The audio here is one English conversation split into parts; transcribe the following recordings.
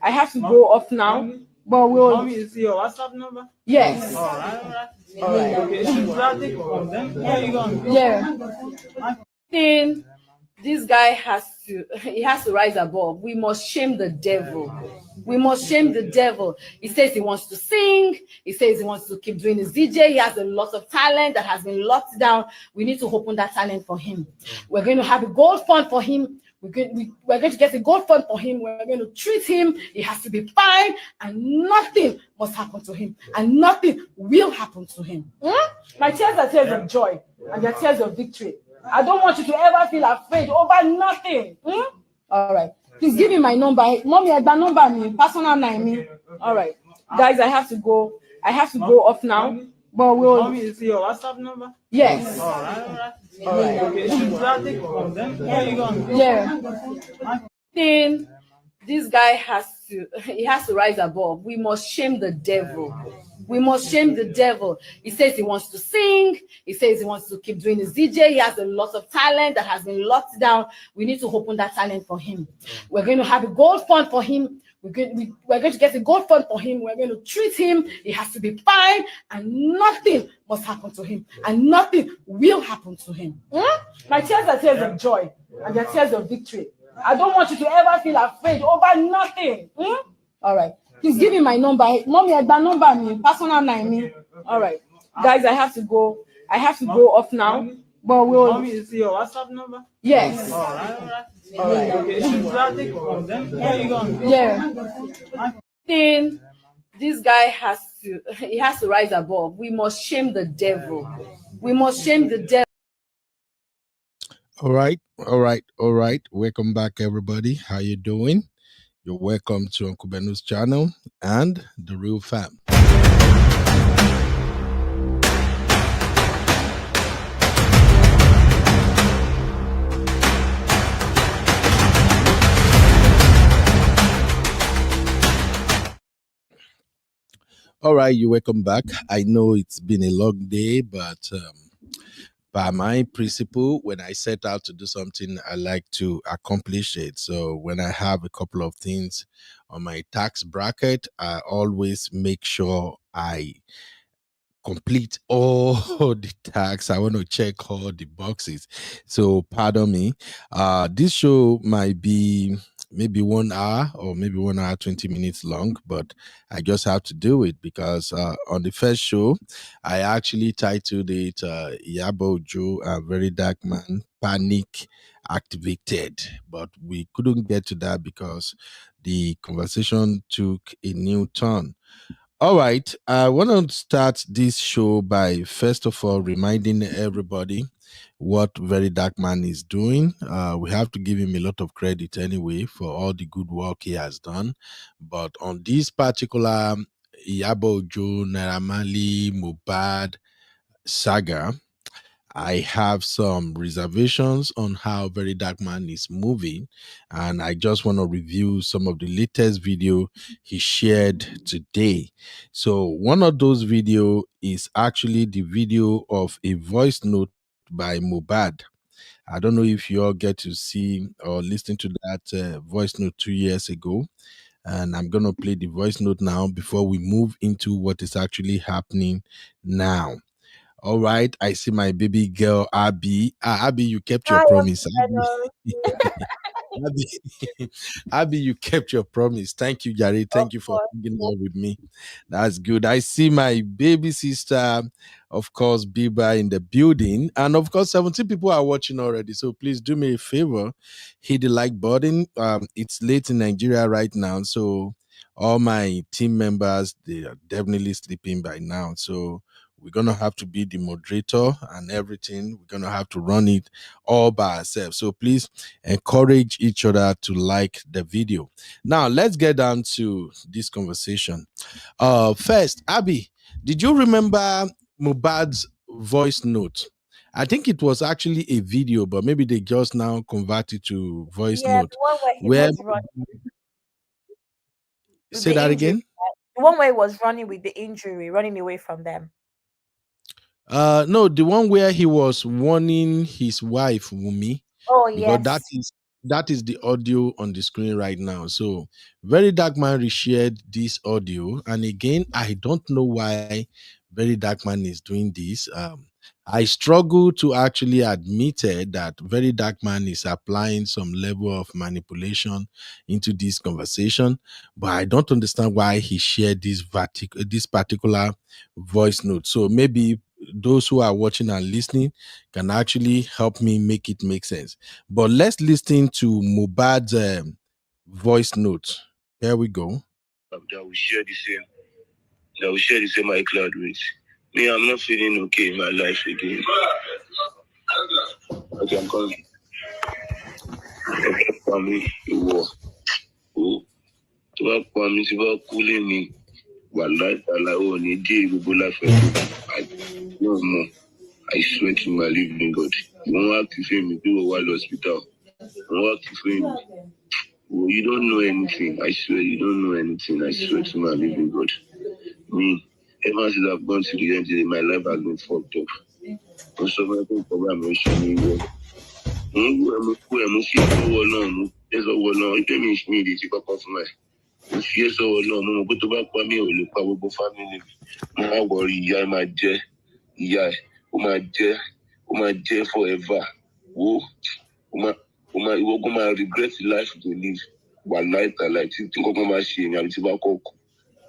I have to go off now, but we'll. Want me to see your WhatsApp number? Yes. All right. Okay, should I take it from them? Where you going? Yeah. This guy has to rise above. We must shame the devil. We must shame the devil. He says he wants to sing. He says he wants to keep doing his DJ. He has a lot of talent that has been locked down. We need to open that talent for him. We're going to have a gold fund for him. We're going to get a gold fund for him. We're going to treat him. He has to be fine, and nothing must happen to him, and nothing will happen to him. My tears are tears of joy, and they're tears of victory. I don't want you to ever feel afraid over nothing. All right. Please give me my number. Mommy, I got number me. Personal name. All right. Guys, I have to go. I have to go off now. But we'll. Want me to see your WhatsApp number? Yes. All right. Okay, should I take it from them? Where you going? Yeah. This guy has to rise above. We must shame the devil. We must shame the devil. He says he wants to sing. He says he wants to keep doing his DJ. He has a lot of talent that has been locked down. We need to open that talent for him. We're going to have a gold fund for him. We're going to get a gold fund for him. We're going to treat him. He has to be fine, and nothing must happen to him, and nothing will happen to him. My tears are tears of joy, and they're tears of victory. I don't want you to ever feel afraid over nothing. All right. Please give me my number. Mommy, I got number me. Personal name. All right. Guys, I have to go. I have to go off now. But we'll. Want me to see your WhatsApp number? Yes. All right. Okay, should I take it from them? Where you going? Yeah. This guy has to rise above. We must shame the devil. We must shame the devil. All right. Welcome back, everybody. How you doing? You're welcome to Uncle Benu's channel and the Real Fam. All right, you welcome back. I know it's been a long day, but by my principle, when I set out to do something, I like to accomplish it. So when I have a couple of things on my tax bracket, I always make sure I complete all the tasks. I want to check all the boxes. So pardon me. This show might be maybe 1 hour or maybe 1 hour 20 minutes long, but I just have to do it because on the first show I actually titled it Iyabo Ojo and Verydarkman Panic Activated, but we couldn't get to that because the conversation took a new turn. All right, I want to start this show by first of all reminding everybody what Verydarkman is doing. We have to give him a lot of credit anyway for all the good work he has done. But on this particular Iyabo Ojo, Naira Marley, Mubad saga, I have some reservations on how Verydarkman is moving, and I just want to review some of the latest video he shared today. So one of those video is actually the video of a voice note by Mubad. I don't know if you all get to see or listen to that voice note 2 years ago. And I'm going to play the voice note now before we move into what is actually happening now. All right, I see my baby girl Abby. Abby, you kept your promise. Abby, you kept your promise. Thank you, Gary. Thank you for hanging out with me. That's good. I see my baby sister, of course, Biba in the building. And of course, 17 people are watching already. So please do me a favor, hit the like button. It's late in Nigeria right now. So all my team members, they are definitely sleeping by now. So we're going to have to be the moderator and everything. We're going to have to run it all by ourselves. So please encourage each other to like the video. Now, let's get down to this conversation. First, Abby, did you remember Mubad's voice note? I think it was actually a video, but maybe they just now converted to voice note. The one where he was running. Say that again? The one where he was running with the injury, running away from them. No, the one where he was warning his wife, Wumi. Oh, yes. Because that is the audio on the screen right now. So Verydarkman reshared this audio, and again, I don't know why Verydarkman is doing this. I struggle to actually admit that Verydarkman is applying some level of manipulation into this conversation, but I don't understand why he shared this particular voice note. So maybe those who are watching and listening can actually help me make it make sense. But let's listen to Mubad's voice note. Here we go. That we share the same. That we share the same iCloud with. Me, I'm not feeling okay in my life again. Okay, I'm calling. Family, war. Oh, to work for me, to work cooling me. Wallahi, Allah, need day we go life. I no more. I swear to my living God. You won't have to feel me. People will hospital. You won't have to feel me. Oh, you don't know anything. I swear you don't know anything. I swear to my living God. Me, ever since I've gone to the end of my life has been fucked up. I'm so very program I'm showing you. I'm fi ẹsọ Ọlọ́run mo mọ̀ pé tó bá pa mí ò lè pa gbogbo family mo máa wọrí ìyá ẹ máa jẹ ìyá ẹ ó máa jẹ forever wo ìwọ kó máa regret life to live wà láìtàláì tí nǹkan máa ṣe èèyàn àbí tí bá kọ́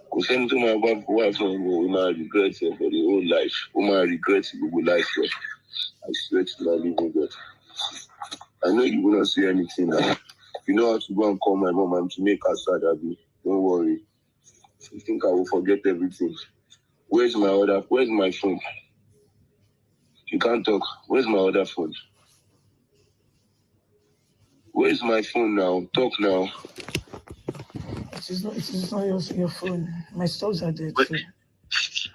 kò sẹ́ni tó máa wà fún ọmọ ó máa regret ẹ for the whole life ó máa regret gbogbo life rẹ I swear to my living God I know you will not say anything now. You know how to go and call my mom and to make her sad, Abby. Don't worry. You think I will forget everything? Where's my phone? You can't talk. Where's my other phone? Where's my phone now? Talk now. It is not your phone. My stores are dead.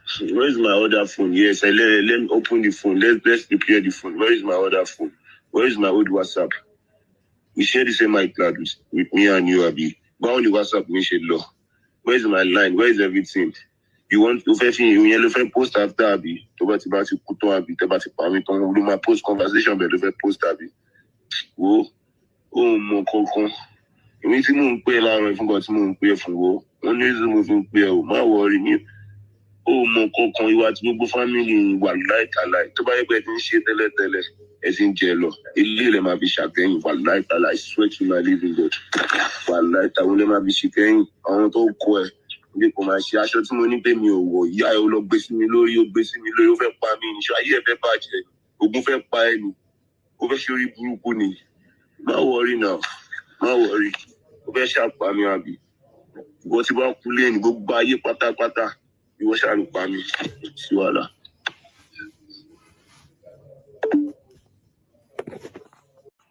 So. Where's my other phone? Yes, let me open the phone. Let's prepare the phone. Where is my other phone? Where is my old WhatsApp? We share the same iCloud with me and you, Abby. But only WhatsApp, we share law. Where's my line? Where is everything? You want to post after Abby? To put on Abby, to my post conversation, but to post Abby. Oh, mon concon. You need to move pay la if you got to move pay for wo. Only is moving pay. My worry me. Oh, mon concon, you want to move family wà láìtàláì. Tó bá yẹ pé ti ń ṣe tẹ́lẹ̀tẹ́lẹ̀, ẹ ti ń jẹ lọ. Ilé rẹ̀ máa fi ṣàtẹ̀yìn wà láìtàláì. Swear to my living God. Wà láìtàwọn lè máa fi ṣìkẹ́yìn. Àwọn tó kọ ẹ̀ bí kò máa ṣe aṣọ tí mo ní pé mi ò wọ̀. Ìyá ẹ̀ ó lọ gbé sí mi lórí, ó fẹ́ pa mí. Ìṣọ́ ayé ẹ̀ fẹ́ bàjẹ́. Ògún fẹ́ pa ẹ̀ ni. Ó fẹ́ ṣe orí burúkú ni. Má worry now. Má worry. Ó fẹ́ ṣàpá mi àbí. Ìwọ tí bá kú lẹ́yìn gbogbo ayé pátápátá. You shall look by me. Swallow.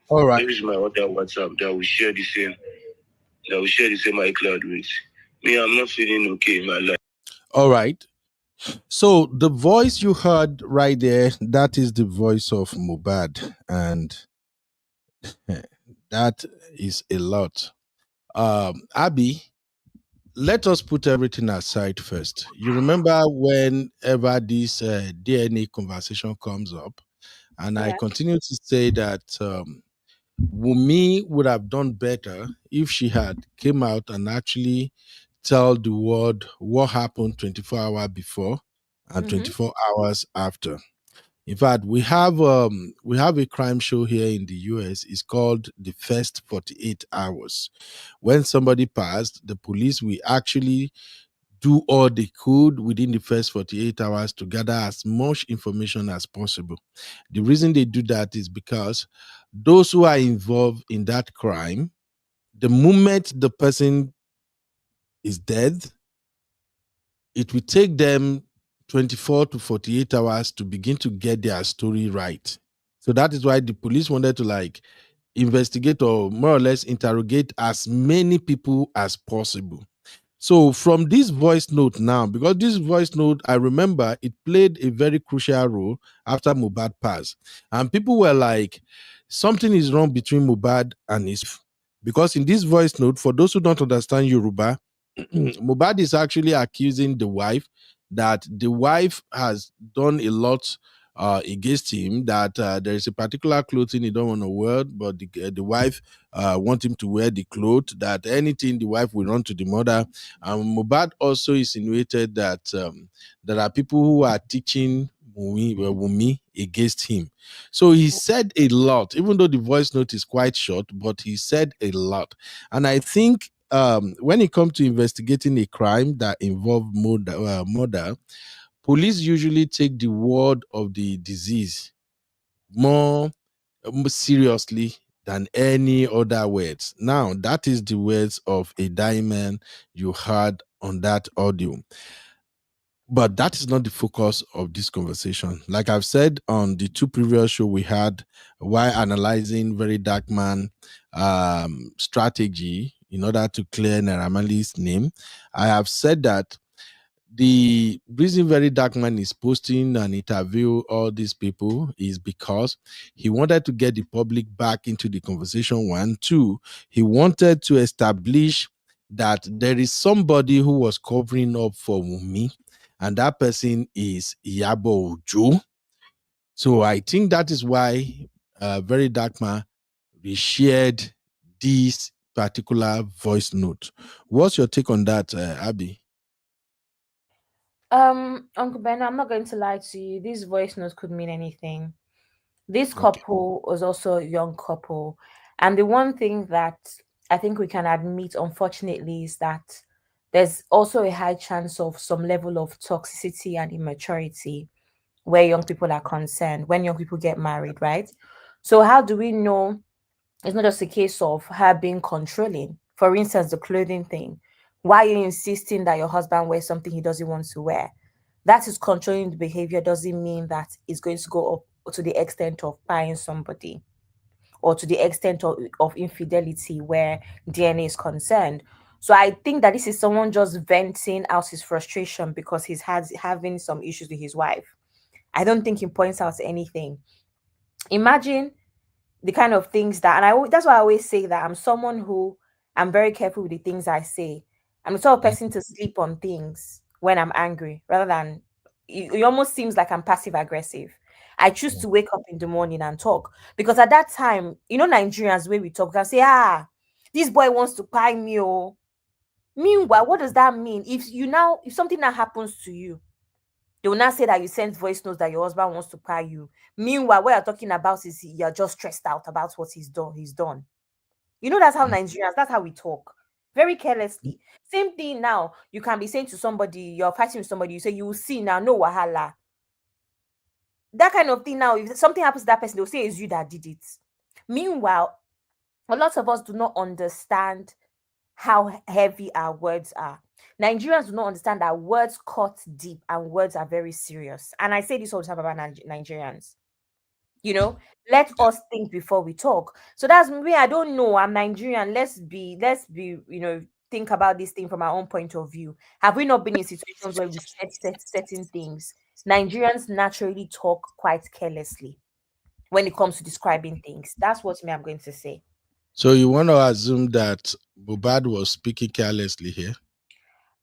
All right. Here is my other WhatsApp that we share the same iCloud with. Me, I'm not feeling okay in my life. All right. So the voice you heard right there, that is the voice of Mubad, and that is a lot. Abby, let us put everything aside first. You remember whenever this DNA conversation comes up, and I continue to say that Wumi would have done better if she had came out and actually tell the world what happened 24 hours before and 24 hours after. In fact, we have a crime show here in the US. It's called The First 48 Hours. When somebody passed, the police will actually do all they could within the first 48 hours to gather as much information as possible. The reason they do that is because those who are involved in that crime, the moment the person is dead, it will take them 24 to 48 hours to begin to get their story right. So that is why the police wanted to investigate or more or less interrogate as many people as possible. So from this voice note now, because this voice note, I remember it played a very crucial role after Mubad passed. And people were like, something is wrong between Mubad and his, because in this voice note, for those who don't understand Yoruba, Mubad is actually accusing the wife that the wife has done a lot against him, that there is a particular clothing he don't want to wear, but the wife want him to wear the clothes, that anything the wife will run to the mother. Mubad also insinuated that there are people who are teaching Wumi against him. So he said a lot, even though the voice note is quite short, but he said a lot. And I think when it comes to investigating a crime that involves murder, police usually take the word of the disease more seriously than any other words. Now, that is the words of a dying man you heard on that audio. But that is not the focus of this conversation. Like I've said on the two previous shows we had, while analyzing Verydarkman strategy in order to clear Naira Marley's name, I have said that the reason Verydarkman is posting and interview all these people is because he wanted to get the public back into the conversation. One, two, he wanted to establish that there is somebody who was covering up for Wumi, and that person is Iyabo Ojo. So I think that is why Verydarkman reshared this particular voice note. What's your take on that, Abby? Uncle Ben, I'm not going to lie to you. These voice notes could mean anything. This Okay. couple was also a young couple. And the one thing that I think we can admit, unfortunately, is that there's also a high chance of some level of toxicity and immaturity where young people are concerned, when young people get married, right? So, how do we know it's not just a case of her being controlling? For instance, the clothing thing. Why are you insisting that your husband wears something he doesn't want to wear? That is controlling the behavior, doesn't mean that it's going to go up to the extent of buying somebody or to the extent of infidelity where DNA is concerned. So I think that this is someone just venting out his frustration because he's having some issues with his wife. I don't think he points out anything. Imagine the kind of things that, and that's why I always say that I'm someone who I'm very careful with the things I say. I'm the sort of person to sleep on things when I'm angry rather than it almost seems like I'm passive aggressive. I choose to wake up in the morning and talk because at that time, Nigerians, where we talk, we can say, this boy wants to pie me. Oh, meanwhile, what does that mean? If something that happens to you, they will not say that you sent voice notes that your husband wants to pay you. Meanwhile, what you're talking about is you're just stressed out about what he's done. He's done. That's how Nigerians, that's how we talk. Very carelessly. Same thing now. You can be saying to somebody, you're fighting with somebody, you say, you will see now, no wahala. That kind of thing now, if something happens to that person, they'll say it's you that did it. Meanwhile, a lot of us do not understand how heavy our words are. Nigerians do not understand that words cut deep and words are very serious. And I say this all the time about Nigerians. Let us think before we talk. So that's me. I don't know. I'm Nigerian. Let's be, think about this thing from our own point of view. Have we not been in situations where we said certain things? Nigerians naturally talk quite carelessly when it comes to describing things. That's what I'm going to say. So you want to assume that Mubad was speaking carelessly here?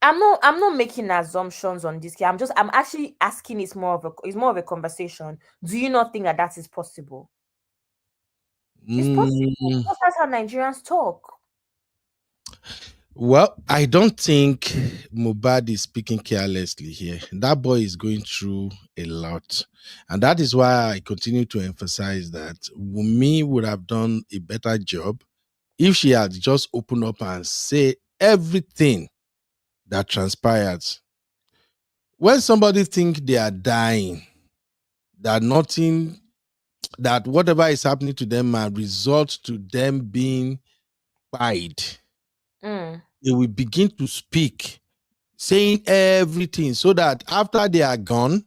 I'm not making assumptions on this. I'm actually asking. It's more of a conversation. Do you not think that is possible? It's possible. Because that's how Nigerians talk. Well, I don't think Mubad is speaking carelessly here. That boy is going through a lot. And that is why I continue to emphasize that Wumi would have done a better job if she had just opened up and say everything that transpires. When somebody think they are dying, that whatever is happening to them might result to them being pied, they will begin to speak, saying everything, so that after they are gone,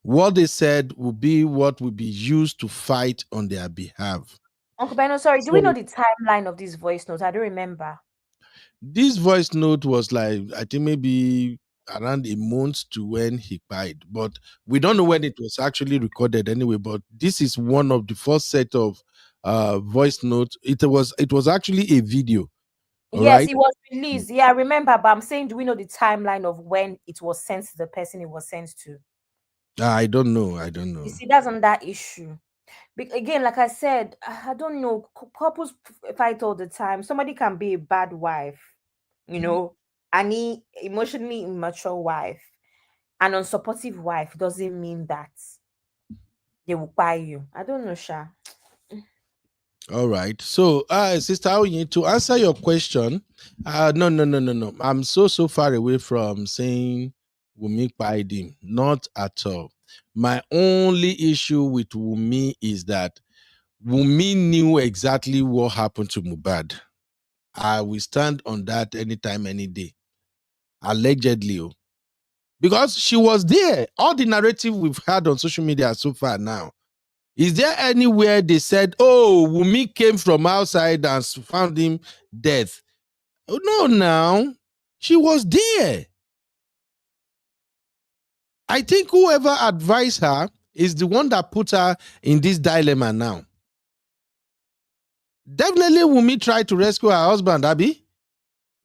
what they said will be what will be used to fight on their behalf. Uncle Beno, sorry, do we know the timeline of this voice note? I don't remember. This voice note was like, I think maybe around a month to when he died, but we don't know when it was actually recorded anyway. But this is one of the first set of voice notes. It was actually a video. Yes, it was released. Yeah, I remember, but I'm saying, do we know the timeline of when it was sent to the person it was sent to? I don't know. I don't You know. see, that's on that issue. Again, like I said, I don't know. Couples fight all the time. Somebody can be a bad wife, you know, any emotionally immature wife, an unsupportive wife doesn't mean that they will buy you. I don't know, Sha. All right. So, Sister Oyin, to answer your question, no, no, no, no, no. I'm so far away from saying Wumi pied him. Not at all. My only issue with Wumi is that Wumi knew exactly what happened to Mubad. I will stand on that anytime, any day. Allegedly, because she was there. All the narrative we've had on social media so far now. Is there anywhere they said, oh, Wumi came from outside and found him dead? Oh, no, now. She was there. I think whoever advised her is the one that put her in this dilemma now. Definitely Wumi tried to rescue her husband, Abby.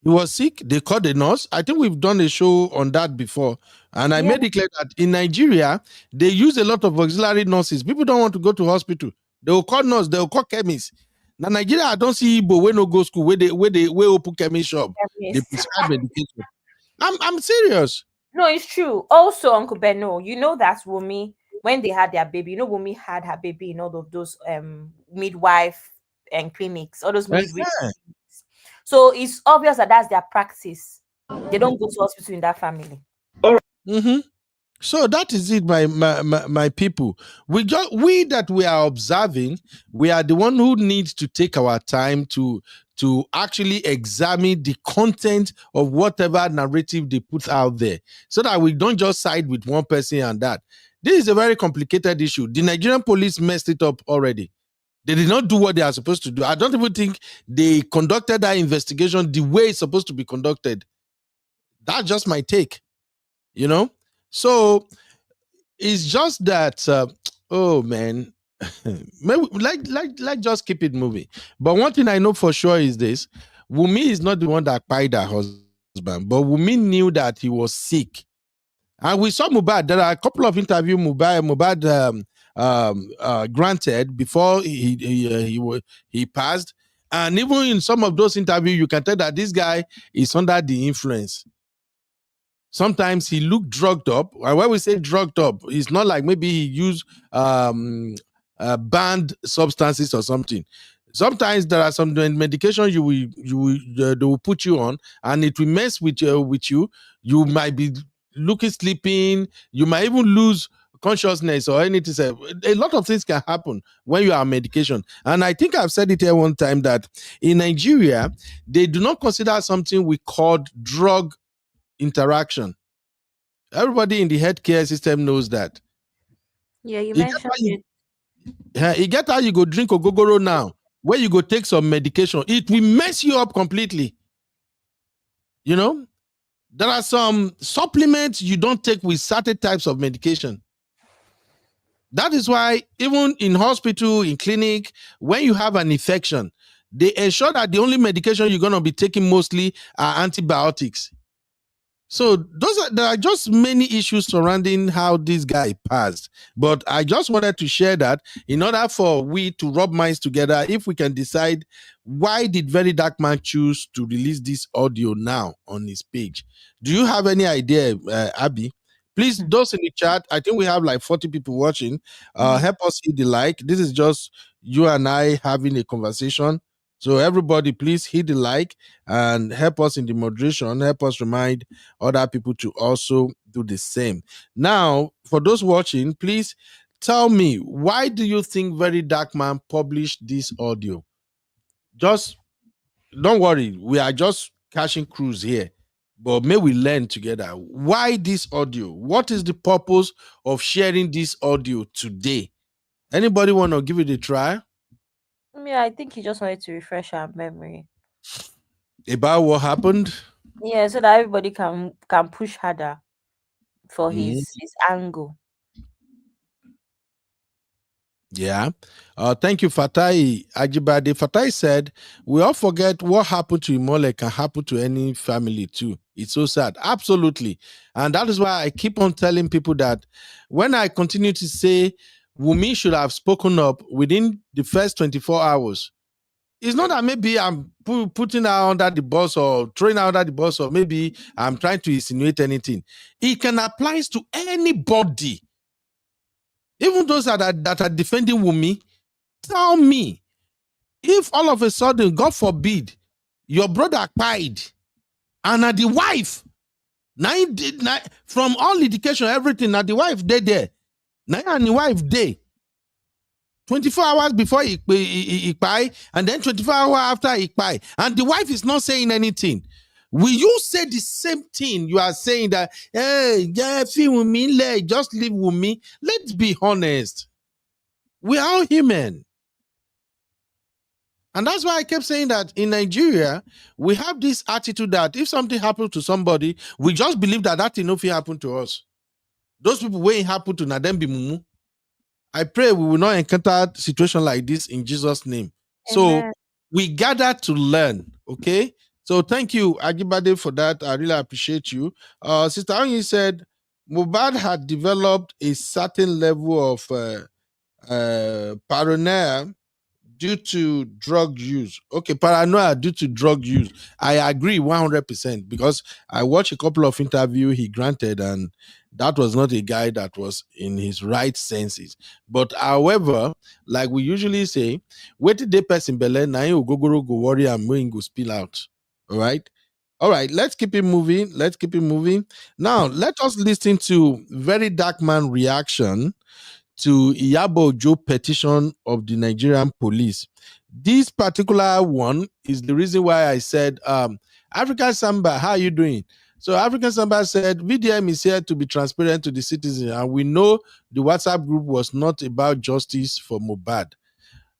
He was sick. They called the nurse. I think we've done a show on that before. And I Yeah. made it clear that in Nigeria, they use a lot of auxiliary nurses. People don't want to go to hospital. They will call nurse, they will call chemists. Now, Nigeria, I don't see Igbo where no go school, where open chemist shop. They Yes. prescribe medication. I'm serious. No, it's true. Also, Uncle Beno, you know that Wumi, when they had their baby, you know, Wumi had her baby in all of those midwife and clinics, all those midwife Uh-huh. clinics. So it's obvious that that's their practice. They don't go to hospital in that family. Mm-hmm. So that is it, my people. We that we are observing, we are the one who needs to take our time to actually examine the content of whatever narrative they put out there, so that we don't just side with one person and that. This is a very complicated issue. The Nigerian police messed it up already. They did not do what they are supposed to do. I don't even think they conducted that investigation the way it's supposed to be conducted. That's just my take, you know? So it's just that, oh man, maybe like just keep it moving. But one thing I know for sure is this: Wumi is not the one that pied her husband, but Wumi knew that he was sick. And we saw Mubad. There are a couple of interviews Mubad granted before he passed, and even in some of those interviews, you can tell that this guy is under the influence. Sometimes he looked drugged up. And when we say drugged up, it's not like maybe he used banned substances or something. Sometimes there are some medication they will put you on, and it will mess with you. You might be looking sleeping. You might even lose consciousness or anything. A lot of things can happen when you are on medication. And I think I've said it here one time that in Nigeria, they do not consider something we call drug interaction. Everybody in the healthcare system knows that. Yeah, you You get mentioned how it. you get how you go drink ogogoro now, where you go take some medication. It will mess you up completely. You know, there are some supplements you don't take with certain types of medication. That is why even in hospital, in clinic, when you have an infection, they ensure that the only medication you're going to be taking mostly are antibiotics. So there are just many issues surrounding how this guy passed. But I just wanted to share that in order for we to rub minds together, if we can decide why did Verydarkman choose to release this audio now on his page. Do you have any idea, Abby? Please, those in the chat, I think we have like 40 people watching. Help us hit the like. This is just you and I having a conversation. So everybody, please hit the like and help us in the moderation. Help us remind other people to also do the same. Now, for those watching, please tell me, why do you think Verydarkman published this audio? Just don't worry, we are just catching cruise here, but may we learn together. Why this audio? What is the purpose of sharing this audio today? Anybody want to give it a try Yeah, I think he just wanted to refresh our memory. about what happened? Yeah, so that everybody can push harder for Mm. his angle. Yeah. Thank you, Fatai Ajibade. Fatai said, we all forget what happened to Imole can happen to any family too. It's so sad. Absolutely. And that is why I keep on telling people that when I continue to say Wumi should have spoken up within the first 24 hours, it's not that maybe I'm putting her under the bus or throwing her under the bus, or maybe I'm trying to insinuate anything. It can apply to anybody, even those that are defending Wumi. Tell me, if all of a sudden, God forbid, your brother died, and the wife, from all indication, everything, now the wife dead there, now and the wife day, 24 hours before he pie, and then 24 hours after he pie, and the wife is not saying anything. Will you say the same thing? You are saying that, hey, yeah, just leave with me. Let's be honest. We are all human. And that's why I kept saying that in Nigeria, we have this attitude that if something happens to somebody, we just believe that thing nothing happened to us. Those people waiting happen to them be mumu. I pray we will not encounter a situation like this in Jesus' name. So Amen. we gather to learn, okay? So thank you, Agibade, for that. I really appreciate you. Sister Anyi said, Mubad had developed a certain level of paranoia due to drug use. Okay, paranoia due to drug use. I agree 100% because I watched a couple of interviews he granted, and that was not a guy that was in his right senses. But however, like we usually say, wait till the person belle, now you go worry and going go spill out. All right. All right, let's keep it moving. Let's keep it moving. Now, let us listen to Verydarkman reaction to Iyabo Ojo petition of the Nigerian police. This particular one is the reason why I said, African Samba, how are you doing? So African Samba said, VDM is here to be transparent to the citizen, and we know the WhatsApp group was not about justice for Mubad.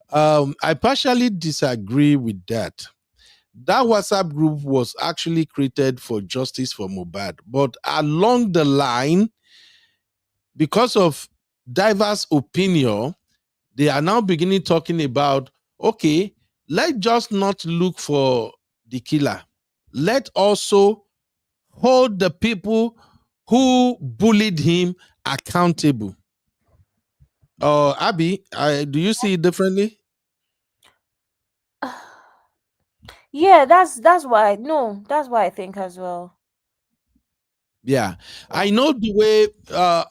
I partially disagree with that. That WhatsApp group was actually created for justice for Mubad, but along the line, because of diverse opinion, they are now beginning talking about, okay, let's just not look for the killer. Let also hold the people who bullied him accountable. Abby, do you see it differently? Yeah, that's why. No, that's why I think as well. Yeah, I know the way.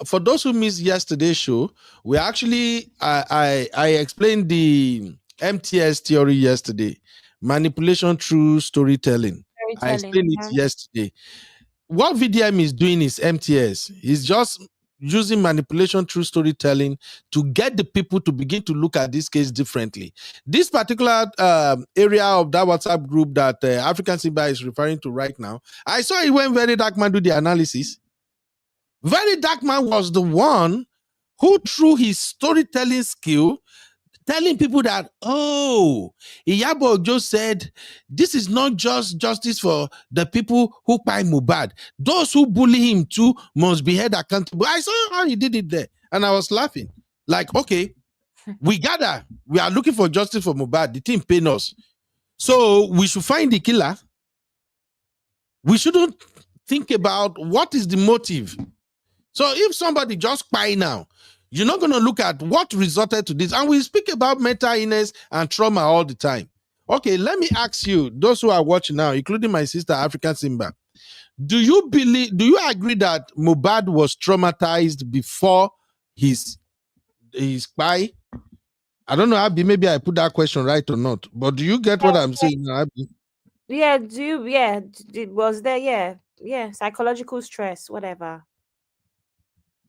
For those who missed yesterday's show, we actually I explained the MTS theory yesterday, manipulation through storytelling. I Storytelling. explained it yesterday. What VDM is doing is MTS. He's just using manipulation through storytelling to get the people to begin to look at this case differently. This particular area of that WhatsApp group that African Simba is referring to right now, I saw it when Verydarkman do the analysis. Verydarkman was the one who, through his storytelling skill, telling people that, oh, Iyabo Ojo said, this is not just justice for the people who buy Mubad. Those who bully him too must be held accountable. I saw how he did it there, and I was laughing. Like, okay, we gather. We are looking for justice for Mubad. The team paying us. So we should find the killer. We shouldn't think about what is the motive. So if somebody just buy now, you're not going to look at what resulted to this. And we speak about mental illness and trauma all the time. Okay, let me ask you, those who are watching now, including my sister, African Simba, do you agree that Mubad was traumatized before his spy? I don't know, Abby, maybe I put that question right or not, but do you get what I'm saying now, Abby? Yeah, do you, yeah, was there, yeah, psychological stress, whatever.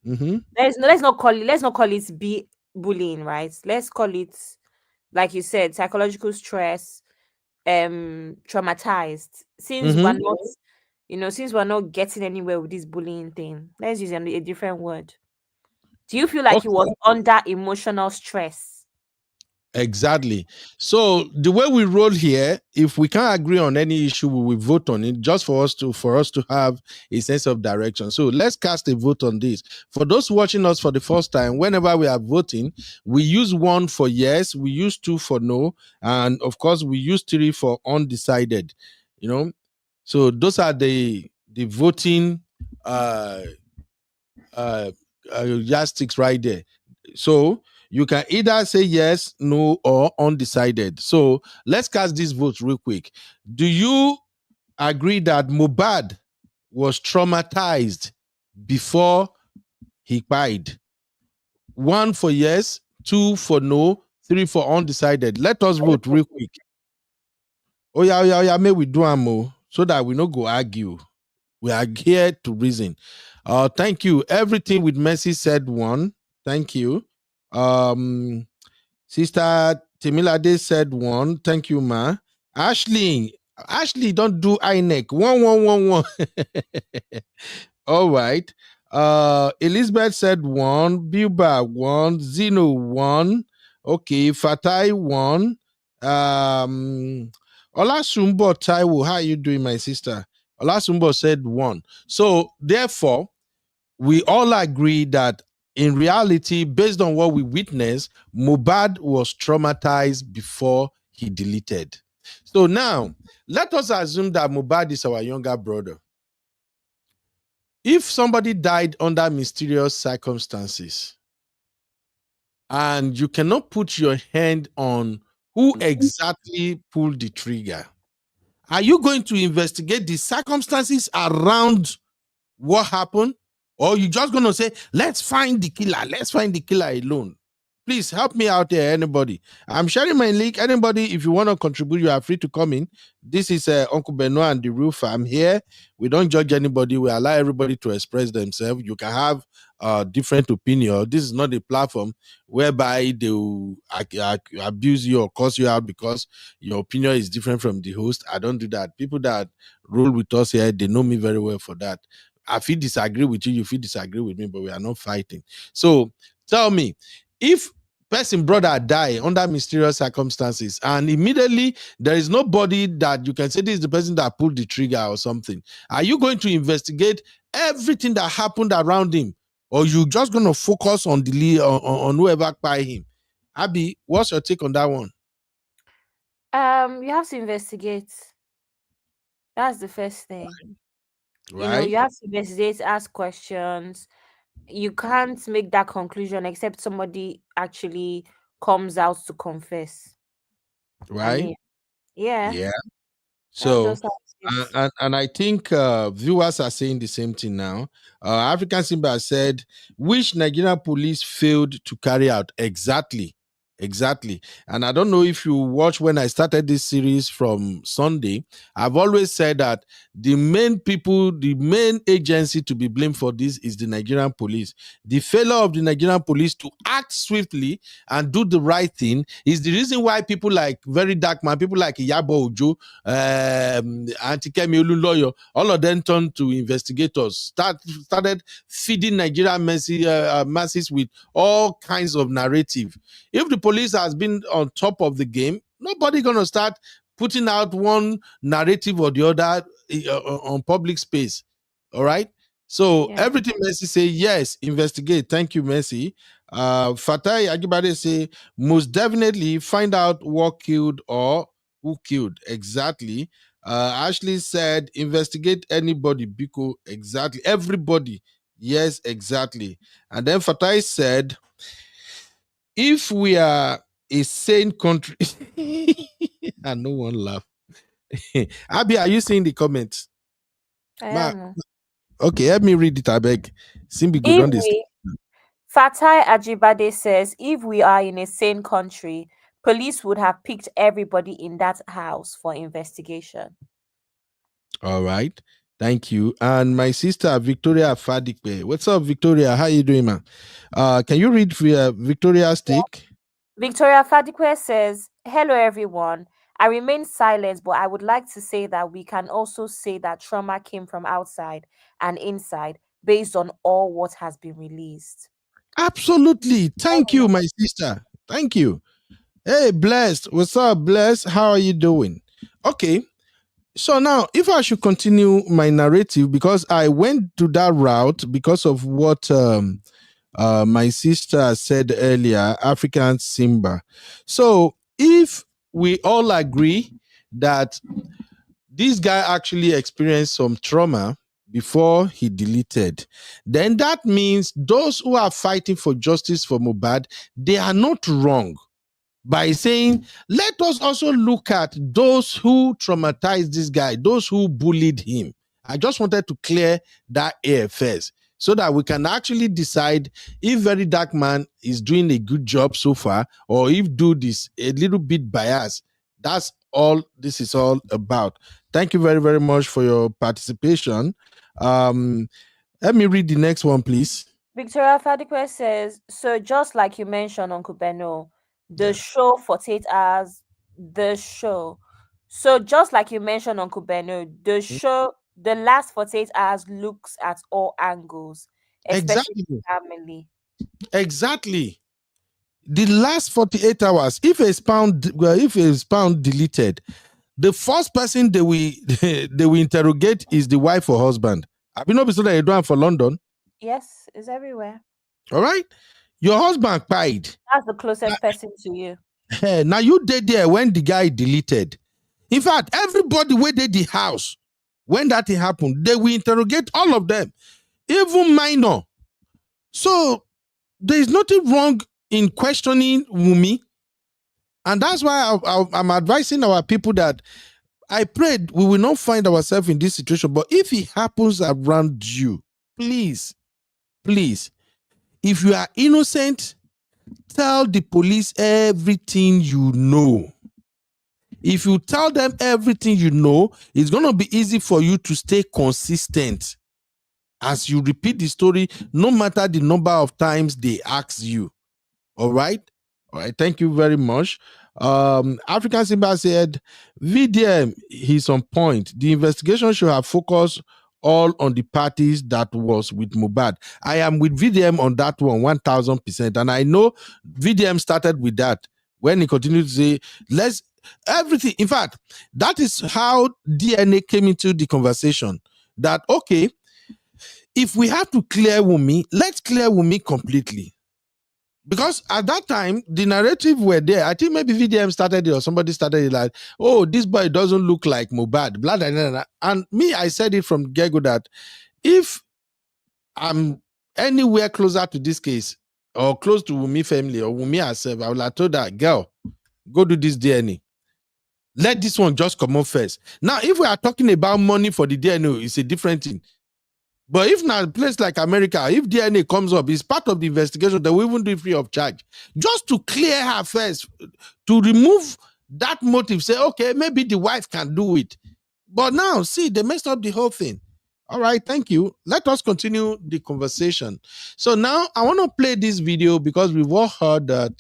Mm-hmm. Let's not call it be bullying, right? Let's call it, like you said, psychological stress, traumatized. Since we're Mm-hmm. not, since we're not getting anywhere with this bullying thing, let's use a different word. Do you feel like he Okay. was under emotional stress? Exactly. So the way we roll here, if we can't agree on any issue, we will vote on it just for us to have a sense of direction. So let's cast a vote on this. For those watching us for the first time, whenever we are voting, we use 1 for yes, we use 2 for no, and of course we use 3 for undecided. You know, so those are the voting yardsticks right there. So you can either say yes, no, or undecided. So let's cast these votes real quick. Do you agree that Mubad was traumatized before he died? 1 for yes, 2 for no, 3 for undecided. Let us vote real quick. Oh yeah, may we do amo so that we no go argue. We are here to reason. Thank you. Everything with Mercy said 1. Thank you. Sister Temilade said 1. Thank you, ma. Ashley, don't do INEC. 1. All right. Elizabeth said 1. Bilba 1. Zeno 1. Okay. Fatai 1. Olasumbo Taiwo, how are you doing, my sister? Olasumbo said 1. So therefore, we all agree that in reality, based on what we witnessed, Mubad was traumatized before he deleted. So now, let us assume that Mubad is our younger brother. If somebody died under mysterious circumstances, and you cannot put your hand on who exactly pulled the trigger, are you going to investigate the circumstances around what happened? Or you just going to say, let's find the killer alone? Please help me out there, anybody. I'm sharing my link. Anybody, if you want to contribute, you are free to come in. This is Uncle Benoit and the Roof. I'm here. We don't judge anybody. We allow everybody to express themselves. You can have different opinion. This is not a platform whereby they will abuse you or curse you out because your opinion is different from the host. I don't do that. People that roll with us here, they know me very well for that. I feel disagree with you, you feel disagree with me, but we are not fighting. So tell me, if person brother die under mysterious circumstances and immediately there is nobody that you can say this is the person that pulled the trigger or something, are you going to investigate everything that happened around him, or you just going to focus on the lead on whoever by him? Abby, what's your take on that one? You have to investigate. That's the first thing. Right. You have to investigate, ask questions. You can't make that conclusion except somebody actually comes out to confess. Right. Yeah. That's So just how it is. and I think viewers are saying the same thing now. African Simba said, which Nigerian police failed to carry out exactly. And I don't know if you watch when I started this series from Sunday. I've always said that the main agency to be blamed for this is the Nigerian police. The failure of the Nigerian police to act swiftly and do the right thing is the reason why people like Verydarkman, people like Iyabo Ojo, Antikemi Olunloyo, all of them turned to investigators, started feeding Nigerian masses with all kinds of narrative. If the police has been on top of the game, nobody gonna start putting out one narrative or the other on public space. All right. So everything Messi say, yes, investigate. Thank you, Messi. Fatai Agibade say, most definitely find out what killed or who killed. Exactly. Ashley said, investigate anybody, Biko. Exactly. Everybody. Yes, exactly. And then Fatai said, if we are a sane country, and no one laugh. Abby, are you seeing the comments? I am. Okay, help me read it, I beg. Simbi good on this. Fatai Ajibade says, if we are in a sane country, police would have picked everybody in that house for investigation. All right. Thank you. And my sister, Victoria Fadikpe. What's up, Victoria? How you doing, man? Can you read Victoria's take? Victoria Fadikwe says, hello, everyone. I remain silent, but I would like to say that we can also say that trauma came from outside and inside based on all what has been released. Absolutely. Thank you, my sister. Thank you. Hey, Blessed. What's up, Blessed? How are you doing? Okay. So now, if I should continue my narrative, because I went to that route because of what my sister said earlier, African Simba. So if we all agree that this guy actually experienced some trauma before he deleted, then that means those who are fighting for justice for Mubad, they are not wrong by saying, let us also look at those who traumatized this guy, those who bullied him. I just wanted to clear that air first so that we can actually decide if Verydarkman is doing a good job so far or if dude is a little bit biased. That's all this is all about. Thank you very, very much for your participation. Let me read the next one, please. Victoria Fadikwe says, so just like you mentioned, Uncle Beno, the show 48 hours, the show. So just like you mentioned, Uncle Beno, the show, the last 48 hours looks at all angles, especially family. Exactly. The last 48 hours, if it's found deleted, the first person they will interrogate is the wife or husband. Have you not been so that you don't have for London? Yes, it's everywhere. All right. Your husband died. That's the closest person to you. Now you did there when the guy deleted. In fact, everybody waited the house when that thing happened. They will interrogate all of them, even minor. So there is nothing wrong in questioning Wumi. And that's why I'm advising our people that I prayed we will not find ourselves in this situation. But if it happens around you, please, if you are innocent, tell the police everything you know. If you tell them everything you know, it's going to be easy for you to stay consistent as you repeat the story, no matter the number of times they ask you. All right. Thank you very much. African Simba said, VDM, he's on point. The investigation should have focused all on the parties that was with Mubad. I am with VDM on that one, 1000%. And I know VDM started with that when he continued to say, let's everything. In fact, that is how DNA came into the conversation. That, okay, if we have to clear Wumi, let's clear Wumi completely. Because at that time, the narrative were there. I think maybe VDM started it or somebody started it like, oh, this boy doesn't look like Mubad. Blah, blah, blah, blah. And me, I said it from get-go that if I'm anywhere closer to this case or close to Wumi family or Wumi herself, I would have told that girl, go do this DNA. Let this one just come up first. Now, if we are talking about money for the DNA, it's a different thing. But if not a place like America, if DNA comes up, it's part of the investigation, they will even do it free of charge. Just to clear her first, to remove that motive, say, okay, maybe the wife can do it. But now, see, they messed up the whole thing. All right, thank you. Let us continue the conversation. So now I want to play this video because we've all heard that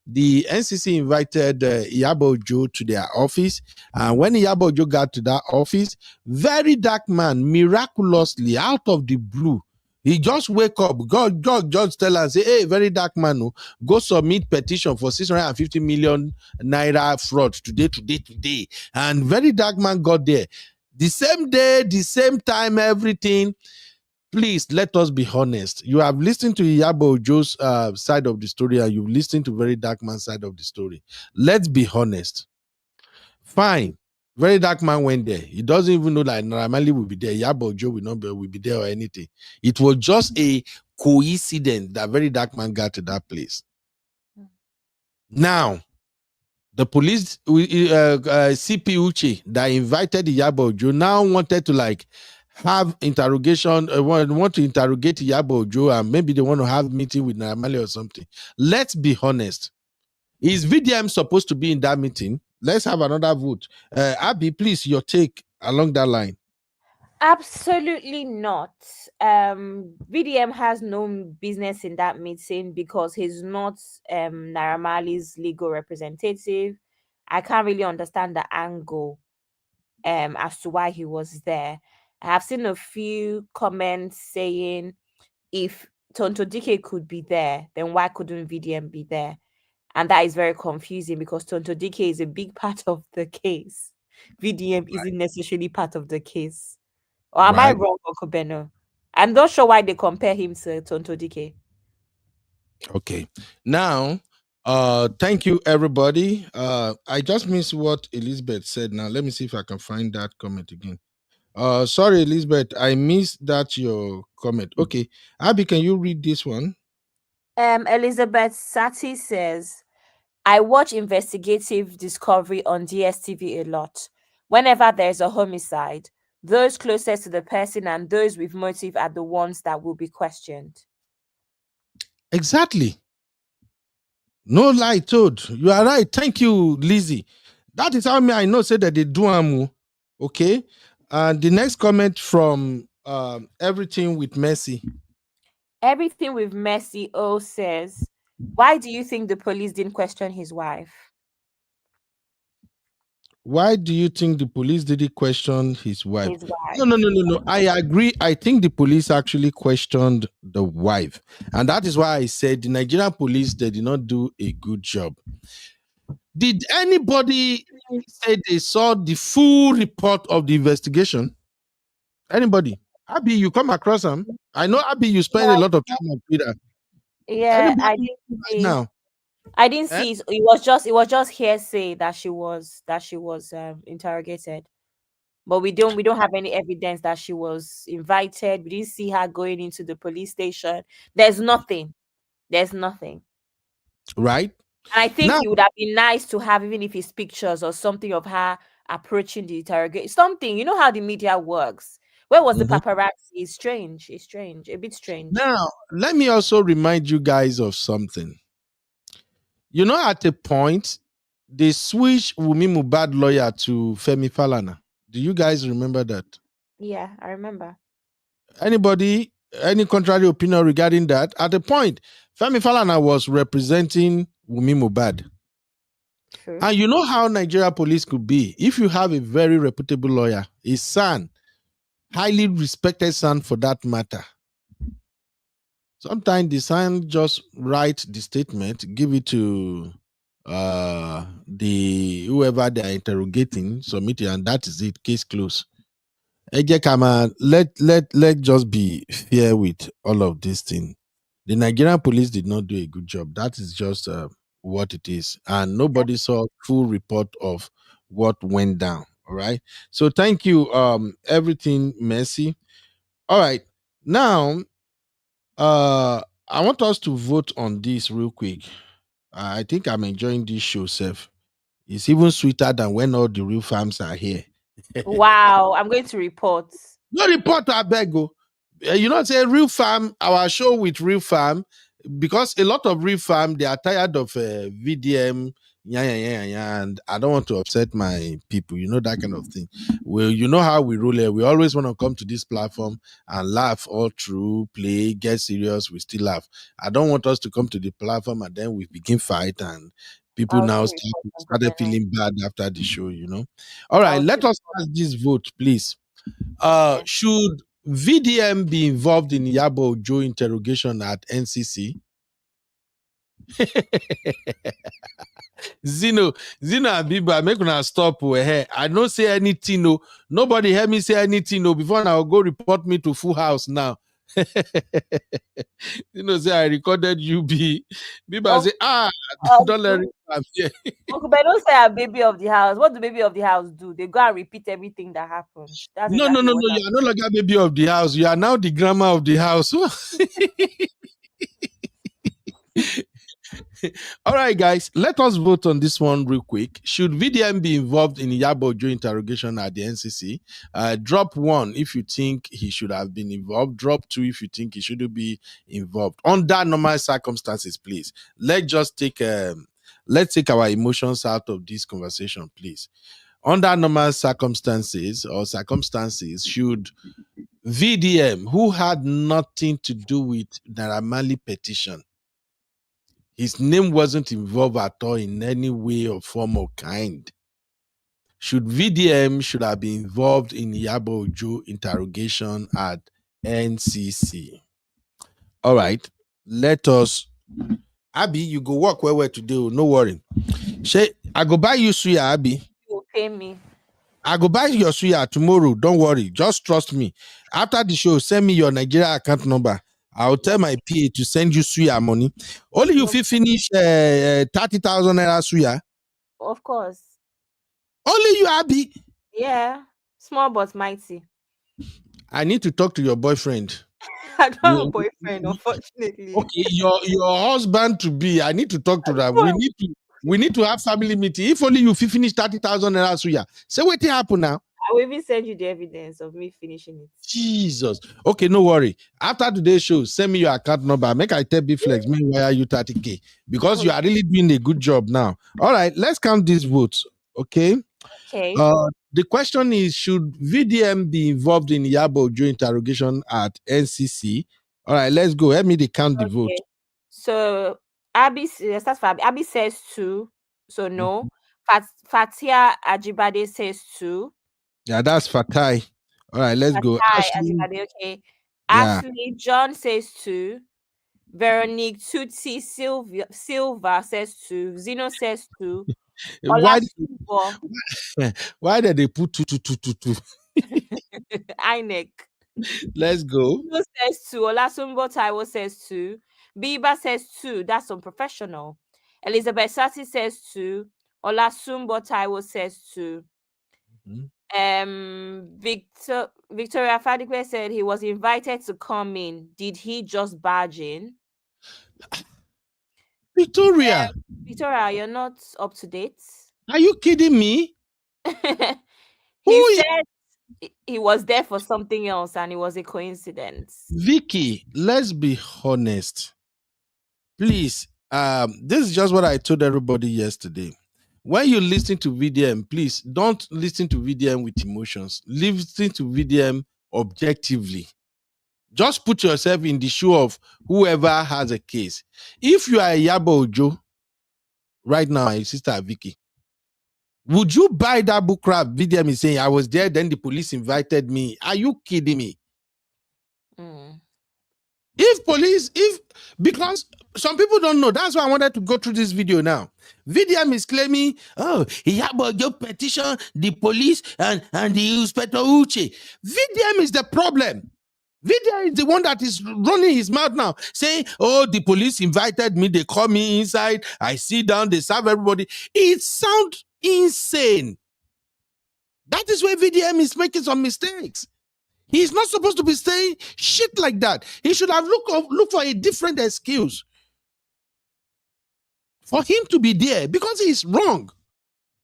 the NCC invited Iyabo Ojo to their office. And when Iyabo Ojo got to that office, Verydarkman, miraculously, out of the blue, he just wake up. God just tell us, say, hey, Verydarkman, go submit petition for 650 million naira fraud today. And Verydarkman got there. The same day, the same time, everything. Please let us be honest. You have listened to Iyabo Ojo's side of the story and you've listened to Verydarkman's side of the story. Let's be honest. Fine. Verydarkman went there. He doesn't even know that normally will be there. Iyabo Ojo will be there or anything. It was just a coincidence that Verydarkman got to that place. Now, the police, CP Uche, that invited Iyabo Ojo now wanted to have interrogation, want to interrogate Iyabo Ojo, and maybe they want to have meeting with Naramali or something. Let's be honest. Is VDM supposed to be in that meeting? Let's have another vote. Abby, please, your take along that line. Absolutely not. VDM has no business in that meeting because he's not Naramali's legal representative. I can't really understand the angle as to why he was there. I have seen a few comments saying if Tonto Dike could be there, then why couldn't VDM be there? And that is very confusing because Tonto DK is a big part of the case. VDM isn't necessarily part of the case. Or am I Right. wrong, Uncle Beno? I'm not sure why they compare him to Tonto DK. Okay. Now, thank you everybody. I just missed what Elizabeth said. Now let me see if I can find that comment again. Sorry, Elizabeth, I missed that your comment. Okay. Abby, can you read this one? Elizabeth Sati says, I watch investigative discovery on DSTV a lot. Whenever there's a homicide, those closest to the person and those with motive are the ones that will be questioned. Exactly. No lie told. You are right. Thank you, Lizzie. That is how me I know say that they do amu. Okay. And the next comment from everything with Mercy. Everything with Mercy O says, why do you think the police didn't question his wife? Why do you think the police didn't question his wife? His wife. No. I agree. I think the police actually questioned the wife. And that is why I said the Nigerian police, they did not do a good job. Did anybody say they saw the full report of the investigation? Anybody? Abby, you come across them? I know, Abby, you spend a lot of time on Twitter. Yeah, I Anybody didn't right see. now? I didn't Eh? see it. It was just hearsay that she was interrogated. But we don't have any evidence that she was invited. We didn't see her going into the police station. There's nothing. There's nothing. Right? And I think Now, it would have been nice to have, even if it's pictures or something of her approaching the interrogation. Something, you know how the media works. Where was the mhm. paparazzi? It's strange. It's strange. A bit strange. Now, let me also remind you guys of something. You know, at a point, they switched Wumi Mubad lawyer to Femi Falana. Do you guys remember that? Yeah, I remember. Anybody, any contrary opinion regarding that? At a point, Femi Falana was representing Wumi Mubad. True. And you know how Nigeria police could be. If you have a very reputable lawyer, a son, highly respected son for that matter, sometimes the son just write the statement, give it to the whoever they are interrogating, submit it, and that is it. Case closed. Eje Kama, let just be fair with all of these things. The Nigerian police did not do a good job. That is just what it is, and nobody saw full report of what went down. All right. So thank you, everything, Mercy. All right. Now, I want us to vote on this real quick. I think I'm enjoying this show, Seth. It's even sweeter than when all the real farms are here. Wow, I'm going to report. No report, I beg go. You know, say real farm, our show with real farm, because a lot of real farm, they are tired of VDM, and I don't want to upset my people, you know, that kind of thing. Well, you know how we rule here. We always want to come to this platform and laugh all through, play, get serious, we still laugh. I don't want us to come to the platform and then we begin fight and people I'll now still report, Uncle started Bernard. feeling bad after the show, you know. All right, I'll let still us ask this vote, please. okay. Should VDM be involved in Iyabo Ojo interrogation at NCC? Zeno Abiba, make una stop. I don't say anything. No, nobody hear me say anything. No, before now go report me to Full House now. Say I recorded UB. Biba say don't let it come here. Uncle Ben, don't say a baby of the house. What do baby of the house do? They go and repeat everything that happened. That's No. exactly what You are no longer baby of the house. You are now the grandma of the house. All right, guys, let us vote on this one real quick. Should VDM be involved in Iyabo Ojo interrogation at the NCC? Drop 1 if you think he should have been involved. Drop 2 if you think he shouldn't be involved. Under normal circumstances, please. Let's take our emotions out of this conversation, please. Under normal circumstances, should VDM, who had nothing to do with Naira Marley petition, his name wasn't involved at all in any way or form or kind, should VDM should have been involved in Iyabo Ojo interrogation at NCC? All right, let us Abby, you go work where to do. No worry. Say, I go buy you suya, Abby. You will pay me. I go buy your suya tomorrow. Don't worry. Just trust me. After the show, send me your Nigeria account number. I'll tell my PA to send you suya money. Only you finish 30,000 naira suya. Of course. Only you, Abby. Yeah. Small but mighty. I need to talk to your boyfriend. I don't have a boyfriend, unfortunately. Okay, your husband to be. I need to talk to them. We need to have family meeting. If only you finish 30,000 naira suya. Say what happen now? I will even send you the evidence of me finishing it. Jesus. Okay, no worry. After today's show, send me your account number. Make I tell B-Flex, me wire you 30K. Because you are really doing a good job now. All right, let's count these votes. Okay. Okay. The question is, should VDM be involved in Iyabo Ojo interrogation at NCC? All right, let's go. Help me to count the vote. So Abby, starts for Abby. Abby says 2. So no. Fatia Ajibade says 2. Yeah, that's Fatai. All right, let's go. Ashley, Ajibade, okay. Yeah. Ashley John says 2. Veronique Tuti Silva says 2. Zeno says 2. Why did they put 2? INEC. Let's go. Zeno says 2. Olasumbo Taiwo says 2. Biba says 2. That's unprofessional. Elizabeth Sati says 2. Olasumbo Taiwo says 2. Victoria Fadikwe said he was invited to come in. Did he just barge in? Victoria, you're not up to date. Are you kidding me? He said he was there for something else and it was a coincidence. Vicky, let's be honest. Please, this is just what I told everybody yesterday. When you listen to VDM, please don't listen to VDM with emotions. Listen to VDM objectively. Just put yourself in the shoe of whoever has a case. If you are Iyabo Ojo right now, my sister Vicky, would you buy that book crap? VDM is saying, I was there, then the police invited me. Are you kidding me? Because some people don't know. That's why I wanted to go through this video now. VDM is claiming, Iyabo Ojo petition the police and the Inspector Uche. VDM is the problem. VDM is the one that is running his mouth now, saying, the police invited me, they call me inside, I sit down, they serve everybody. It sounds insane. That is where VDM is making some mistakes. He's not supposed to be saying shit like that. He should have looked for a different excuse for him to be there because he's wrong.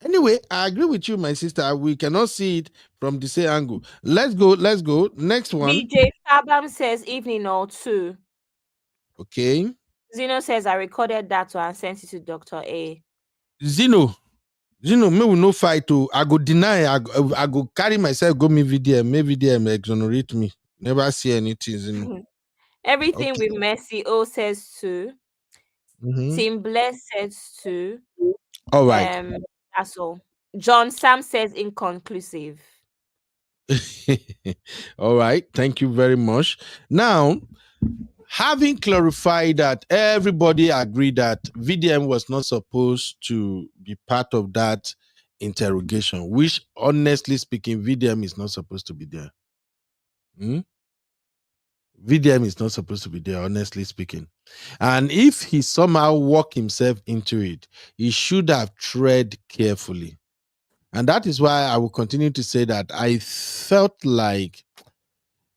Anyway, I agree with you, my sister. We cannot see it from the same angle. Let's go. Next one. DJ Fabam says evening or 2. Okay. Zeno says I recorded that and sent it to Dr. A. Zeno, me will no fight to. I go deny. I go carry myself. Go me VDM. May VDM exonerate me. Never see anything. Zeno. Everything with Mercy O says 2. Team Bless says 2. All right. That's all. John Sam says inconclusive. All right. Thank you very much. Now, having clarified that everybody agreed that VDM was not supposed to be part of that interrogation, which honestly speaking, VDM is not supposed to be there. VDM is not supposed to be there, honestly speaking. And if he somehow walked himself into it, he should have tread carefully. And that is why I will continue to say that I felt like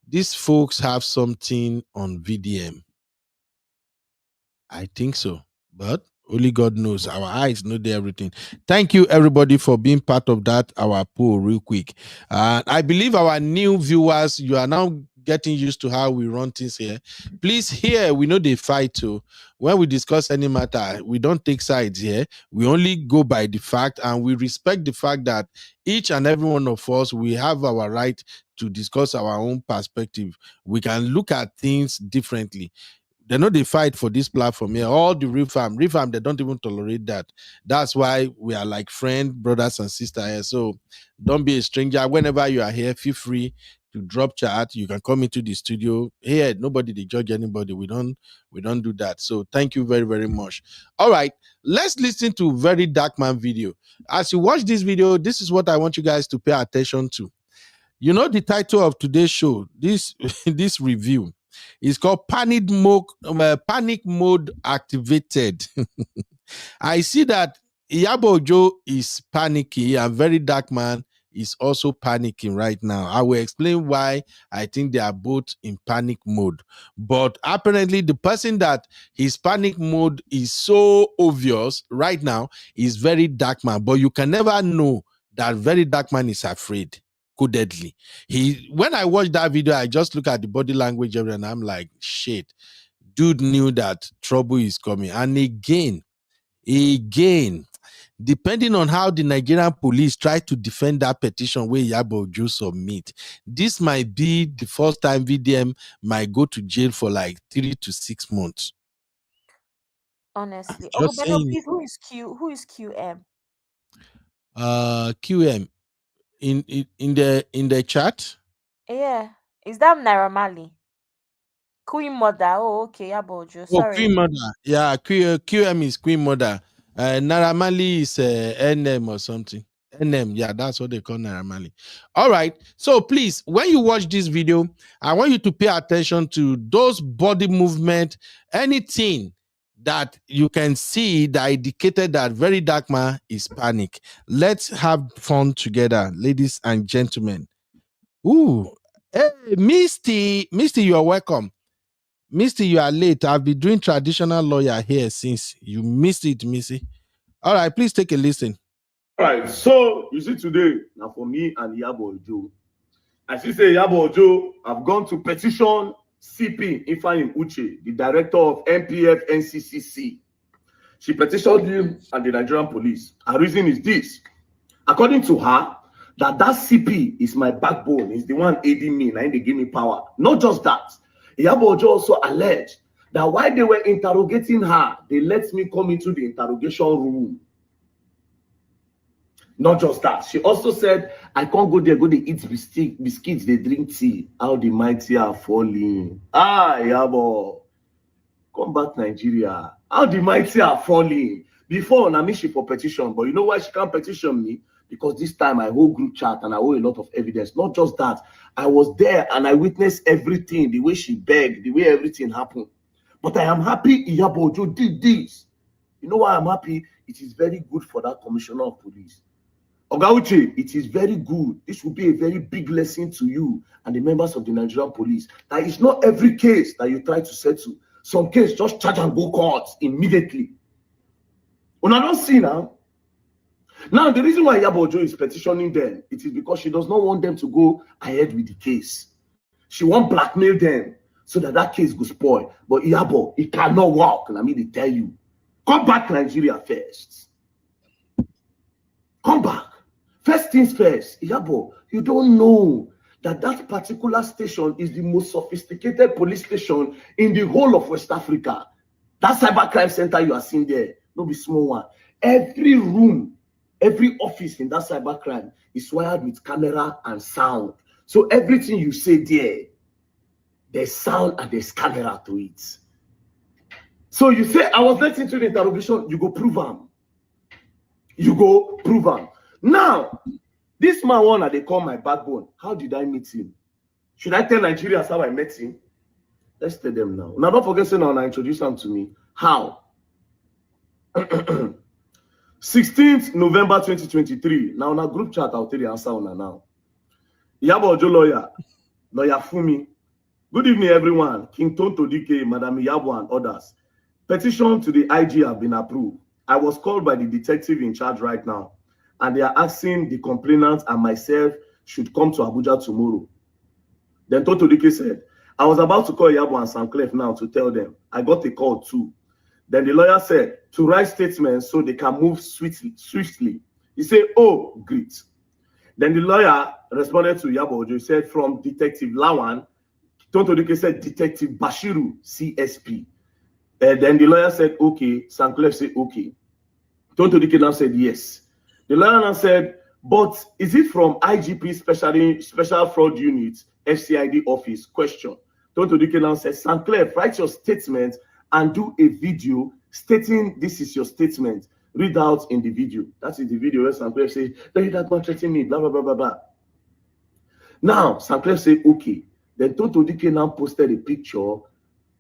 these folks have something on VDM. I think so, but only God knows. Our eyes know everything. Thank you, everybody, for being part of that, our poll, real quick. I believe our new viewers, you are now getting used to how we run things here. Please, here, we know they fight too. When we discuss any matter, we don't take sides here. We only go by the fact, and we respect the fact that each and every one of us, we have our right to discuss our own perspective. We can look at things differently. They know they fight for this platform here. All the real fam, they don't even tolerate that. That's why we are like friends, brothers and sisters here. So don't be a stranger. Whenever you are here, feel free to drop chat, you can come into the studio. Here, nobody they judge anybody. We don't do that. So thank you very, very much. All right, let's listen to Verydarkman video. As you watch this video, this is what I want you guys to pay attention to. You know the title of today's show, this this review is called Panic Mode Activated. I see that Iyabo Ojo is panicking and Verydarkman is also panicking right now. I will explain why I think they are both in panic mode. But apparently the person that his panic mode is so obvious right now is Verydarkman. But you can never know that Verydarkman is afraid. Codedly. When I watched that video, I just look at the body language and I'm like, shit, dude knew that trouble is coming. And again, depending on how the Nigerian police try to defend that petition where Iyabo Ojo submit, this might be the first time VDM might go to jail for like 3 to 6 months. Honestly. Just But saying. please, who is QM? QM in the chat. Yeah. Is that Naira Marley? Queen Mother. Oh, okay, Iyabo Ojo. Oh, Sorry. Queen Mother. Yeah, QM is Queen Mother. Naira Marley is NM or something. NM, yeah, that's what they call Naira Marley. All right. So please, when you watch this video, I want you to pay attention to those body movement, anything that you can see that indicated that Verydarkman is panic. Let's have fun together, ladies and gentlemen. Ooh, hey, Misty, you are welcome. Misty, you are late. I've been doing traditional lawyer here since you missed it, Missy. All right, please take a listen. All right, so you see today, now for me and Iyabo Ojo, I see say Iyabo Ojo have gone to petition CP Ifeanyi Uche, the director of NPF NCCC. She petitioned him and the Nigerian police. Her reason is this. According to her, that CP is my backbone, is the one aiding me, and they give me power. Not just that. Iyabo Ojo also alleged that while they were interrogating her, they let me come into the interrogation room. Not just that. She also said, I can't go there, go they eat biscuits, they drink tea. How the mighty are falling. Ah, Iyabo. Come back, Nigeria. How the mighty are falling. Before, Namishi for petition, but you know why she can't petition me? Because this time I hold group chat and I hold a lot of evidence. Not just that. I was there and I witnessed everything, the way she begged, the way everything happened. But I am happy Iyabo Ojo did this. You know why I'm happy? It is very good for that commissioner of police. Oga Uche, it is very good. This will be a very big lesson to you and the members of the Nigerian police. That it's not every case that you try to settle. Some case just charge and go court immediately. When I don't see now. Now, the reason why Iyabo Ojo is petitioning them, it is because she does not want them to go ahead with the case. She won't blackmail them so that that case goes spoil. But Iyabo, it cannot work. Let me tell you. Come back Nigeria first. Come back. First things first, Iyabo, you don't know that that particular station is the most sophisticated police station in the whole of West Africa. That cybercrime center you are seeing there, no be small one. Every room, every office in that cybercrime is wired with camera and sound. So everything you say there, there's sound and there's camera to it. So you say, I was let into the interrogation, you go prove them. You go prove them. Now, this man one that they call my backbone, how did I meet him? Should I tell Nigerians how I met him? Let's tell them now. Now, don't forget to now introduce them to me. How? 16th November 2023. Now, on a group chat, I'll tell you answer on now. Iyabo Ojo lawyer Fumi. Good evening, everyone. King Tonto DK, Madam Iyabo, and others. Petition to the IG have been approved. I was called by the detective in charge right now, and they are asking the complainant and myself should come to Abuja tomorrow. Then Tonto DK said, I was about to call Iyabo and Sanclef now to tell them. I got a call too. Then the lawyer said to write statements so they can move swiftly. He said, oh, great. Then the lawyer responded to Iyabo Ojo. He said, from Detective Lawan. Tonto DK said, Detective Bashiru, CSP. Then the lawyer said, okay. Sanclef said, okay. Tonto DK now said, yes. The lawyer now said, But is it from IGP Special Fraud Unit, FCID office? Question. Tonto Dike now says, Sanclair, write your statement and do a video stating this is your statement. Read out in the video. That is the video where Sanclair says, Verydarkman threaten me, blah, blah, blah, blah, blah. Now, Sanclair say, okay. Then Tonto Dike now posted a picture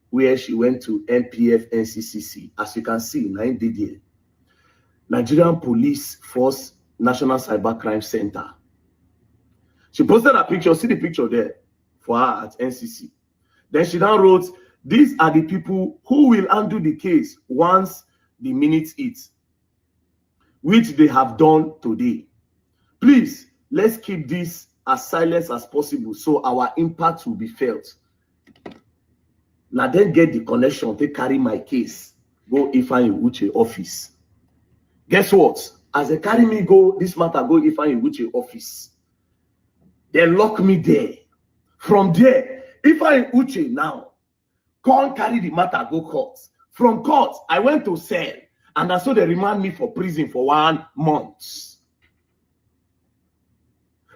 where she went to NPF NCCC. As you can see, 9 DD. Nigerian Police Force National Cybercrime Center. She posted a picture, see the picture there for her at NCC. Then she now wrote, these are the people who will handle the case once the minutes hit, which they have done today. Please, let's keep this as silent as possible so our impact will be felt. Now then get the connection to carry my case, go Ifeanyi Uche office. Guess what? As they carry me go, this matter go Ifeanyi Uche office. They lock me there. From there, Ifeanyi Uche now can't carry the matter go court. From court, I went to cell, and that's so they remand me for prison for 1 month.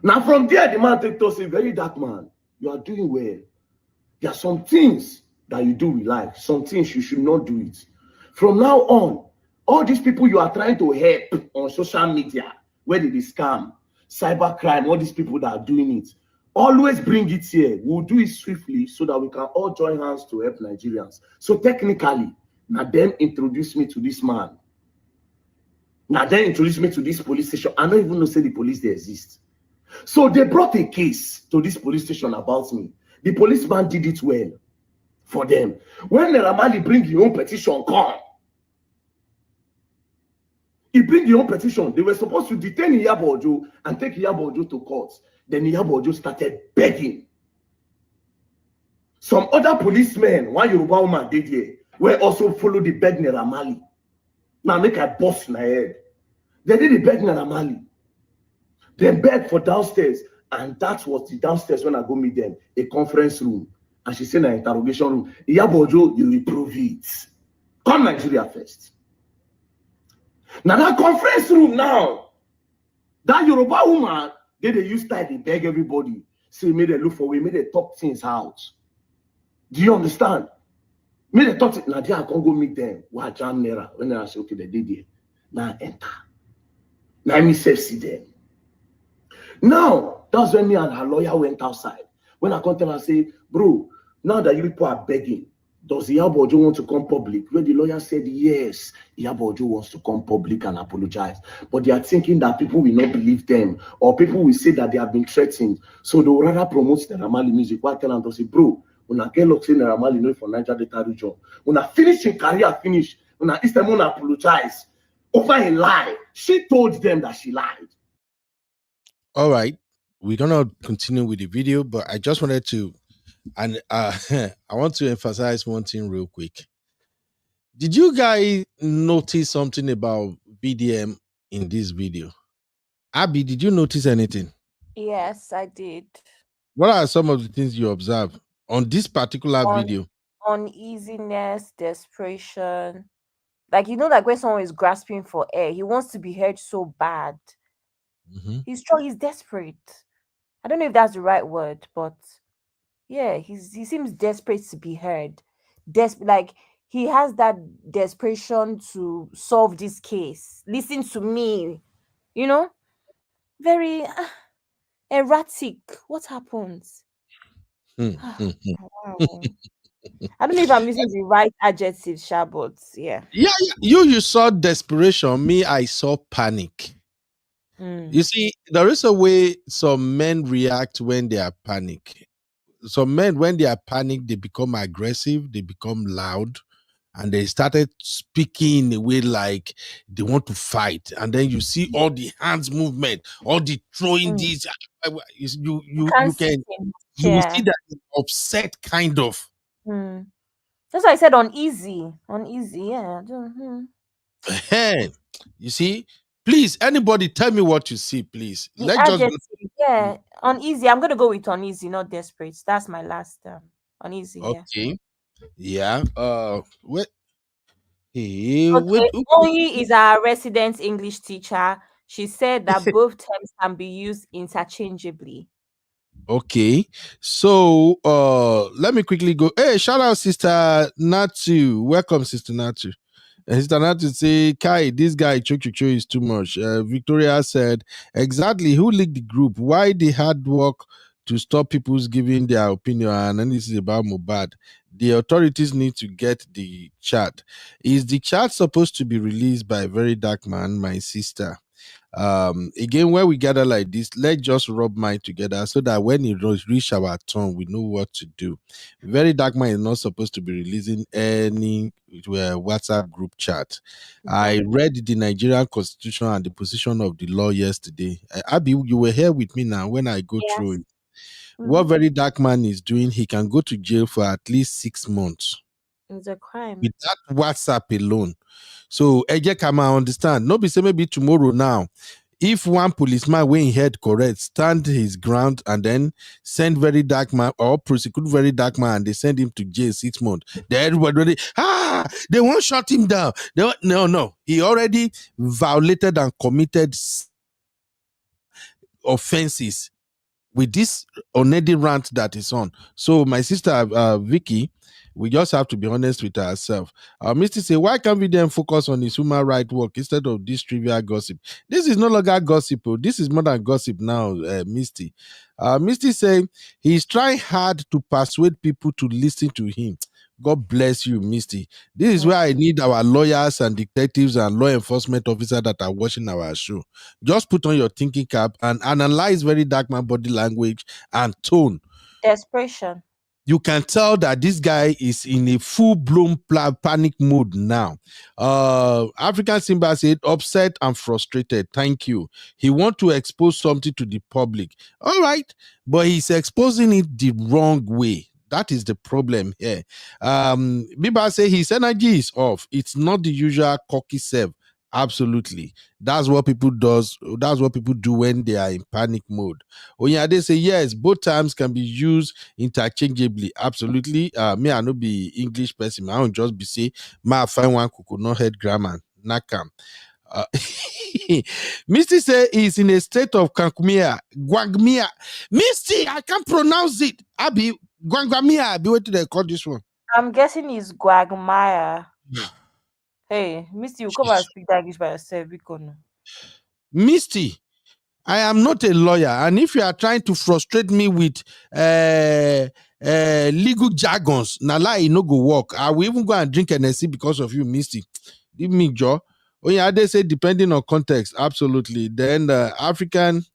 Now from there, the man take to say, Verydarkman, you are doing well. There are some things that you do with life, some things you should not do it. From now on, all these people you are trying to help on social media, where they scam, cybercrime, all these people that are doing it, always bring it here. We'll do it swiftly so that we can all join hands to help Nigerians. So technically, now them introduce me to this man. Now then introduce me to this police station. I don't even know say the police they exist. So they brought a case to this police station about me. The policeman did it well for them. When the Ramali bring your own petition, come. He bring your own petition. They were supposed to detain Iyabo Ojo and take Iyabo Ojo to court. Then Iyabo Ojo started begging. Some other policemen, one Yoruba woman did here, were also follow the beg Ramali. Now make a boss in my head. They did the beg Ramali. They begged for downstairs, and that was the downstairs when I go meet them, a conference room. And she said in an interrogation room, Iyabo Ojo, you will prove it. Come Nigeria first. Now that conference room now, that Yoruba woman, they use style, they beg everybody. Say, may they look for way, may they talk things out. Do you understand? May they talk, now I can't go meet them. What jam nera? When I say, okay, they did it. Now enter. Now me say, see them. Now, that's when me and her lawyer went outside. When I come tell her, say, bro, now that you people are begging, does Iyabo Ojo want to come public? When the lawyer said, yes, Iyabo Ojo wants to come public and apologize. But they are thinking that people will not believe them, or people will say that they have been threatened. So they will rather promote the Ramali music. Why tell them to say, bro, when I get locked in the Ramali, no for Niger Delta region. When I finish in career, finish. When I this time when I apologize over a lie, she told them that she lied. All right, we're gonna continue with the video, but I just wanted to, and I want to emphasize one thing real quick. Did you guys notice something about VDM in this video? Abby, did you notice anything? Yes, I did. What are some of the things you observed on this particular video? Uneasiness, desperation. Like, you know, like when someone is grasping for air, he wants to be heard so bad. He's strong, he's desperate. I don't know if that's the right word, but yeah, he seems desperate to be heard. Like he has that desperation to solve this case. Listen to me, you know, very erratic. What happens? Wow. I don't know if I'm using the right adjective, Sha, but yeah. Yeah, you saw desperation. Me, I saw panic. You see, there is a way some men react when they are panicked. Some men, when they are panicked, they become aggressive, they become loud, and they started speaking in a way like they want to fight. And then you see all the hands movement, all the throwing these. You will see that upset kind of. That's why I said uneasy. Uneasy, yeah. Hey, you see, please, anybody tell me what you see, please. The Let's just adjective, yeah, uneasy. I'm gonna go with uneasy, not desperate. That's my last uneasy. okay. Yeah. What? Okay. Oyi is our resident English teacher. She said that both terms can be used interchangeably. Okay, so let me quickly go. Hey, shout out Sister Natu. Welcome, Sister Natu. Sister Natu say, Kai, this guy Cho is too much. Victoria said, exactly. Who leaked the group? Why the hard work to stop people's giving their opinion? And then this is about Mubad. The authorities need to get the chat. Is the chat supposed to be released by Verydarkman, my sister? Again, when we gather like this, let's just rub mind together so that when it reach our turn, we know what to do. Verydarkman is not supposed to be releasing any WhatsApp group chat. I read the Nigerian constitution and the position of the law yesterday. Abby, you were here with me now when I go through it. What Verydarkman is doing, he can go to jail for at least 6 months. It's a crime. With that WhatsApp alone. So Eje Kama understand. No be say maybe tomorrow now. If one policeman when he head correct, stand his ground and then send Verydarkman or prosecute Verydarkman and they send him to jail 6 months. Then everybody they won't shut him down. No. He already violated and committed offenses with this already rant that is on. So my sister Vicky, we just have to be honest with ourselves. Misty say, why can't we then focus on his human right work instead of this trivial gossip? This is no longer gossip. This is more than gossip now, Misty. Misty say, he's trying hard to persuade people to listen to him. God bless you, Misty. This is where I need our lawyers and detectives and law enforcement officers that are watching our show. Just put on your thinking cap and analyze Verydarkman body language and tone. Desperation. You can tell that this guy is in a full-blown panic mode now. African Simba said, upset and frustrated. Thank you. He wants to expose something to the public. All right, but he's exposing it the wrong way. That is the problem here. Biba say his energy is off. It's not the usual cocky self. Absolutely. That's what people do when they are in panic mode. Oyade say yes, both terms can be used interchangeably. Absolutely. Me, I no be English person. I don't just be say, ma find one kuku, no head grammar. Nakam. Misty say he's in a state of Gwangmia. Misty, I can't pronounce it. Abi, Gwangmia. Abi, what do they call this one? I'm guessing it's Guagmaya. Hey, Misty, you come and speak that English by yourself. Misty, I am not a lawyer, and if you are trying to frustrate me with legal jargons, na lie no go work. I will even go and drink NSC because of you, Misty. Give me jaw. Oh yeah, they say depending on context, absolutely. Then African,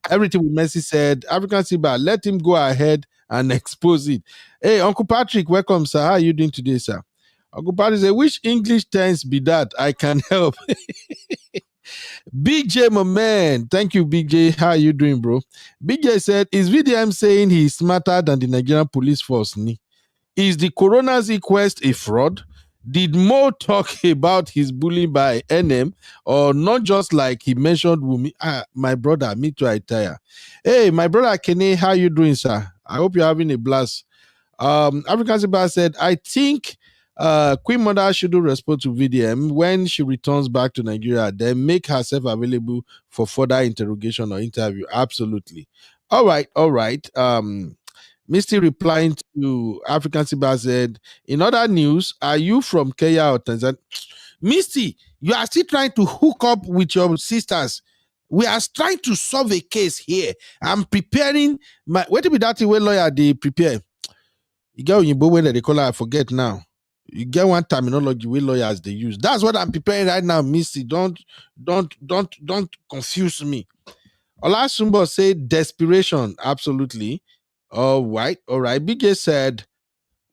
everything with Messi said, African Siba, let him go ahead and expose it. Hey, Uncle Patrick, welcome, sir. How are you doing today, sir? Uncle Patrick said, which English tense be that? I can help. BJ, my man. Thank you, BJ. How are you doing, bro? BJ said, is VDM saying he's smarter than the Nigerian police force? Is the coroner's inquest a fraud? Did Mo talk about his bullying by NM or not just like he mentioned Wumi? My brother, me too, I tire. Hey, my brother Kenny, how you doing, sir? I hope you're having a blast. African Siba said, I think Queen Mother shouldn't respond to VDM when she returns back to Nigeria, then make herself available for further interrogation or interview. Absolutely. All right. Misty replying to African Siba said, in other news, are you from Kenya or Tanzania? Misty, you are still trying to hook up with your sisters. We are trying to solve a case here. I'm preparing my, what be that way lawyer they prepare? You get Oyinbo when they call her, I forget now. You get one terminology where lawyers they use. That's what I'm preparing right now, Misty. Don't confuse me. Olasumbo said desperation. Absolutely. All right. BJ said,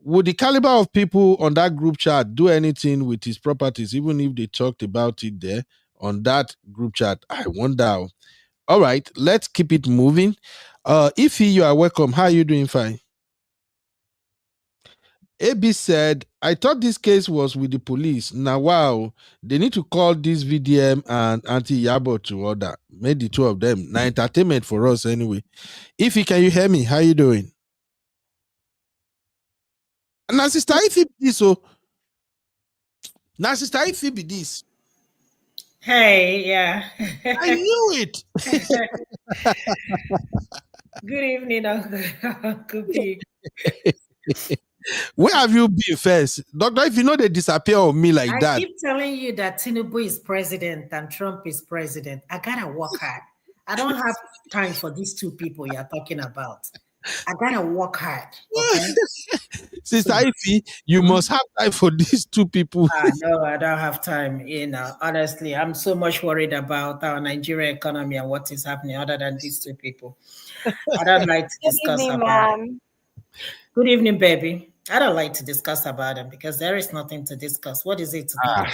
would the caliber of people on that group chat do anything with his properties, even if they talked about it there on that group chat? I wonder. All right, let's keep it moving. Ify, you are welcome. How are you doing? Fine. AB said, I thought this case was with the police. Now, wow, they need to call this VDM and Auntie Iyabo to order. Made the two of them. Now, entertainment for us anyway. Ify, can you hear me? How you doing? Now, sister Ify be this, oh. Now, sister Ify be this. Hey, yeah. I knew it. Good evening, Uncle P. Where have you been first? Doctor, if you know they disappear on me like I that. keep telling you that Tinubu is president and Trump is president. I gotta work hard. I don't have time for these two people you're talking about. I gotta work hard, okay? Sister Ify, you must have time for these two people. No, I don't have time. Honestly, I'm so much worried about our Nigerian economy and what is happening other than these two people. I don't like to Good discuss evening, about it. ma'am. Good evening, baby. I don't like to discuss about them because there is nothing to discuss. What is it to talk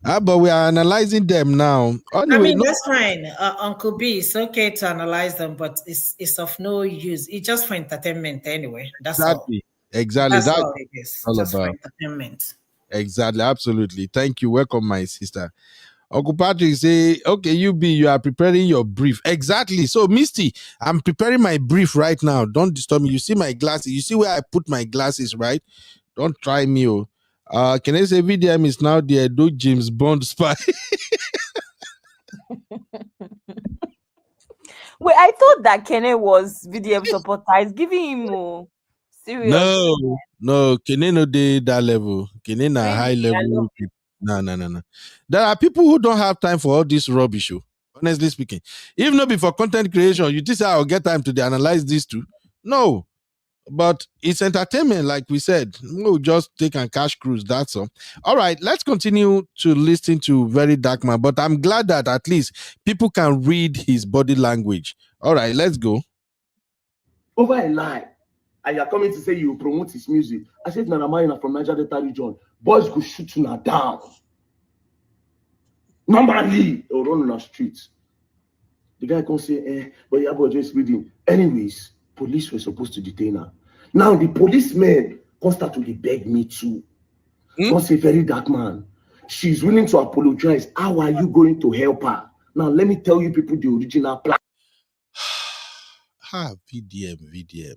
about? But we are analyzing them now. Anyway, That's fine. Uncle B, it's okay to analyze them, but it's of no use. It's just for entertainment anyway. That's all. Exactly. That's That's all it is. all Just for about. entertainment. Exactly. Absolutely. Thank you. Welcome, my sister. Uncle Patrick say, okay, you are preparing your brief. Exactly. So, Misty, I'm preparing my brief right now. Don't disturb me. You see my glasses. You see where I put my glasses, right? Don't try me. Can I say VDM is now the Edo James Bond spy? Wait, I thought that Kene was VDM supporter. Is giving him more. Serious. No, Kene no dey that level. Kene na Really? high level. No. There are people who don't have time for all this rubbish. Honestly speaking, if not before content creation, you think I'll get time to analyze these two? No, but it's entertainment, like we said. We'll just take and cash cruise. That's all. All right, let's continue to listen to Verydarkman. But I'm glad that at least people can read his body language. All right, let's go. Over a lie, and you're coming to say you promote his music. I said, Nanamayina from Niger Delta region, boys go shoot you down. Normally, or run on the streets. The guy can say, but Iyabo Ojo is reading. Anyways, police were supposed to detain her. Now the policemen can start to beg me too. Can say, Verydarkman, she's willing to apologize. How are you going to help her? Now let me tell you people the original plan. VDM.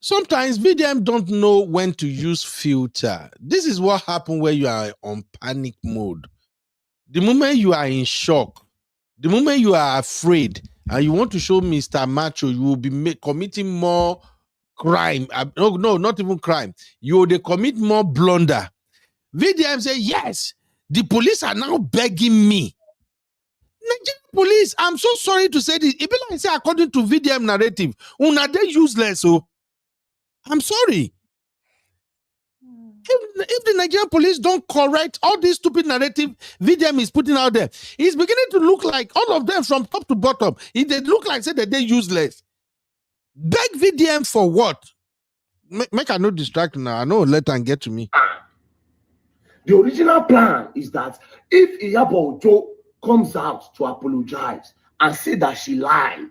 Sometimes VDM don't know when to use filter. This is what happens when you are on panic mode. The moment you are in shock, the moment you are afraid, and you want to show Mr. Macho, you will be committing more crime. No, not even crime. You will commit more blunder. VDM say, yes, the police are now begging me. Nigerian police, I'm so sorry to say this. Even like say, according to VDM narrative, they useless. So I'm sorry. If the Nigerian police don't correct all this stupid narrative VDM is putting out there, it's beginning to look like all of them from top to bottom. If they look like say that they're useless. Beg VDM for what? Make I no distract now. I know let them get to me. The original plan is that if Iyabo Ojo comes out to apologize and say that she lied,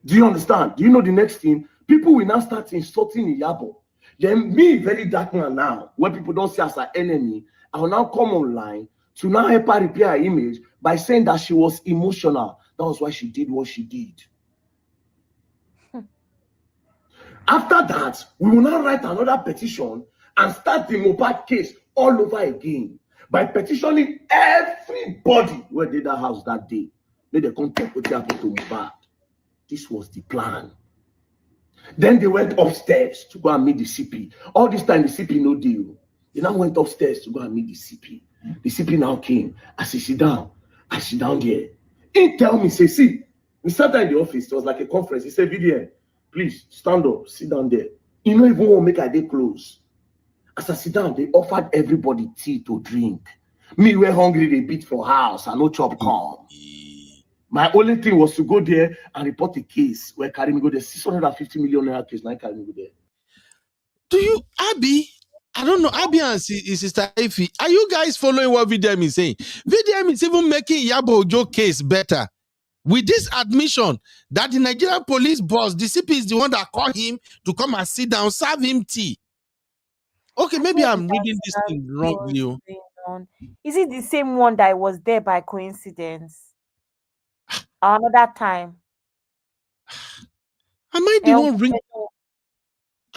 do you understand? Do you know the next thing? People will now start insulting Iyabo. Then me, Verydarkman now, when people don't see us as an enemy, I will now come online to now help her repair her image by saying that she was emotional. That was why she did what she did. After that, we will now write another petition and start the Mubad case all over again by petitioning everybody who did that house that day. May they come talk what happened to Mubad. This was the plan. Then they went upstairs to go and meet the CP. All this time, the CP no deal. They now went upstairs to go and meet the CP. The CP now came. I said, sit down. I sit down there. He tell me, say, see, we sat there in the office. It was like a conference. He said, VDM, please stand up, sit down there. You know, even want to make a day close. As I sit down, they offered everybody tea to drink. Me, we're hungry, they beat for house. I no chop come. My only thing was to go there and report a case where carry me go there. 650 million naira case. Now carry me go there. Do you, Abby? I don't know. Abby and Sister Ify, are you guys following what VDM is saying? VDM is even making Iyabo Ojo case better. With this admission that the Nigerian police boss, the CP is the one that called him to come and sit down, serve him tea. Okay, maybe I'm reading this thing wrongly. Is it the same one that was there by coincidence? Another time. Am I the one ring?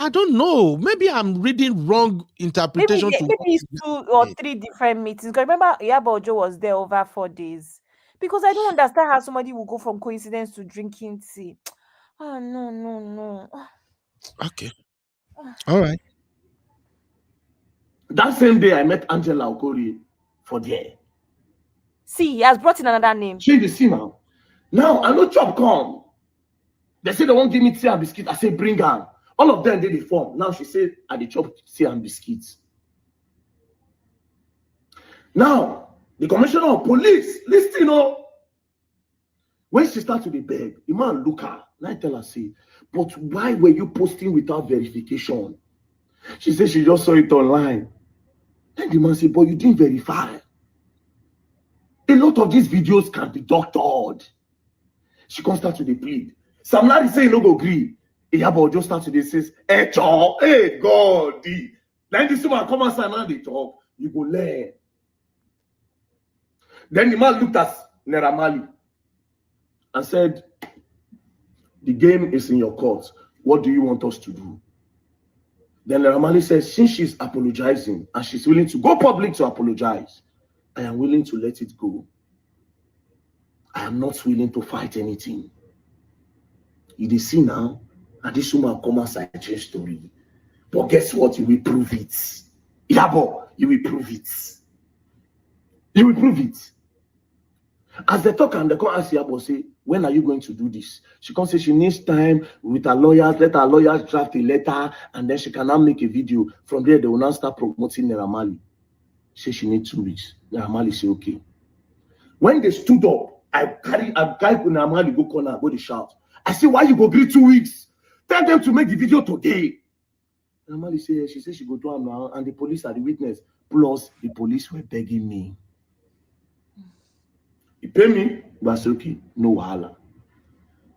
I don't know. Maybe I'm reading wrong interpretation. Maybe it's 2 or 3 different meetings. Because remember, Iyabo Ojo was there over 4 days. Because I don't understand how somebody will go from coincidence to drinking tea. Oh, no. Okay. All right. That same day, I met Angela Okori for there. See, he has brought in another name. She the see now. Now, I know chop come. They say they won't give me tea and biscuit. I say, bring her. All of them did the form. Now she said, I the chop tea and biscuits. Now, the commissioner of police, listen, when she started to be beg, the man look her. Now I tell her, say, but why were you posting without verification? She said she just saw it online. Then the man said, but you didn't verify. A lot of these videos can be doctored. She can't start to the plead. Sam Larry say no go agree. Iyabo Ojo start to says, hey God, then this woman come outside and they talk. You go learn. Then the man looked at Naira Marley and said, the game is in your court. What do you want us to do? Then Naira Marley says, since she's apologizing and she's willing to go public to apologize, I am willing to let it go. I am not willing to fight anything. You see now, and this woman come outside and change story. But guess what? You will prove it. Iyabo, you will prove it. You will prove it. As they talk and they come ask Iyabo, say, when are you going to do this? She can say she needs time with her lawyers, let her lawyers draft a letter, and then she can now make a video. From there, they will now start promoting Naira Marley. Say she needs 2 weeks. Naira Marley say, okay. When they stood up, I carry Naira Marley go corner, go to shout. I say, why you go agree 2 weeks? Tell them to make the video today. Naira Marley say, she said she go do it now, and the police are the witness. Plus, the police were begging me. You pay me, but I said, okay, no wahala.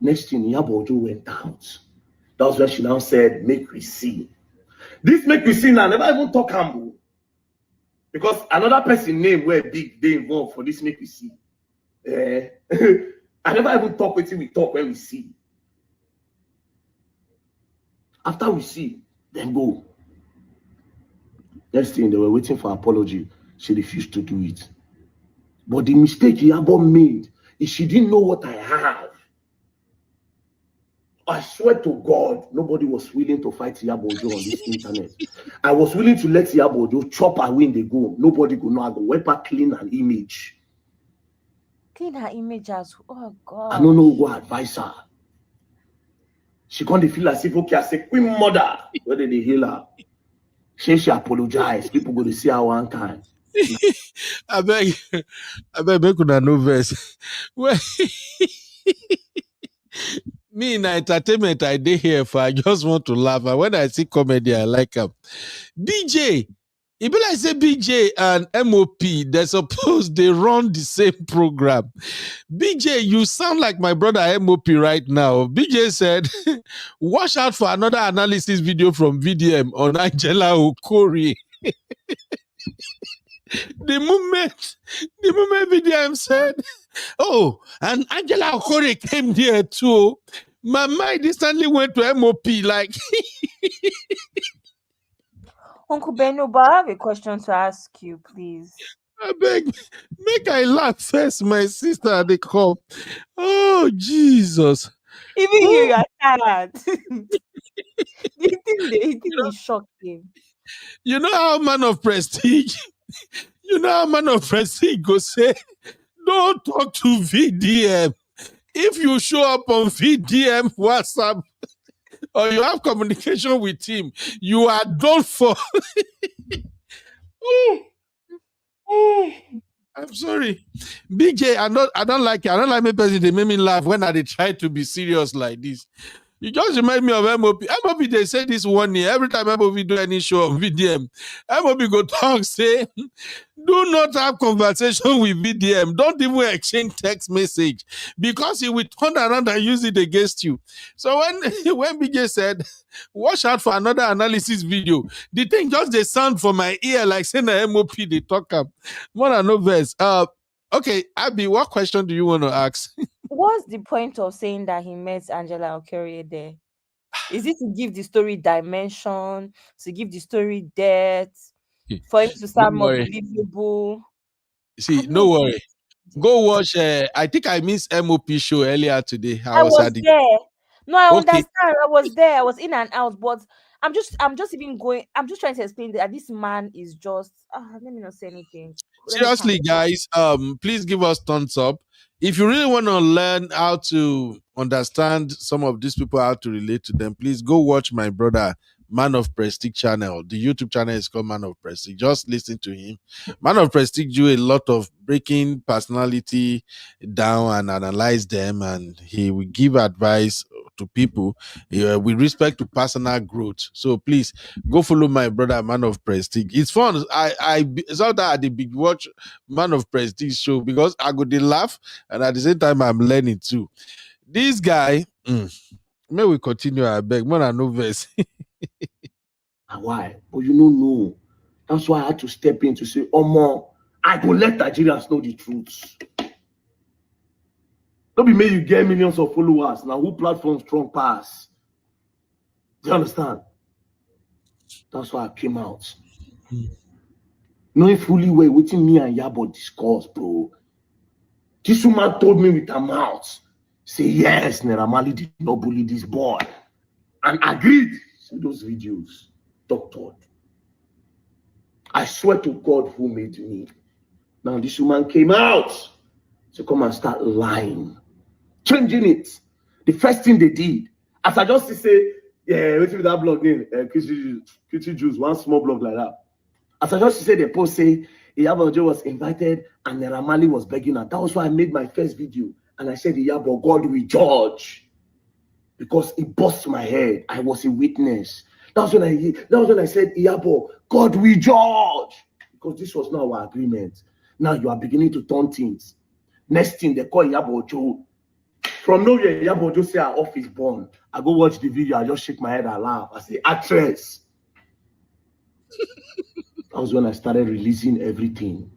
Next thing, Iyabo Ojo went out. That was when she now said, make we see. This make we see now, never even talk humble. Because another person name where big they involved for this make we see. I never even talk with him, we talk when we see. After we see, then go. Next thing, they were waiting for apology. She refused to do it. But the mistake Iyabo made is she didn't know what I have. I swear to God, nobody was willing to fight Iyabo Ojo on this internet. I was willing to let Iyabo Ojo chop her when they go. Nobody could know I go wipe her clean an image. Clean her image as, oh God. I don't know who go advise her. She can't feel as if, okay, I say, queen mother, where did they heal her? She apologize. People go to see her one time. I beg, make una no verse. Well, me in entertainment, I dey here for. I just want to laugh. And when I see comedy, I like them. BJ, it be like say BJ and MOP, they're supposed they run the same program. BJ, you sound like my brother MOP right now. BJ said, watch out for another analysis video from VDM on Angela Okori. The moment VDM said, oh, and Angela Okori came there too, my mind instantly went to MOP like... Uncle Beno, but I have a question to ask you, please. I beg, make I laugh first, my sister, they come. Oh, Jesus. Even you are tired. The thing is shocking. You know how man of prestige, go say, don't talk to VDM. If you show up on VDM WhatsApp or you have communication with him, you are done for. I'm sorry. BJ, I don't like it. I don't like my person. They make me laugh when they try to be serious like this. You just remind me of MOP. MOP, they say this 1 year. Every time MOP do any show on VDM, MOP go talk, say, do not have conversation with VDM. Don't even exchange text message because he will turn around and use it against you. So when BJ said, watch out for another analysis video, the thing just they sound for my ear like saying the MOP they talk up. More than no verse. Okay, Abby, what question do you want to ask? What's the point of saying that he met Angela Okori there? Is it to give the story dimension, to give the story depth, for him to sound Don't more worry. believable? See, no worry. Go watch. I think I missed MOP show earlier today. I I was was at the. there. No, I Okay. understand. I was there. I was in and out, but I'm just even going. I'm just trying to explain that this man is just. Let me not say anything. Let me calm Seriously, guys, please give us thumbs up if you really want to learn how to understand some of these people, how to relate to them. Please go watch my brother Man of Prestige channel. The YouTube channel is called Man of Prestige. Just listen to him. Man of Prestige do a lot of breaking personality down and analyze them, and he will give advice to people with respect to personal growth. So please go follow my brother Man of Prestige. It's fun. I saw that at the big watch Man of Prestige show because I go to laugh and at the same time I'm learning too. This guy, may we continue? I beg more than no verse. Why? But you don't know. That's why I had to step in to say, Omo, I go let Nigerians know the truth. Don't be made you get millions of followers. Now who platform strong pass? Do you understand? That's why I came out. Knowing fully well waiting me and Iyabo discuss, bro. This woman told me with her mouth, say yes, Naira Marley did not bully this boy. And agreed. See those videos. Doctored. I swear to God who made me. Now this woman came out to come and start lying. Changing it. The first thing they did, as I just say, yeah, wait with that blog name, Kitty Juice, one small blog like that. As I just said, the post say Iyabo Ojo was invited and Naira Marley was begging her. That was why I made my first video. And I said, Iyabo, God will judge. Because it bust my head. I was a witness. That was when I said, Iyabo, God will judge. Because this was not our agreement. Now you are beginning to turn things. Next thing, they call Iyabo Ojo. From nowhere, Iyabo Ojo say her office born. I go watch the video. I just shake my head and laugh. I say, actress. That was when I started releasing everything.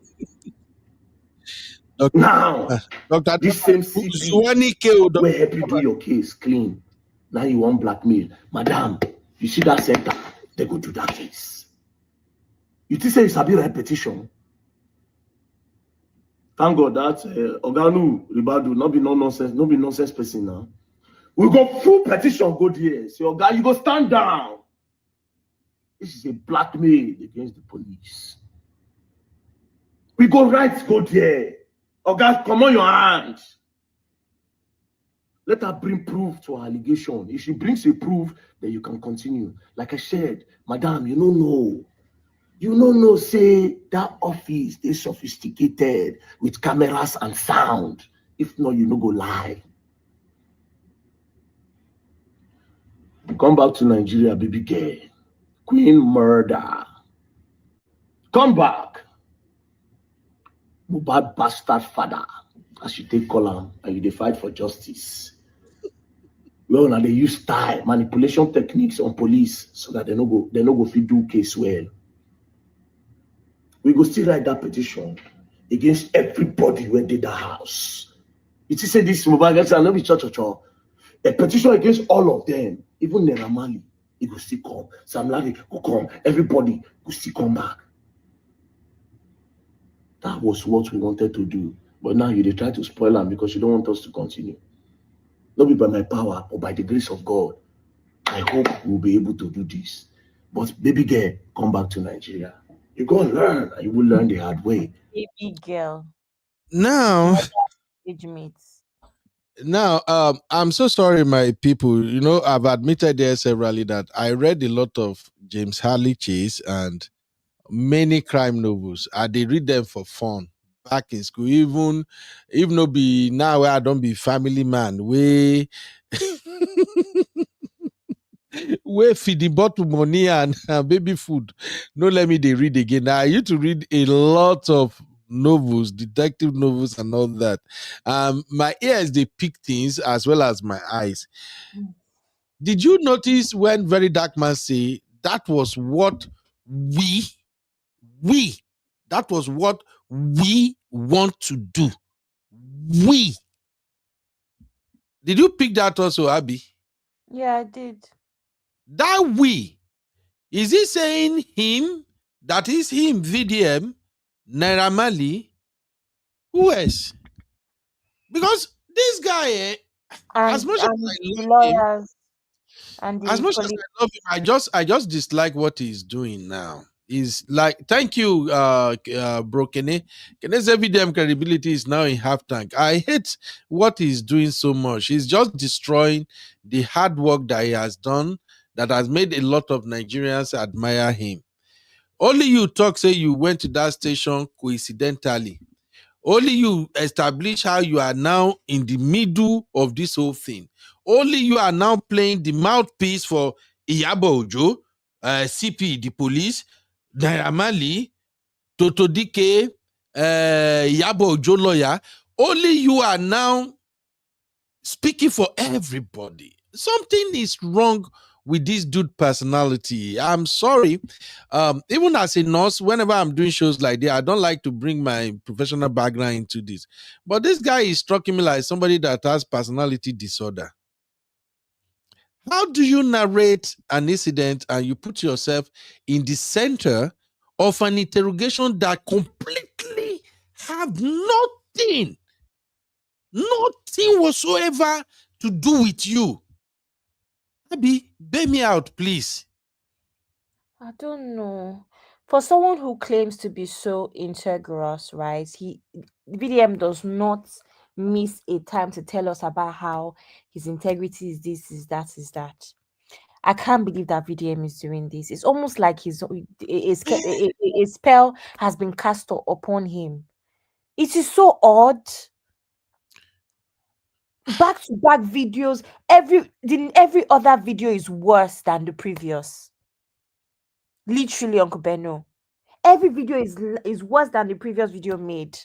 Now, Dr. this same CP will help you do your case clean. Now you want blackmail. Madam, you see that center, they go do that case. You think say it's a bit repetition. Thank God that Oganu Ribadu, not be nonsense person now. We go full petition, go there. Say, Oga, you go stand down. This is a blackmail against the police. We go right, go there. Oga, come on your hands. Let her bring proof to her allegation. If she brings a proof, then you can continue. Like I said, madam, you don't know. You don't know, say, that office, they sophisticated with cameras and sound. If not, you no go lie. Come back to Nigeria, baby girl. Queen murder. Come back. Mubad bastard father. As you take column and you fight for justice. Well, now they use style, manipulation techniques on police so that they no go fit do case well. We go still write that petition against everybody who did the house. You see, say this Mubad guys, I know be church. A petition against all of them, even Naira Marley, it will still come. Sam Larry will come. Everybody will still come back. That was what we wanted to do. But now you try to spoil them because you don't want us to continue. Not be by my power or by the grace of God. I hope we'll be able to do this. But baby girl, come back to Nigeria. You're going to learn, and you will learn the hard way. Baby girl. Now, Age mates. Now, I'm so sorry, my people. You know, I've admitted there severally that I read a lot of James Harley Chase and many crime novels. I did read them for fun back in school. Even if no be now where I don't be family man, we we feed the bottle money and baby food. No, let me they read again. Now, I used to read a lot of novels, detective novels, and all that. My ears they pick things as well as my eyes. Did you notice when Verydarkman say that was what we that was what we want to do? We did you pick that also, Abby? Yeah, I did. That we, is he saying him? That is him, VDM, Naira Marley, who else? Because this guy, as And much as I the love him, lawyers and as the much as police. I love him, I just dislike what he's doing now. He's like, thank you, bro Kene. Kene's VDM credibility is now in half tank. I hate what he's doing so much. He's just destroying the hard work that he has done that has made a lot of Nigerians admire him. Only you talk, say you went to that station coincidentally. Only you establish how you are now in the middle of this whole thing. Only you are now playing the mouthpiece for Iyabo Ojo, CP, the police, Naira Marley, Toto Dike, Iyabo Ojo lawyer. Only you are now speaking for everybody. Something is wrong with this dude personality. I'm sorry. Even as a nurse, whenever I'm doing shows like that, I don't like to bring my professional background into this. But this guy is striking me like somebody that has personality disorder. How do you narrate an incident and you put yourself in the center of an interrogation that completely have nothing whatsoever to do with you? Abby, bail me out, please. I don't know. For someone who claims to be so integrous, right? VDM does not miss a time to tell us about how his integrity is this, is that, is that. I can't believe that VDM is doing this. It's almost like a spell has been cast upon him. It is so odd. Back to back videos. Every other video is worse than the previous. Literally, Uncle Benno. Every video is worse than the previous video made.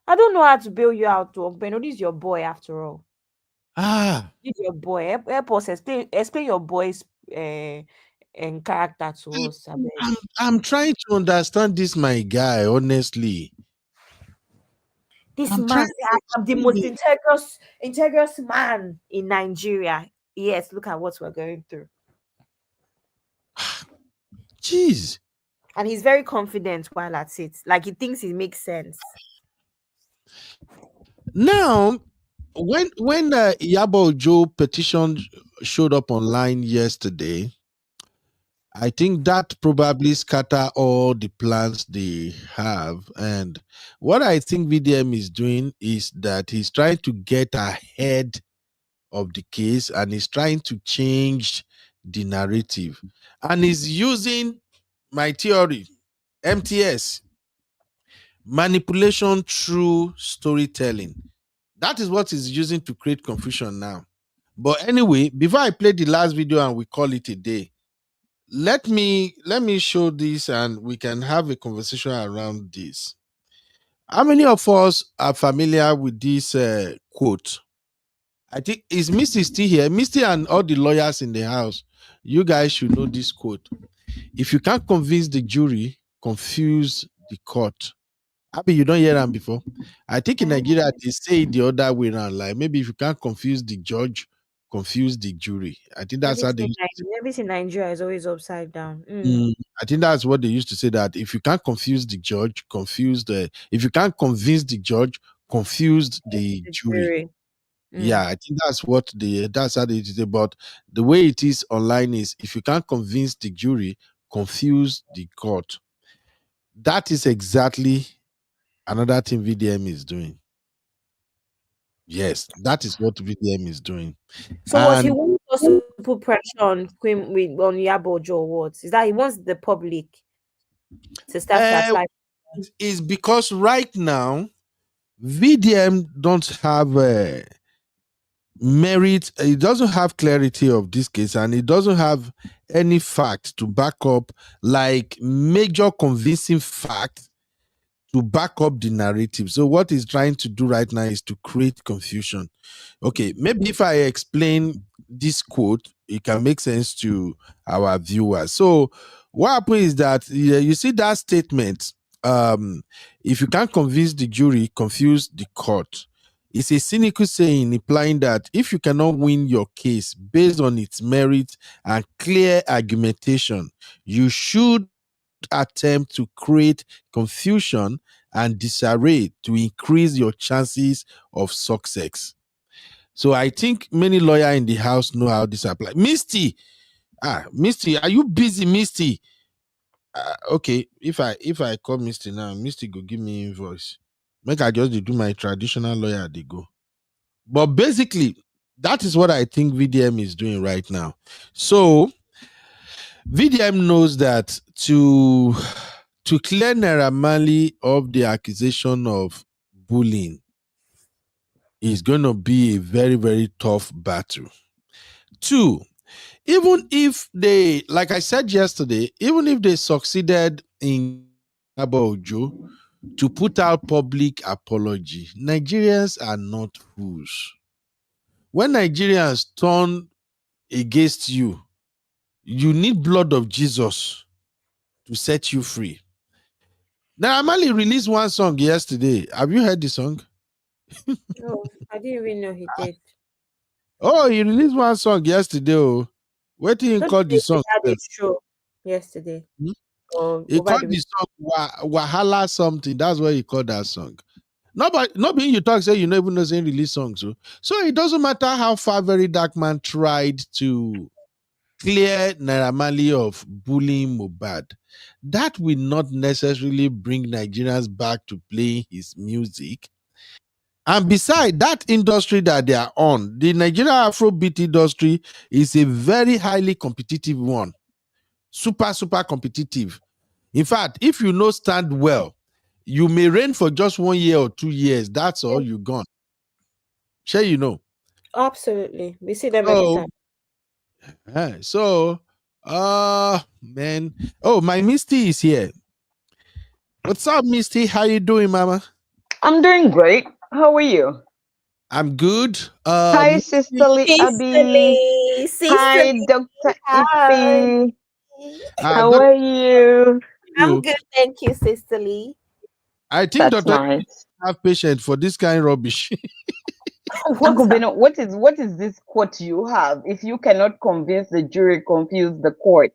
I don't know how to bail you out, Uncle Benno. This is your boy after all. This is your boy. Help us explain your boy's and character to us. I'm trying to understand this, my guy, honestly. This I'm man trying say, I'm the most integrous man in Nigeria. Yes, look at what we're going through. Jeez. And he's very confident while at it. Like he thinks it makes sense. Now, when Iyabo Ojo petition showed up online yesterday, I think that probably scatter all the plans they have. And what I think VDM is doing is that he's trying to get ahead of the case and he's trying to change the narrative. And he's using my theory, MTS, manipulation through storytelling. That is what he's using to create confusion now. But anyway, before I play the last video and we call it a day, let me show this and we can have a conversation around this. How many of us are familiar with this quote? I think, is Misty still here? Misty and all the lawyers in the house, you guys should know this quote. If you can't convince the jury, confuse the court. Abby, you don't hear them before? I think in Nigeria, they say it the other way around. Like maybe if you can't confuse the judge, confuse the jury. I think that's how they Everything in Nigeria is always upside down. I think that's what they used to say, that if you can't confuse the judge, if you can't convince the judge, confuse the jury. Yeah, I think that's how they say. But the way it is online is, if you can't convince the jury, confuse the court. That is exactly another thing VDM is doing. Yes, that is what VDM is doing. So what he wants us to put pressure on Iyabo Ojo awards? Is that he wants the public to start to apply? Is because right now VDM don't have merit. It doesn't have clarity of this case, and it doesn't have any fact to back up, like major convincing fact to back up the narrative. So what he's trying to do right now is to create confusion. Okay, maybe if I explain this quote, it can make sense to our viewers. So what happened is that you see that statement, if you can't convince the jury, confuse the court. It's a cynical saying implying that if you cannot win your case based on its merit and clear argumentation, you should attempt to create confusion and disarray to increase your chances of success. So I think many lawyers in the house know how this applies. Misty, Misty, are you busy, Misty? Okay, if I call Misty now, Misty go give me invoice. Make I just do my traditional lawyer they go. But basically, that is what I think VDM is doing right now. So VDM knows that to clear Naira Marley of the accusation of bullying is going to be a very, very tough battle. Two, even if they, like I said yesterday, even if they succeeded in Iyabo Ojo to put out public apology, Nigerians are not fools. When Nigerians turn against you, you need blood of Jesus to set you free. Now, Amali released one song yesterday. Have you heard the song? No, I didn't even know he did. Oh, he released one song yesterday. Oh, what did he Just call the like song? he had a show yesterday Hmm? or He over called the the week. song Wahala something. That's what he called that song. Not being you talk, say you never know saying release songs. So it doesn't matter how far Verydarkman tried to clear Naira Marley of bullying Mubad. That will not necessarily bring Nigerians back to playing his music. And beside that industry that they are on, the Nigerian Afrobeat industry is a very highly competitive one. Super, super competitive. In fact, if you know stand well, you may reign for just 1 year or 2 years. That's all you gone. Sure, you know. Absolutely. We see them every So, time. man. Oh, my Misty is here. What's up, Misty? How you doing, Mama? I'm doing great. How are you? I'm good. Hi, Sisterly Abby. Hi, Sisterly, Dr. hi. Ife. How Doctor, are you? I'm you. good, thank you, Sisterly. I think That's Doctor nice. have patience for this kind of rubbish. What's Uncle that? Beno, what is this quote you have? If you cannot convince the jury, confuse the court.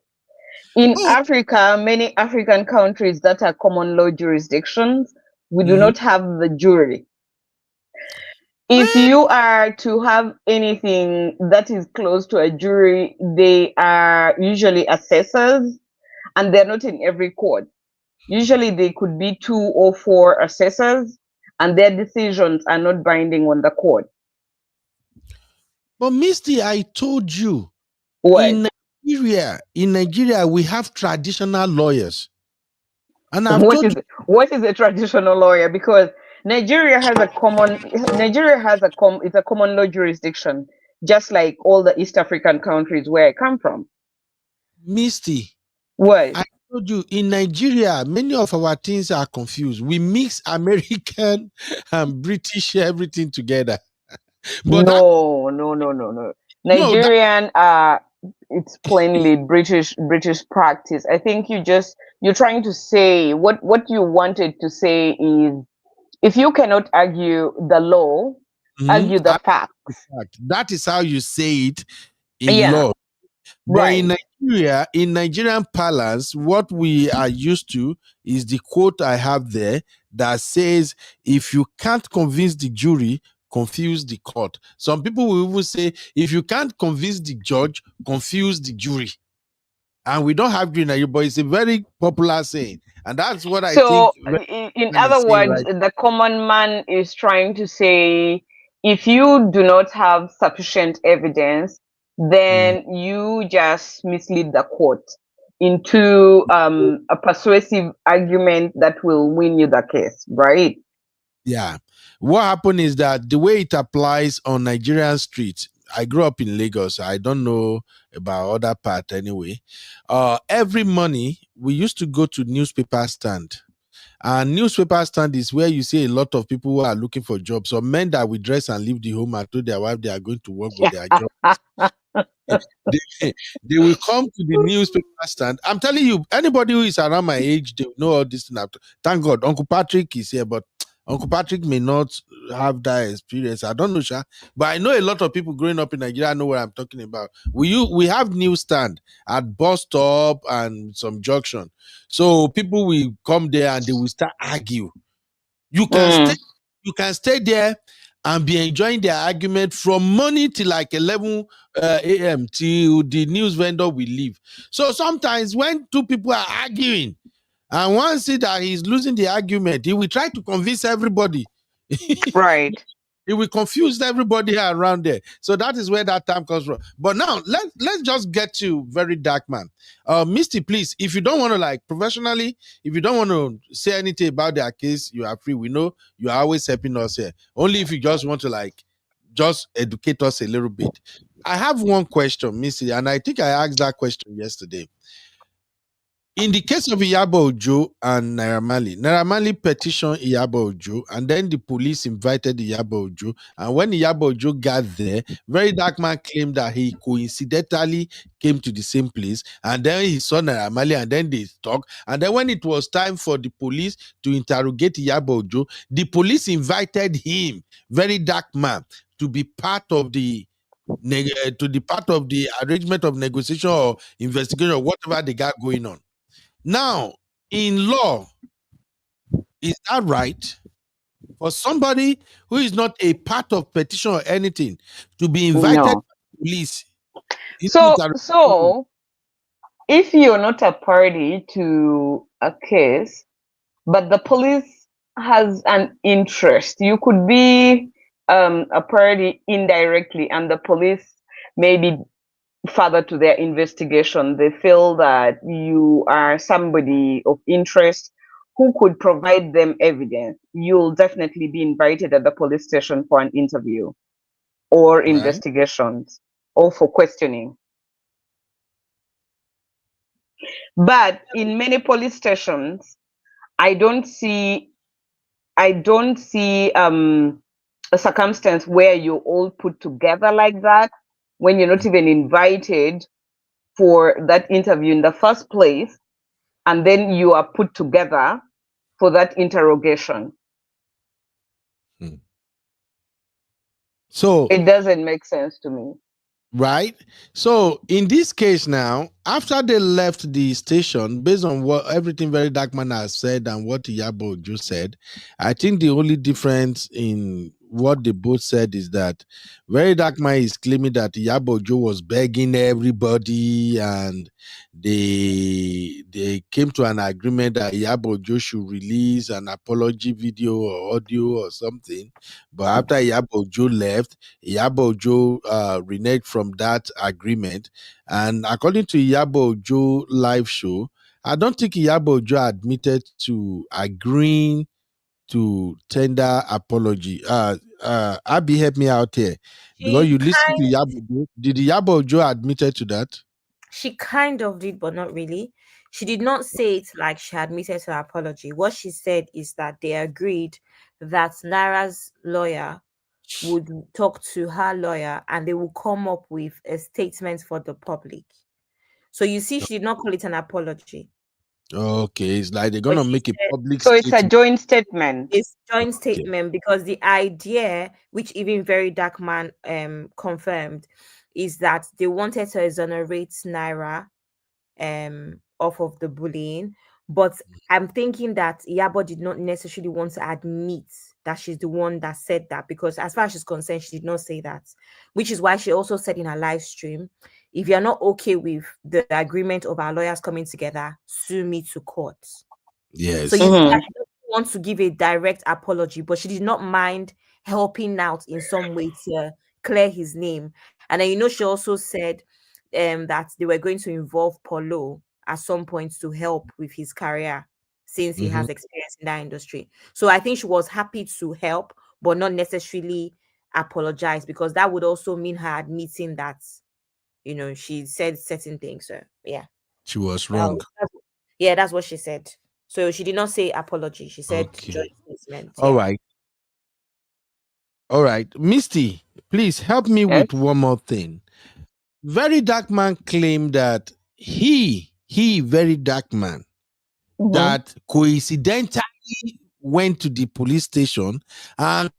In Oh, Africa, many African countries that are common law jurisdictions, we do mhm. not have the jury. If Man, you are to have anything that is close to a jury, they are usually assessors, and they're not in every court. Usually they could be 2 or 4 assessors, and their decisions are not binding on the court. but Misty, I told you What? In Nigeria, we have traditional lawyers, and I've What told is you. what is a traditional lawyer? Because Nigeria has it's a common law jurisdiction, just like all the East African countries where I come from. Misty, What? I told you in Nigeria, many of our things are confused. We mix American and British everything together. But that No, no, no, no, no. no, that Nigerian, it's plainly British practice. I think you're trying to say what you wanted to say is, if you cannot argue the law, mhm, argue the facts. that is how you say it in Yeah, law. But right. in Nigerian parlance, what we are used to is the quote I have there that says, if you can't convince the jury, confuse the court. Some people will even say, if you can't convince the judge, confuse the jury. And we don't have green Nigeria, but it's a very popular saying. And that's what I think So, in man is other saying words, right. the common man is trying to say, if you do not have sufficient evidence, Mm, then you just mislead the court into a persuasive argument that will win you the case, right? yeah. What happened is that the way it applies on Nigerian streets, I grew up in Lagos. I don't know about other part anyway. Every morning we used to go to newspaper stand. And newspaper stand is where you see a lot of people who are looking for jobs. So men that will dress and leave the home and told their wife they are going to work, but their job. They will come to the newspaper stand. I'm telling you, anybody who is around my age, they know all this. Thank God, Uncle Patrick is here, but Uncle Patrick may not have that experience. I don't know, Sha, but I know a lot of people growing up in Nigeria know what I'm talking about. We have newsstand at bus stop and some junction, so people will come there and they will start argue. You can stay there and be enjoying their argument from morning till like 11 a.m. till the news vendor will leave. So sometimes when two people are arguing, and one see that he's losing the argument, he will try to convince everybody. Right. He will confuse everybody around there. So that is where that time comes from. But now let's just get to Verydarkman. Misty, please, if you don't want to, like, professionally, if you don't want to say anything about their case, you are free. We know you are always helping us here. Only if you just want to, like, just educate us a little bit. I have one question, Misty, and I think I asked that question yesterday. In the case of Iyabo Ojo and Naira Marley petitioned Iyabo Ojo, and then the police invited Iyabo Ojo. And when Iyabo Ojo got there, Verydarkman claimed that he coincidentally came to the same place, and then he saw Naira Marley, and then they talked. And then when it was time for the police to interrogate Iyabo Ojo, the police invited him, Verydarkman, to be part of the arrangement of negotiation or investigation or whatever they got going on. Now, in law, is that right for somebody who is not a part of petition or anything to be invited No. by the police? So if you're not a party to a case, but the police has an interest, you could be a party indirectly, and the police maybe further to their investigation, they feel that you are somebody of interest who could provide them evidence. You'll definitely be invited at the police station for an interview or investigations or for questioning. But in many police stations, I don't see a circumstance where you're all put together like that, when you're not even invited for that interview in the first place, and then you are put together for that interrogation. So it doesn't make sense to me. Right? So in this case now, after they left the station, based on what everything Verydarkman has said and what Iyabo Ojo said, I think the only difference in what they both said is that Verydarkman is claiming that Iyabo Ojo was begging everybody, and they came to an agreement that Iyabo Ojo should release an apology video or audio or something. But after Iyabo Ojo left, Iyabo Ojo reneged from that agreement. And according to Iyabo Ojo live show, I don't think Iyabo Ojo admitted to agreeing to tender apology. Abby, help me out here. Because you listen to Iyabo Ojo. Did Iyabo Ojo admitted to that? She kind of did, but not really. She did not say it like she admitted to her apology. What she said is that they agreed that Naira's lawyer would talk to her lawyer and they will come up with a statement for the public. So you see, she did not call it an apology. Okay, it's like they're gonna make a public statement. So it's a joint statement. It's joint statement because the idea, which even Verydarkman confirmed, is that they wanted to exonerate Naira off of the bullying. But I'm thinking that Iyabo did not necessarily want to admit that she's the one that said that, because as far as she's concerned, she did not say that, which is why she also said in her live stream, if you're not okay with the agreement of our lawyers coming together, sue me to court. Yes. So you see that she doesn't want to give a direct apology, but she did not mind helping out in some way to clear his name. And then, she also said that they were going to involve Paulo at some point to help with his career, since he has experience in that industry. So I think she was happy to help, but not necessarily apologize, because that would also mean her admitting that, she said certain things. So yeah, she was wrong. That's what she said. So she did not say apology. She said joint statement. All right. All right. Misty, please help me with one more thing. Verydarkman claimed that he Verydarkman, that coincidentally went to the police station and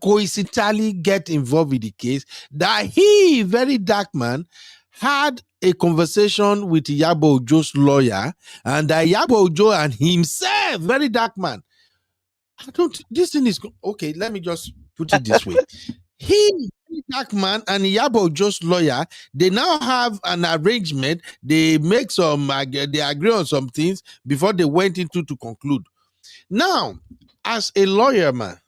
coincidentally get involved with the case, that he, Verydarkman, had a conversation with Iyabo Ojo's lawyer, and that Iyabo Ojo and himself, Verydarkman, this thing is, okay, let me just put it this way. He, Darkman, and Iyabo Ojo's lawyer, they now have an arrangement. They make they agree on some things before they went into to conclude. Now, as a lawyer, man,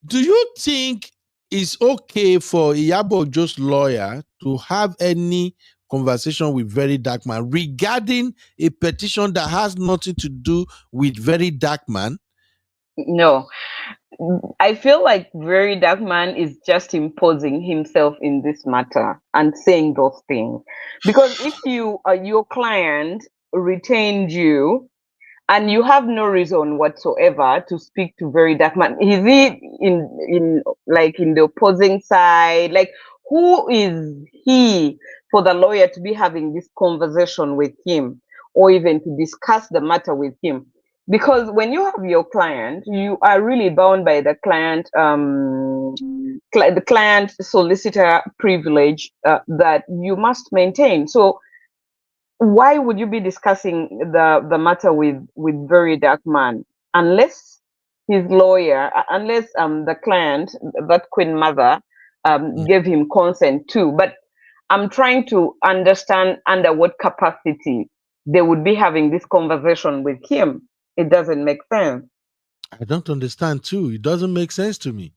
do you think it's okay for Iyabo Ojo's lawyer to have any conversation with Verydarkman regarding a petition that has nothing to do with Verydarkman? No, I feel like Verydarkman is just imposing himself in this matter and saying those things. Because if your client retained you and you have no reason whatsoever to speak to Verydarkman, is he in like in the opposing side? Like, who is he for the lawyer to be having this conversation with him or even to discuss the matter with him? Because when you have your client, you are really bound by the client the client solicitor privilege that you must maintain. So why would you be discussing the matter with Verydarkman unless his lawyer, unless the client, that queen mother, gave him consent too? But I'm trying to understand under what capacity they would be having this conversation with him. It doesn't make sense. I don't understand too. It doesn't make sense to me.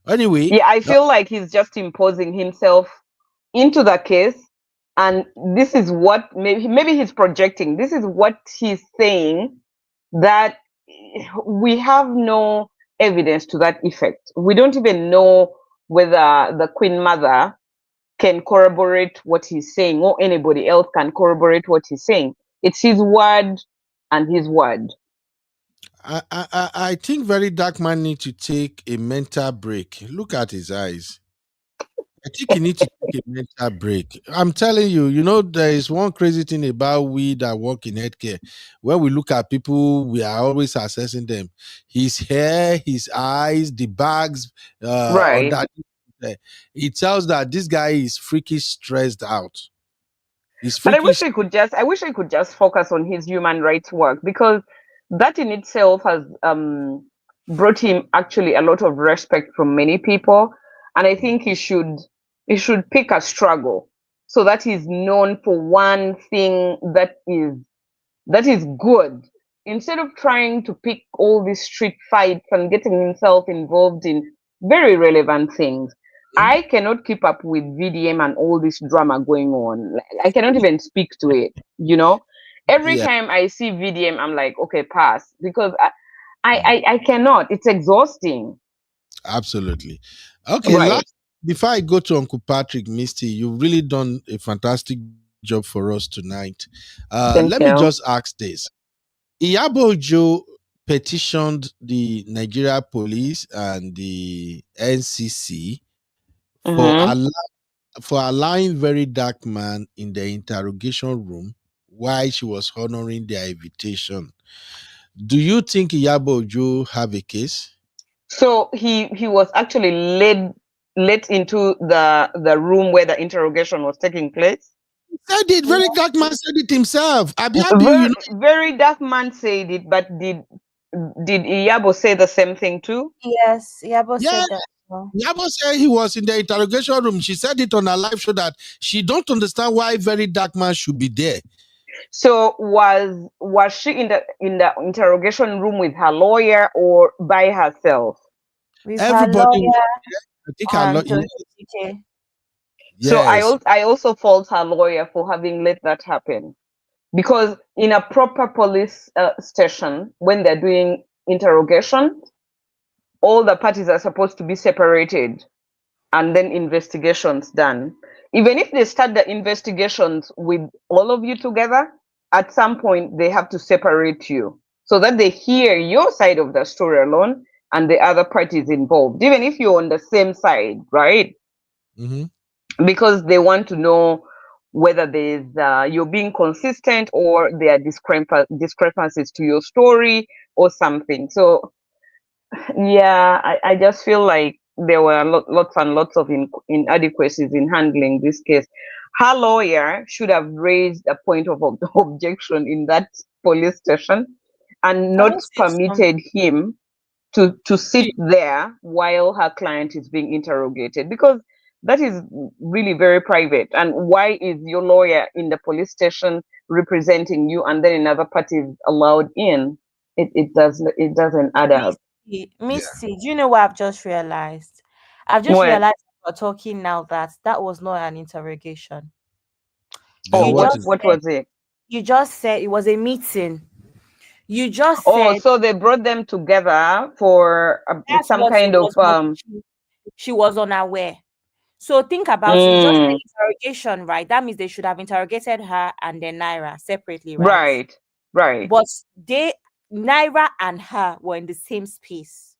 Anyway, Yeah, I feel like he's just imposing himself into the case, and this is what maybe he's projecting. This is what he's saying, that we have no evidence to that effect. We don't even know whether the queen mother can corroborate what he's saying or anybody else can corroborate what he's saying. It's his word and his word. I think Verydarkman needs to take a mental break. Look at his eyes. I think he needs to take a mental break. I'm telling you, there is one crazy thing about we that work in healthcare. When we look at people, we are always assessing them. His hair, his eyes, the bags, on Right. that. It tells that this guy is freaky stressed out. He's But I freaky. wish I could just focus on his human rights work, because that in itself has brought him actually a lot of respect from many people, and I think he should pick a struggle so that he's known for one thing that is good, instead of trying to pick all these street fights and getting himself involved in very relevant things. I cannot keep up with VDM and all this drama going on. I cannot even speak to it, Every Yeah, time I see VDM, I'm like, okay, pass, because I cannot. It's exhausting. absolutely. Okay, Right. before I go to Uncle Patrick, Misty, you've really done a fantastic job for us tonight. Thank Let me you. just ask this. Iyabo Ojo petitioned the Nigeria police and the NCC for Mm-hmm. allowing Verydarkman in the interrogation room while she was honoring their invitation. Do you think Iyabo Ojo have a case? So he was actually led into the room where the interrogation was taking place. Said it. Verydarkman said it himself. Verydarkman said it, but did Iyabo say the same thing too? Yes, Yabo Yeah. said that. Well. Iyabo said he was in the interrogation room. She said it on her live show that she don't understand why Verydarkman should be there. So was she in the interrogation room with her lawyer or by herself? With Everybody, her lawyer I think her and lawyer. TK. So Yes. I also fault her lawyer for having let that happen, because in a proper police station, when they're doing interrogation, all the parties are supposed to be separated and then investigations done. Even if they start the investigations with all of you together, at some point they have to separate you so that they hear your side of the story alone and the other parties involved, even if you're on the same side, right? Mm-hmm. Because they want to know whether there's you're being consistent or there are discrepancies to your story or something. So yeah, I just feel like there were lots and lots of inadequacies in handling this case. Her lawyer should have raised a point of objection in that police station and Can I not say permitted him to sit there while her client is being interrogated, because that is really very private. And why is your lawyer in the police station representing you and then another party is allowed in? It doesn't add up. Missy, do you know what I've just realized? I've just What? realized we're talking now that that was not an interrogation. Oh, Then You what just is what said was it? you just said it was a meeting. You just Oh, said so they brought them together for that's some what it kind of was. But she was unaware. So think about it. You just said mm, interrogation, right? That means they should have interrogated her and then Naira separately, right? right, right, But Naira and her were in the same space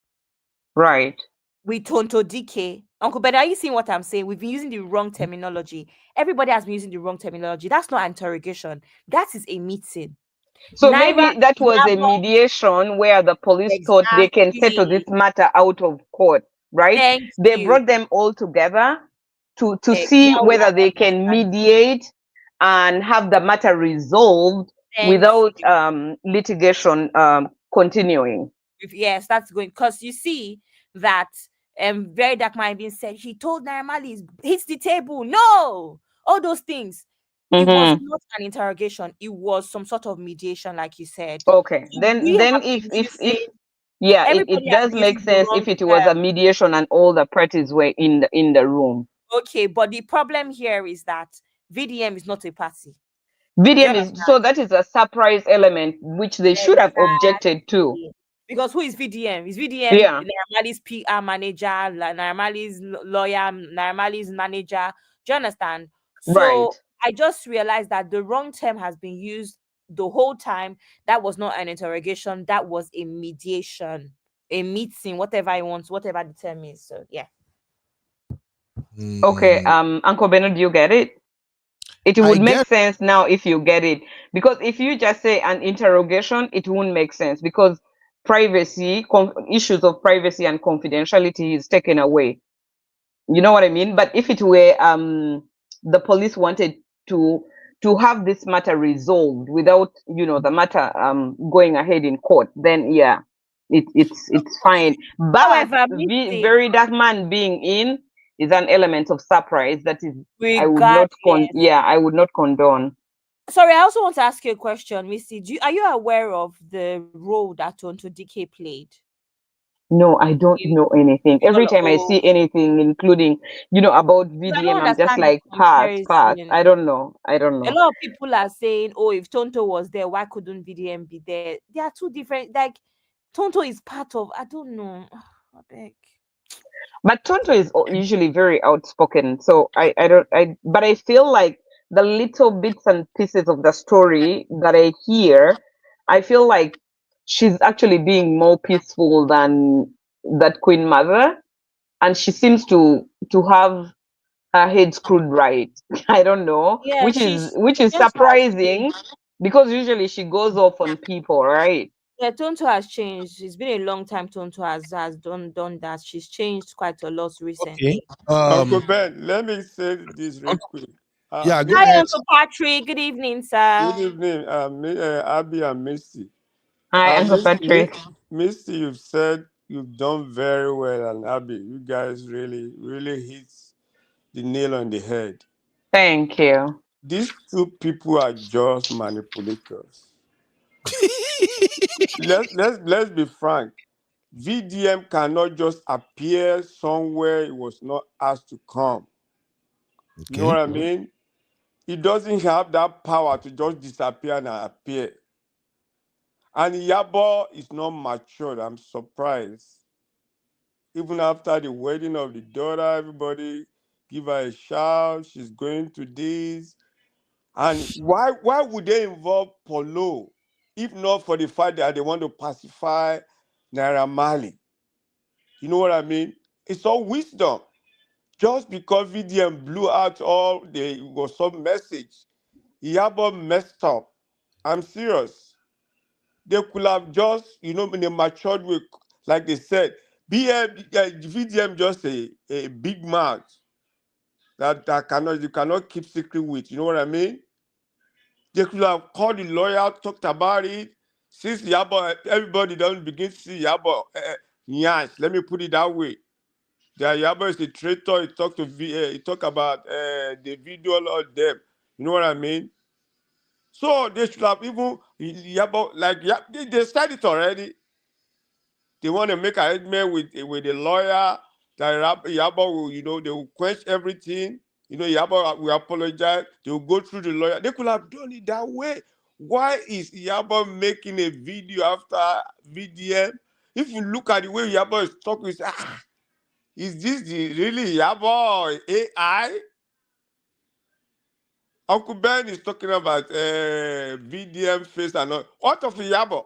right. with Tonto DK. Uncle Ben, are you seeing what I'm saying? We've been using the wrong terminology. Everybody has been using the wrong terminology. That's not interrogation. That is a meeting. So Naira, maybe that was a Iyabo, mediation where the police thought they can settle this exactly. matter out of court, right? Thank They you. brought them all together to see Now we whether are they can understanding. mediate and have the matter resolved Thank without you. litigation continuing. Yes, that's going because you see that very dark mind being said he told Naira Marley hits the table. No, all those things. It was Mm-hmm. not an interrogation, it was some sort of mediation, like you said. Okay, So we then have if been if using if yeah, it everybody has does been make using the sense wrong if it was a term. mediation and all the parties were in the room. Okay, but the problem here is that VDM is not a party. Do you VDM understand? is so that is a surprise element which they should have objected to. Exactly. Because who is VDM? Is VDM Yeah, Naramali's PR manager, Naramali's lawyer, Naramali's manager? Do you understand? right. So I just realized that the wrong term has been used the whole time. That was not an interrogation, that was a mediation, a meeting, whatever I want, whatever the term is. So yeah. Okay, mm, Uncle Bernard, do you get it? It I would make get sense now if you get it. Because if you just say an interrogation, it won't make sense because issues of privacy and confidentiality is taken away. You know what I mean? But if it were the police wanted to to have this matter resolved without the matter going ahead in court, then yeah, it's fine. But However, Missy, Verydarkman being in is an element of surprise that is regardless. I would not condone. Sorry, I also want to ask you a question, Missy. Are you aware of the role that Tonto DK played? No, I don't In, know anything. in Every time I all, see anything, including about I don't VDM, I'm just understand the like, pass. comparison. I don't know. I don't A know. lot of people are saying, "Oh, if Tonto was there, why couldn't VDM be there?" They are two different. Like Tonto is part of. I don't know. I beg. But Tonto is usually very outspoken, so I don't but I feel like the little bits and pieces of the story that I hear, I feel like she's actually being more peaceful than that Queen Mother, and she seems to have her head screwed right. I don't know, Yeah, which is Tonto has changed. surprising because usually she goes off on people, right? Yeah, Tonto has changed. It's been a long time. Tonto has done that. She's changed quite a lot okay. recently. Uncle Ben, let me say this real Uncle- quick. yeah, go Hi, ahead. Uncle Patrick. Good evening, Good sir. evening, Abby and Misty. Hi, Uncle Misty, Patrick. Misty, you've said you've done very well, and Abby, you guys really, really hit the nail on the head. Thank you. These two people are just manipulators. Let's be frank. VDM cannot just appear somewhere it was not asked to come. You know Okay. what I mean? He doesn't have that power to just disappear and appear. And Iyabo is not matured. I'm surprised. Even after the wedding of the daughter, everybody give her a shout. She's going to this. And why would they involve Polo if not for the fact that they want to pacify Naira Marley? You know what I mean? It's all wisdom. just because VDM blew out all the was some message, Iyabo messed up. I'm serious. They could have just, in a matured way, like they said, VDM just a big mouth that you cannot keep secret with. You know what I mean? They could have called the lawyer, talked about it. Since Iyabo, everybody doesn't begin to see Iyabo, yes, let me put it that way. That Iyabo is a traitor. He talked about the video of them. You know what I mean? So they should have even Iyabo, they said it already. They want to make arrangement with the lawyer that Iyabo will, they will quench everything. Iyabo will apologize. They will go through the lawyer. They could have done it that way. Why is Iyabo making a video after VDM? If you look at the way Iyabo is talking, you say, is this really Iyabo AI? Uncle Ben is talking about VDM face and all. What of Iyabo?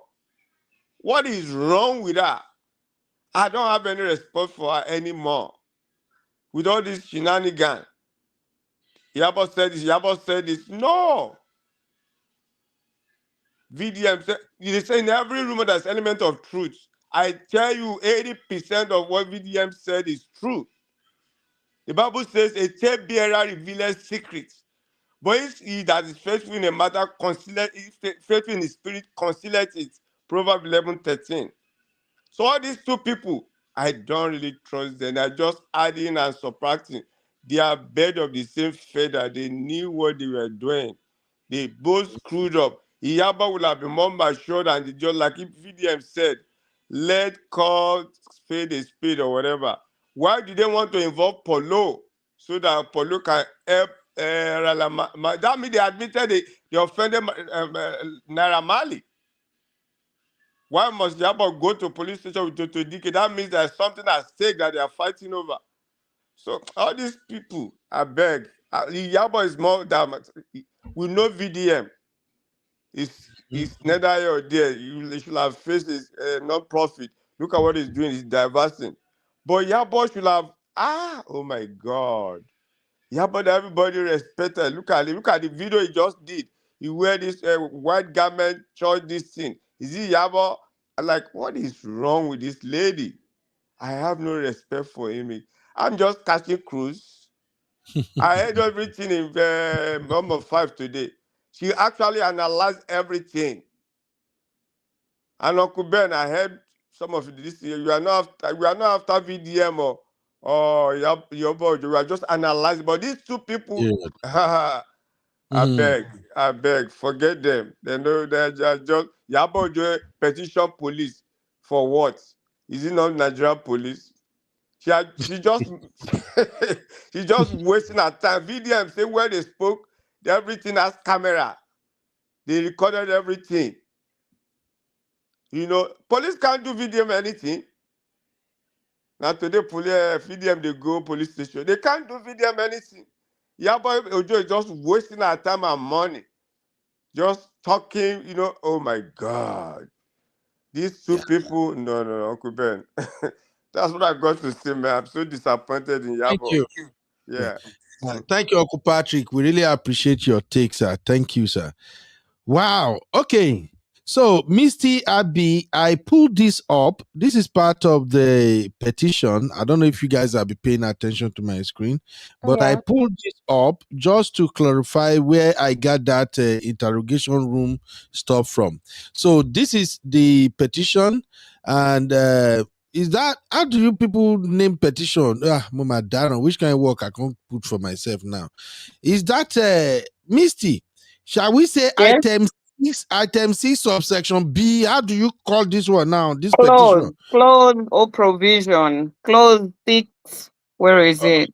What is wrong with her? I don't have any respect for her anymore. With all this shenanigans. Iyabo said this. No. VDM said, they say in every rumor there's element of truth. I tell you, 80% of what VDM said is true. The Bible says a tale bearer reveals secrets. But if he that is faithful in a matter, faithful in his spirit, concealeth it. Proverbs 11:13. So all these two people, I don't really trust them. They're just adding and subtracting. They are birds of the same feather. They knew what they were doing. They both screwed up. Iyabo would have been more mature than the judge, like if VDM said, let call spade a spade or whatever. Why do they want to involve Polo so that Polo can help that means they admitted they offended Naira Marley. Why must Iyabo go to police station with Toto Dike? That means there's something at stake that they are fighting over. So all these people, I beg. Iyabo is more than we know VDM. It's neither here or there. You should have faced his non-profit. Look at what he's doing. He's diversing. But Iyabo should have, oh my God. Iyabo, everybody respected. Look at it. Look at the video he just did. He wear this white garment, church, this thing. Is he Iyabo? I'm like, what is wrong with this lady? I have no respect for him. I'm just catching cruise. I heard everything in number 5 today. She actually analyzed everything. And Uncle Ben, I heard some of this. We are not after VDM or Iyabo Ojo. We are just analyzing. But these two people, I beg, forget them. They know they're just Iyabo Ojo petition police for what? Is it not Nigerian police? She just she's just wasting her time. VDM say where they spoke, everything has camera. They recorded everything. Police can't do VDM anything. Now today, VDM they go police station. They can't do VDM anything. Iyabo Ojo is just wasting our time and money. Just talking, oh my God. These two people, no, Uncle Ben. That's what I got to say, man. I'm so disappointed in Iyabo. Thank you. Yeah. Thank you, Uncle Patrick. We really appreciate your take, sir. Thank you, sir. Wow. Okay. So, Misty Abby, I pulled this up. This is part of the petition. I don't know if you guys have been paying attention to my screen, but I pulled this up just to clarify where I got that interrogation room stuff from. So, this is the petition, and is that, how do you people name petition? Mama Darren, which kind of work I can't put for myself now? Is that Misty? Shall we say item 6 subsection B? How do you call this one now? This petition? Clause or provision. Clause 6. Where is it?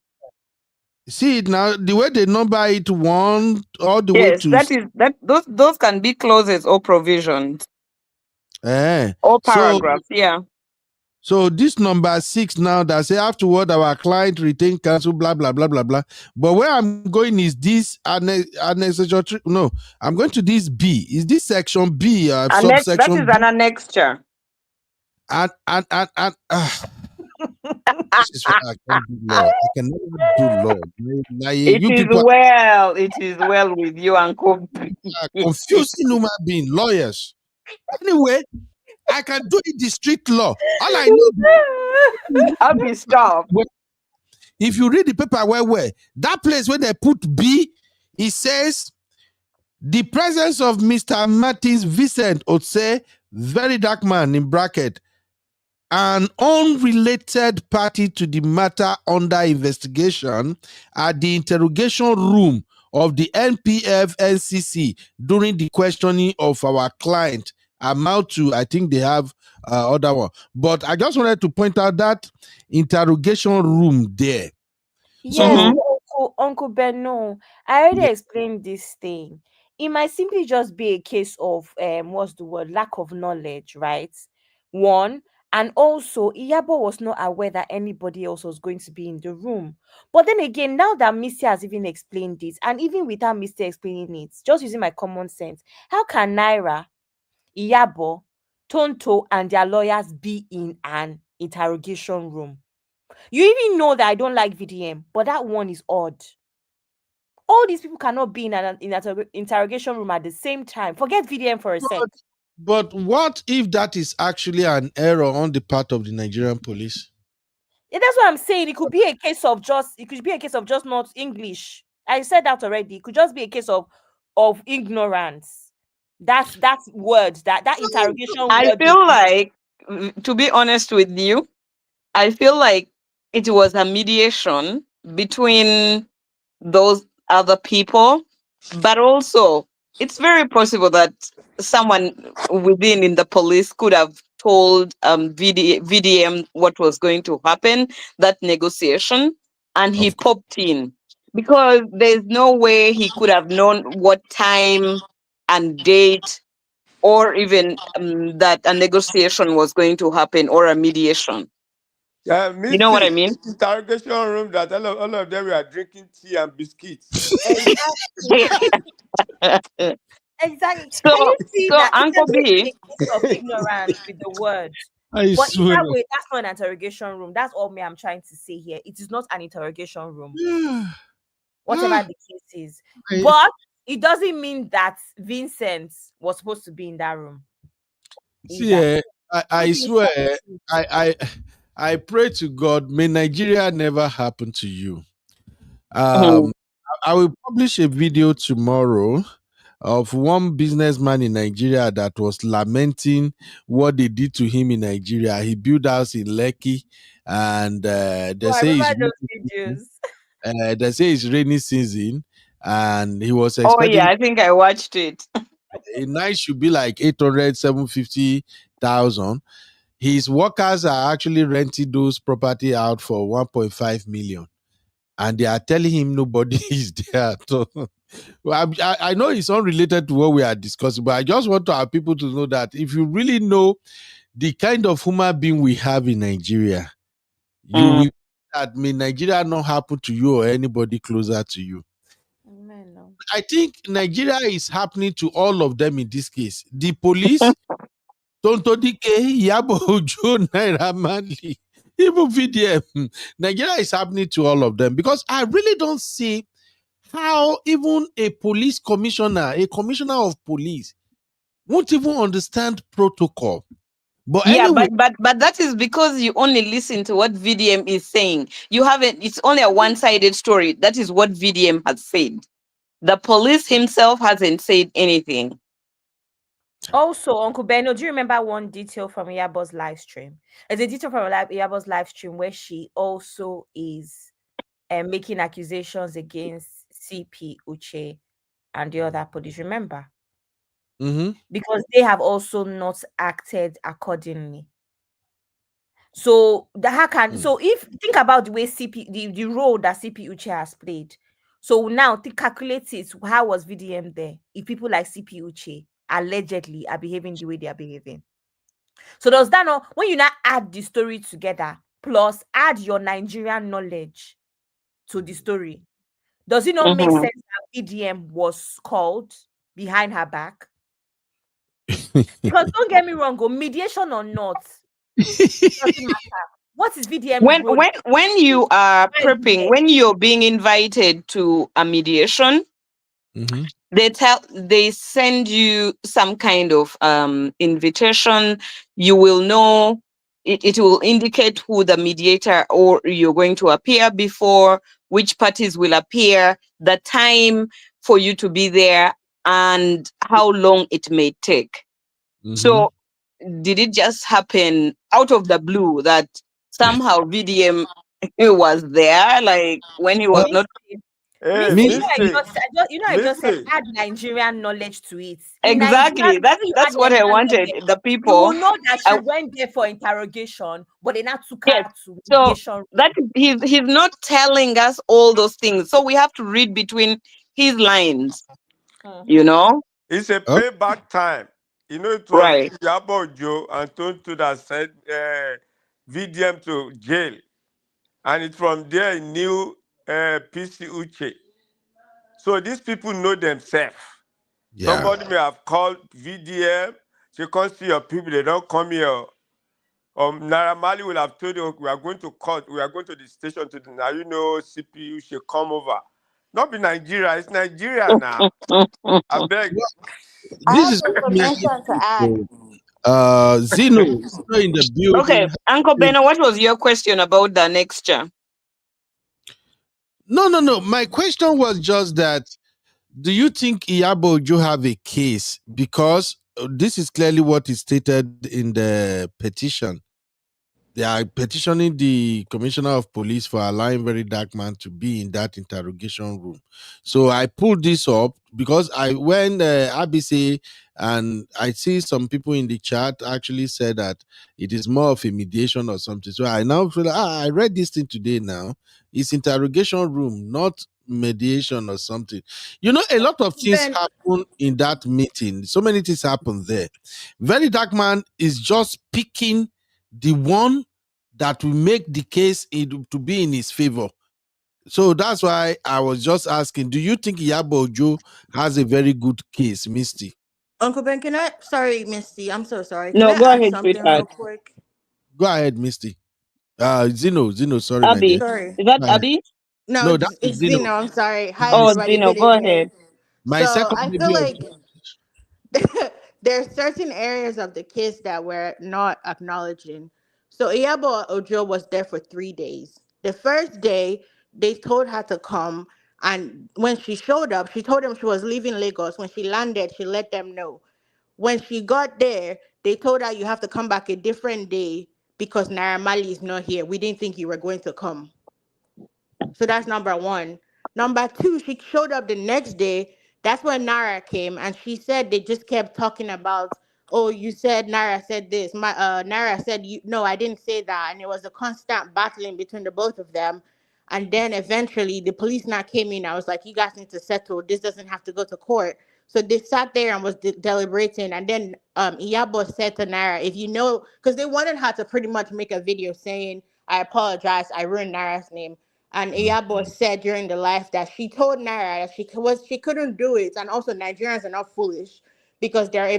See it now, the way they number it 1 all the way to those can be clauses or provisions. Or paragraphs, So this number 6 now that say afterward our client retain counsel, blah blah blah blah blah. But where I'm going is this annexure. No, I'm going to this B. Is this section B? Subsection that is an annexure. This is why I can't do law. I can never do law. It You is people well. It is well with you, Uncle. are confusing human being, lawyers. Anyway, I can do it the street law. All I know, Happy stop. if you read the paper well, that place where they put B, it says the presence of Mr. Martins Vincent Otse, Verydarkman in bracket, an unrelated party to the matter under investigation at the interrogation room of the NPF NCC during the questioning of our client amount to, I think they have other one. But I just wanted to point out that interrogation room there. Yes, So, Uncle Ben, no, I already yeah, explained this thing. It might simply just be a case of what's the word? Lack of knowledge, right? One, and also Iyabo was not aware that anybody else was going to be in the room. But then again, now that Missy has even explained it, and even without Missy explaining it, just using my common sense, how can Naira, Iyabo, Tonto, and their lawyers be in an interrogation room? You even know that I don't like VDM, but that one is odd. All these people cannot be in an interrogation room at the same time. Forget VDM for a sec. but what if that is actually an error on the part of the Nigerian police? Yeah, that's what I'm saying. It could be a case of just not English. I said that already. It could just be a case of ignorance. That's word that interrogation I word. feel like, to be honest with you, I feel like it was a mediation between those other people, but also it's very possible that someone within in the police could have told VDM what was going to happen, that negotiation, and he Of course. popped in because there's no way he could have known what time and date or even that a negotiation was going to happen or a mediation. You know what I Missy, mean? interrogation room that all of them were drinking tea and biscuits. Exactly. Exactly. Can so you see so that it Uncle can be a B, case of ignorance with the word? I But swear. either way, that's not an interrogation room. That's all me I'm trying to say here. It is not an interrogation room, whatever the case is. I- But it doesn't mean that Vincent was supposed to be in that room See, either. I Maybe it's swear, something. I pray to God, may Nigeria never happen to you. mhm, I will publish a video tomorrow of one businessman in Nigeria that was lamenting what they did to him in Nigeria. He built house in Lekki, and Oh, I remember those videos. they say it's rainy season, and he was oh expecting yeah, I think I watched it. a night should be like 800, 750,000. His workers are actually renting those property out for 1.5 million, and they are telling him nobody is there. So, well, I know it's unrelated to what we are discussing, but I just want our people to know that if you really know the kind of human being we have in Nigeria, you Mm. will that may Nigeria not happen to you or anybody closer to you. Amen. No. I think Nigeria is happening to all of them in this case. The police, Tonto Dike, Iyabo Ojo, Naira Marley, even VDM. Nigeria is happening to all of them because I really don't see how even a police commissioner, a commissioner of police, won't even understand protocol. But Yeah, anyway, but that is because you only listen to what VDM is saying. You haven't. It's only a one-sided story. That is what VDM has said. The police himself hasn't said anything. Also, Uncle Benno, do you remember one detail from Iyabo's live stream? There's a detail from Iyabo's live stream where she also is making accusations against CP Uche and the other police. Remember? Because they have also not acted accordingly. So so if think about the way the role that CP Uche has played. So now calculate it. How was VDM there if people like CP Uche allegedly are behaving the way they are behaving? So does that not, when you now add the story together plus add your Nigerian knowledge to the story, does it not make Mhm. sense that VDM was called behind her back? Because don't get me wrong, mediation or not, it doesn't matter. What is VDM's When role? when you are Why is prepping, VDM? when you're being invited to a mediation, Mhm. they send you some kind of invitation. You will know, it will indicate who the mediator or you're going to appear before, which parties will appear, the time for you to be there, and how long it may take. Mhm. So did it just happen out of the blue that somehow VDM was there, like when he was not? Hey, Misty, Misty, I just said Misty. add Nigerian knowledge to it. In Exactly. Nigerian, when you add That's what I Nigerian wanted. knowledge, The you will people. know that she I, went there for interrogation, but they not took yes. her to So mediation. that he's not telling us all those things. So we have to read between his lines. You know. It's a Oh, payback time. You know, it was Right. Iyabo Ojo and Tonto that sent VDM to jail. And it's from there he knew PC Uche. So these people know themselves. yeah. Somebody may have called VDM. Say, come see your people. They don't come here. Naira Marley will have told you, we are going to court. We are going to the station to now. You know, CPU should come over. Not be Nigeria. It's Nigeria now. I beg. I This have is what me information to add. Zeno in the Okay, building. Uncle Beno, what was your question about the annexure? No. My question was just that, do you think Iyabo Ojo have a case? Because this is clearly what is stated in the petition. They are petitioning the commissioner of police for allowing Verydarkman to be in that interrogation room. So I pulled this up because when ABC, and I see some people in the chat actually said that it is more of a mediation or something. So I now feel like, I read this thing today now. It's interrogation room, not mediation or something. You know, a lot of things Ben, happen in that meeting. So many things happen there. Verydarkman is just picking the one that will make the case to be in his favor. So that's why I was just asking, do you think Iyabo Ojo has a very good case, Misty? Uncle Ben, can I? Sorry, Misty. I'm so sorry. Can I No, go add ahead, something real sweetheart. quick? Go ahead, Misty. Zeno, sorry, my dear. Abby. Sorry. Is that Go ahead. Abby? No, No, that it's is Zeno. Zeno. I'm sorry. Hi, My, Oh, everybody. Dino, Good go evening. ahead. my So second I baby feel of like there are certain areas of the case that we're not acknowledging. So Iyabo Ojo was there for 3 days. The first day, they told her to come, and when she showed up, she told them she was leaving Lagos. When she landed, she let them know. When she got there, they told her you have to come back a different day because Naira Marley is not here. We didn't think you were going to come. So that's number one. Number two, she showed up the next day. That's when Nara came, and she said they just kept talking about, oh, you said Nara said this. My Nara said you no, I didn't say that, and it was a constant battling between the both of them. And then eventually the police now came in. I was like, you guys need to settle. This doesn't have to go to court. So they sat there and was deliberating. And then Iyabo said to Nara, if you know, because they wanted her to pretty much make a video saying, I apologize, I ruined Nara's name. And Iyabo said during the live that she told Naira that she couldn't do it, and also Nigerians are not foolish because they're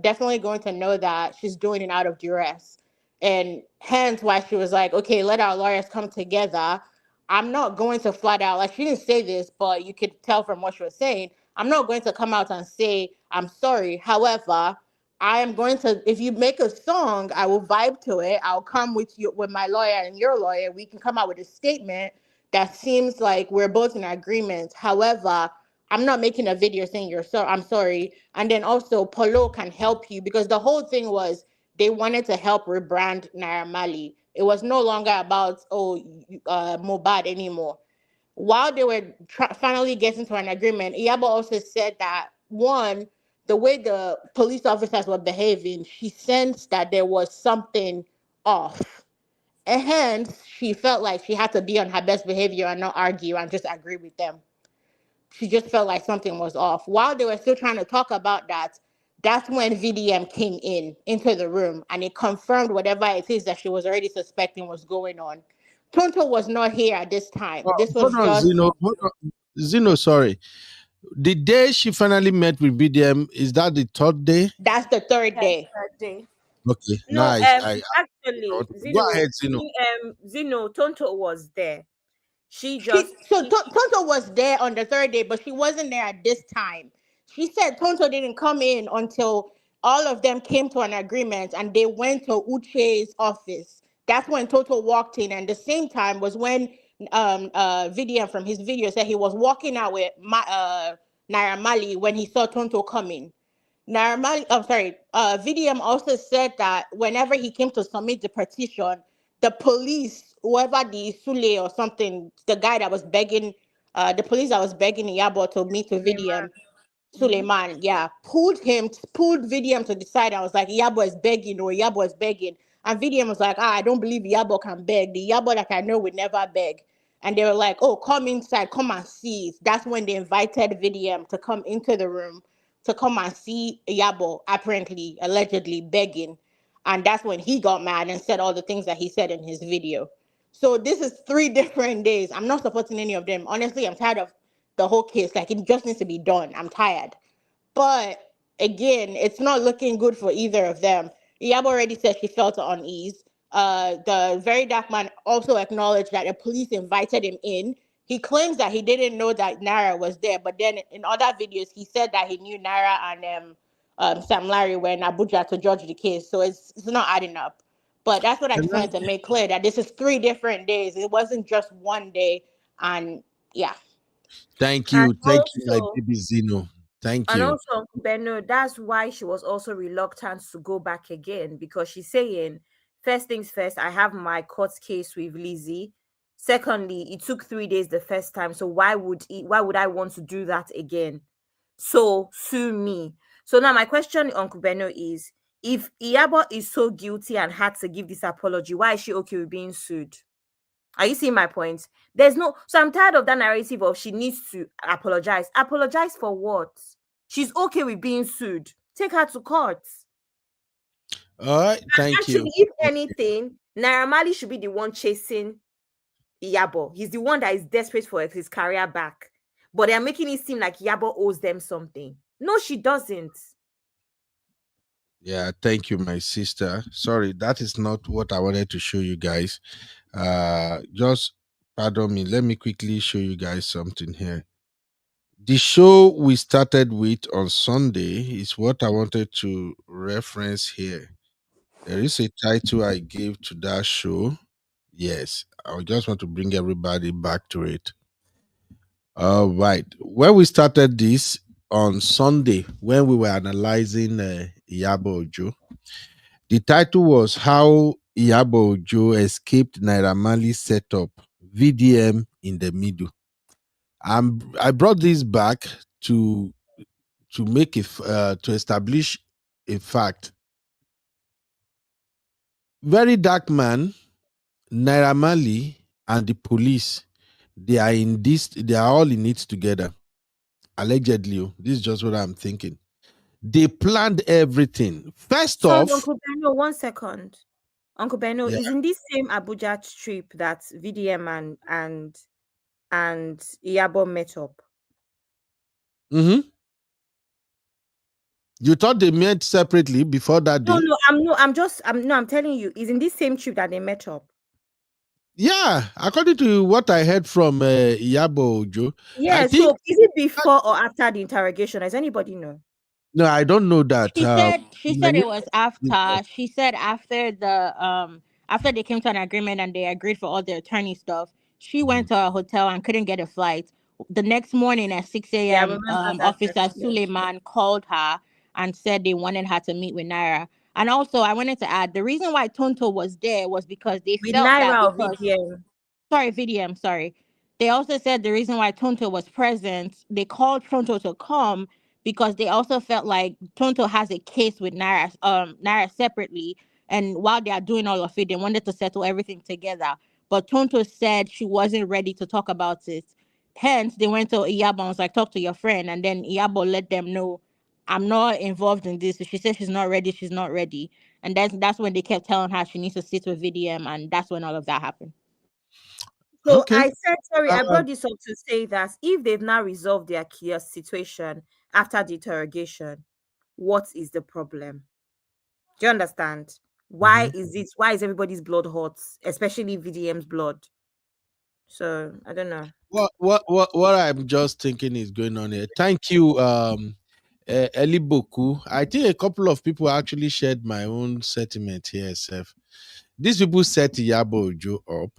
definitely going to know that she's doing it out of duress, and hence why she was like, okay, let our lawyers come together. I'm not going to flat out, like, she didn't say this, but you could tell from what she was saying. I'm not going to come out and say I'm sorry. However, I am going to, if you make a song, I will vibe to it. I'll come with you, with my lawyer and your lawyer. We can come out with a statement that seems like we're both in agreement. However, I'm not making a video saying I'm sorry. And then also Polo can help you, because the whole thing was they wanted to help rebrand Naira Marley. It was no longer about Mubad anymore. While they were finally getting to an agreement, Iyabo also said that, one, the way the police officers were behaving, she sensed that there was something off. And hence, she felt like she had to be on her best behavior and not argue and just agree with them. She just felt like something was off. While they were still trying to talk about that, that's when VDM came into the room, and it confirmed whatever it is that she was already suspecting was going on. Tonto was not here at this time. This hold was on, just Zeno. Hold on. Zeno, sorry. The day she finally met with BDM, is that the third day? that's the third yes, day. third day. Okay. No, Nice. actually, Go ahead, Zeno. Zeno, Tonto was there. She just Tonto was there on the third day, but she wasn't there at this time. She said Tonto didn't come in until all of them came to an agreement and they went to Uche's office. That's when Tonto walked in, and the same time was when VDM from his video said he was walking out with Naira Mali when he saw Tonto coming. Naramali, I'm sorry, VDM also said that whenever he came to submit the petition, the police, whoever the Sule or something, the guy that was begging, the police that was begging Iyabo to meet with VDM, Suleiman, yeah, pulled VDM to the side. I was like, Iyabo is begging, or Iyabo is begging. And VDM was like, I don't believe Iyabo can beg. The Iyabo that I know would never beg. And they were like, oh, come inside, come and see. That's when they invited VDM to come into the room to come and see Iyabo, apparently, allegedly begging. And that's when he got mad and said all the things that he said in his video. So this is 3 different days. I'm not supporting any of them. Honestly, I'm tired of the whole case. Like, it just needs to be done. I'm tired. But again, it's not looking good for either of them. Iyabo already said she felt unease. The Very Dark Man also acknowledged that the police invited him in. He claims that he didn't know that Naira was there, but then in other videos, he said that he knew Naira and Sam Larry were in Abuja to judge the case. So it's not adding up. But that's what I just wanted to make clear, that this is 3 different days. It wasn't just one day. And yeah. Thank and you. Thank you, my also baby Zeno. Thank and you. also Uncle Benno, that's why she was also reluctant to go back again, because she's saying, first things first, I have my court case with Lizzie. Secondly, it took 3 days the first time, so why would I want to do that again? So sue me. So now my question, Uncle Benno, is, if Iyabo is so guilty and had to give this apology, why is she okay with being sued? Are you seeing my point? So I'm tired of that narrative of she needs to apologize. Apologize for what? She's okay with being sued. Take her to court. All right. Thank you. Actually, if anything, Naira Marley should be the one chasing Iyabo. He's the one that is desperate for his career back. But they're making it seem like Iyabo owes them something. No, she doesn't. Yeah, thank you, my sister. Sorry, that is not what I wanted to show you guys. Just pardon me. Let me quickly show you guys something here. The show we started with on Sunday is what I wanted to reference here. There is a title I gave to that show. Yes, I just want to bring everybody back to it. All right. When we started this on Sunday, when we were analyzing Iyabo Ojo, the title was How Iyabo Ojo Escaped Naira Marley's Setup, VDM in the Middle. I brought this back to make to establish a fact. Verydarkman, Naira Marley, and the police, they are all in it together. Allegedly, this is just what I'm thinking. They planned everything. First So, off, Uncle Benno, 1 second. Uncle Benno, yeah, is in this same Abuja trip that VDM and Iyabo met up? you thought they met separately before that day? I'm telling you, it's in this same trip that they met up. Yeah, according to what I heard from Iyabo Ojo, Yeah, I so think is it before or after the interrogation? Does anybody know? no, I don't know that. She said Many it was after. She said after they came to an agreement and they agreed for all the attorney stuff, she went to a hotel and couldn't get a flight. The next morning at 6 Yeah, I a.m., remember that. Officer Yes. Suleiman called her and said they wanted her to meet with Naira. And also, I wanted to add, the reason why Tonto was there was because they With felt that Naira or because VDM? sorry, VDM, sorry. They also said the reason why Tonto was present, they called Tonto to come because they also felt like Tonto has a case with Naira separately. And while they are doing all of it, they wanted to settle everything together. But Tonto said she wasn't ready to talk about it. Hence, they went to Iyabo and was like, talk to your friend. And then Iyabo let them know, I'm not involved in this. So she said she's not ready, she's not ready. And that's when they kept telling her she needs to sit with VDM. And that's when all of that happened. So okay. I said, sorry, I Uh, brought this up to say that if they've now resolved their chaos situation after the interrogation, what is the problem? Do you understand? Why is everybody's blood hot, especially VDM's blood? So I don't know. What I'm just thinking is going on here. Thank you, Eli Boku. I think a couple of people actually shared my own sentiment here, Seth. These people set Iyabo Ojo up.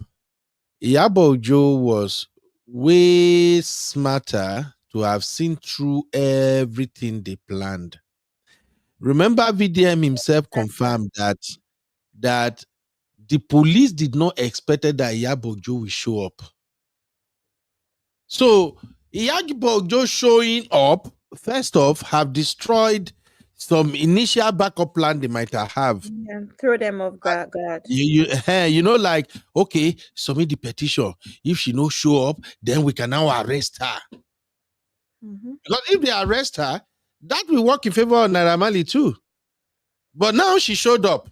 Iyabo Ojo was way smarter to have seen through everything they planned. Remember, VDM himself confirmed that the police did not expect that Iyabo Ojo will show up. So Iyabo Ojo showing up, first off, have destroyed some initial backup plan they might have. Yeah, throw them off guard. You know, like, okay, submit the petition. If she no show up, then we can now arrest her. Because if they arrest her, that will work in favor of Naira Marley too. But now she showed up.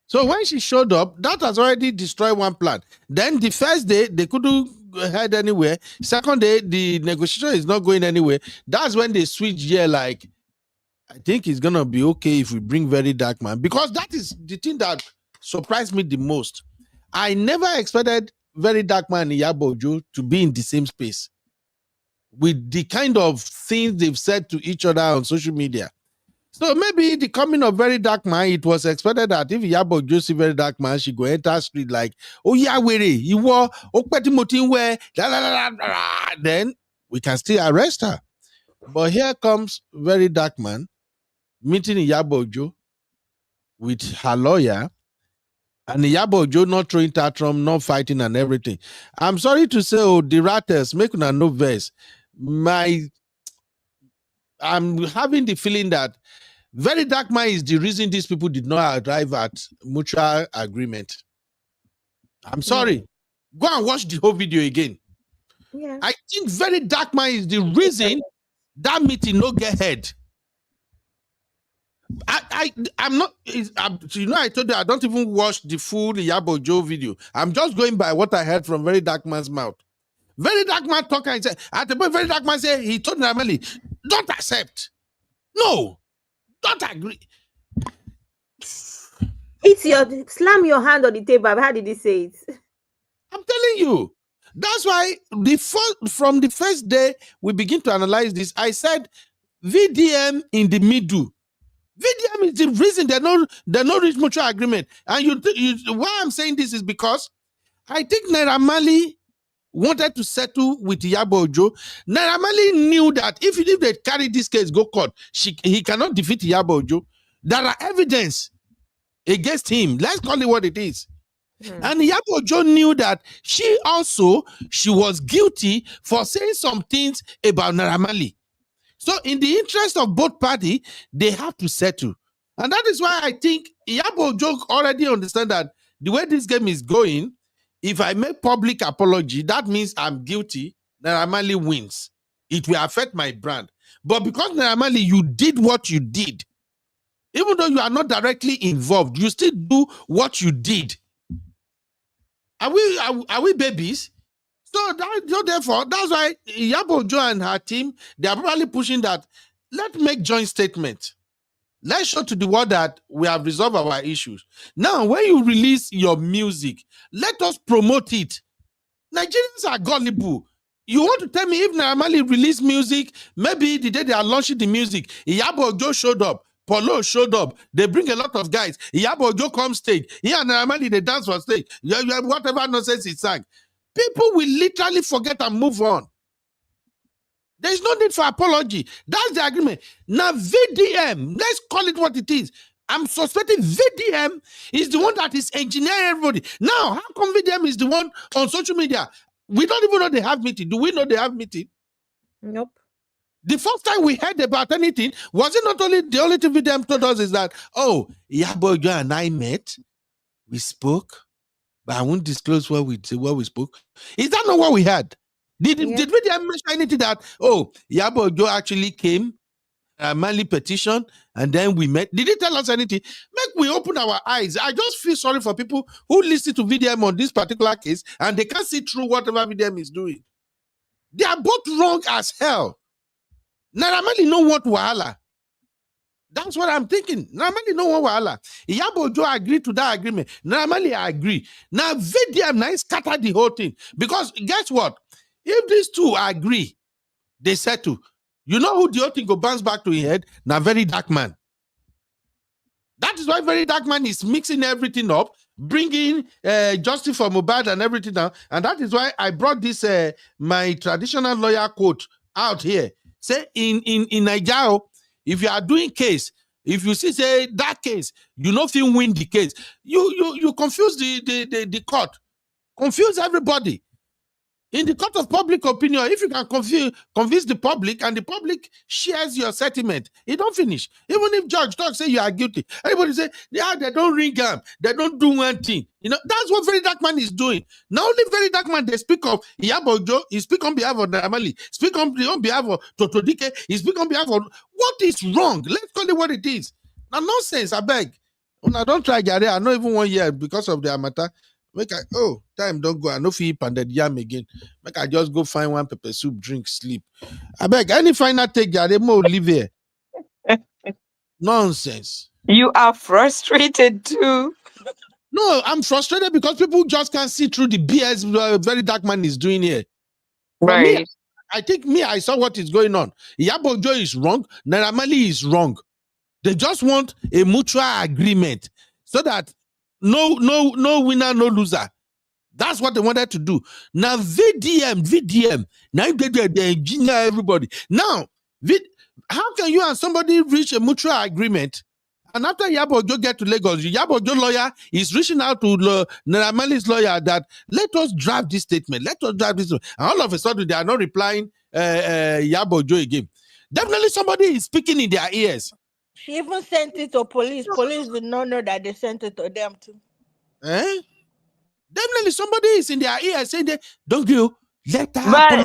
So when she showed up, that has already destroyed one plan. Then the first day, they couldn't head anywhere. Second day, the negotiation is not going anywhere. That's when they switch gear, like, I think it's going to be okay if we bring Verydarkman. Because that is the thing that surprised me the most. I never expected Verydarkman and Iyabo Ojo to be in the same space with the kind of things they've said to each other on social media. So maybe the coming of Verydarkman, it was expected that if Iyabo Ojo see Verydarkman, she go enter street like, oh yeah, then we can still arrest her. But here comes Verydarkman meeting Iyabo Ojo with her lawyer, and Iyabo Ojo not throwing tantrum, not fighting and everything. I'm sorry to say, the ratters, make una no verse. I'm having the feeling that Verydarkman is the reason these people did not arrive at mutual agreement. I'm sorry. Go and watch the whole video again. Yeah. I think Verydarkman is the reason that meeting no get head. I'm not, I told you I don't even watch the full Iyabo Ojo video. I'm just going by what I heard from Verydarkman's mouth. Verydarkman talking and said, at the point Verydarkman said, he told Nameli, don't accept. No, don't agree. Slam your hand on the table. How did he say it? I'm telling you. That's why from the first day we begin to analyze this, I said VDM in the middle. VDM is the reason they're not reach mutual agreement. And why I'm saying this is because I think Naira Marley wanted to settle with Iyabo Ojo. Naira Marley knew that if they carry this case go court, he cannot defeat Iyabo Ojo. There are evidence against him. Let's call it what it is. And Iyabo Ojo knew that she was guilty for saying some things about Naira Marley. So in the interest of both parties, they have to settle. And that is why I think Iyabo Ojo already understand that the way this game is going, if I make public apology, that means I'm guilty, Naira Marley wins. It will affect my brand. But because Naira Marley, you did what you did, even though you are not directly involved, you still do what you did. Are we babies? So therefore, that's why Iyabo Ojo and her team, they are probably pushing that. Let's make joint statement. Let's show to the world that we have resolved our issues. Now, when you release your music, let us promote it. Nigerians are gullible. You want to tell me if Naira Marley release music, maybe the day they are launching the music, Iyabo Ojo showed up, Polo showed up, they bring a lot of guys, Iyabo Ojo come stage, he and Naira Marley, they dance for stage, whatever nonsense he sang. People will literally forget and move on. There's no need for apology. That's the agreement. Now, VDM, let's call it what it is. I'm suspecting VDM is the one that is engineering everybody. Now, how come VDM is the one on social media? We don't even know they have meeting. Do we know they have meeting? Nope. The first time we heard about anything, was it not only the only thing VDM told us is that, oh, Iyabo Ojo and I met, we spoke, but I won't disclose what we spoke. Is that not what we had? Did we mention anything that, oh, Iyabo Ojo actually came, a manly petition, and then we met? Did he tell us anything? Make we open our eyes. I just feel sorry for people who listen to VDM on this particular case, and they can't see through whatever VDM is doing. They are both wrong as hell. Naira Marley know what wahala. That's what I'm thinking. Normally, no one wahala. Iyabo Ojo agreed to that agreement. Normally, I agree. Now, VDM now scatter the whole thing. Because guess what? If these two agree, they settle. You know who the whole thing go bounce back to your head? Now, Verydarkman. That is why Verydarkman is mixing everything up, bringing justice for Mubad and everything down. And that is why I brought this, my traditional lawyer quote out here. Say, in Nigeria, if you are doing case, if you see, say, that case, you know if you win the case, you confuse the court, confuse everybody. In the court of public opinion, if you can convince the public and the public shares your settlement, it don't finish. Even if judge talk say you are guilty, everybody say, yeah, they don't ring them, they don't do one thing. You know, that's what Verydarkman is doing. Not only Verydarkman, they speak of Iyabo Ojo, he speak on behalf of Namali, speak on behalf of Totodike, he speak on behalf of what is wrong. Let's call it what it is. Now, nonsense, I beg. When I don't try Gary, I know even 1 year because of the matter. Make I time don't go. I know feel pounded yam again. Make I just go find one pepper soup, drink, sleep. I beg any final take Gary more live here. Nonsense. You are frustrated too. No, I'm frustrated because people just can't see through the BS Verydarkman is doing here. For me, I think I saw what is going on. Iyabo Ojo is wrong. Naira Marley is wrong. They just want a mutual agreement so that no winner, no loser. That's what they wanted to do. Now VDM. Now they engineer everybody. Now, how can you and somebody reach a mutual agreement? And after Iyabo Ojo get to Lagos, Iyabo Ojo lawyer is reaching out to Naira Marley's lawyer that let us draft this statement. Let us draft this. And all of a sudden, they are not replying Iyabo Ojo again. Definitely somebody is speaking in their ears. She even sent it to police. Police did not know that they sent it to them too. Definitely somebody is in their ear saying that, don't you let her But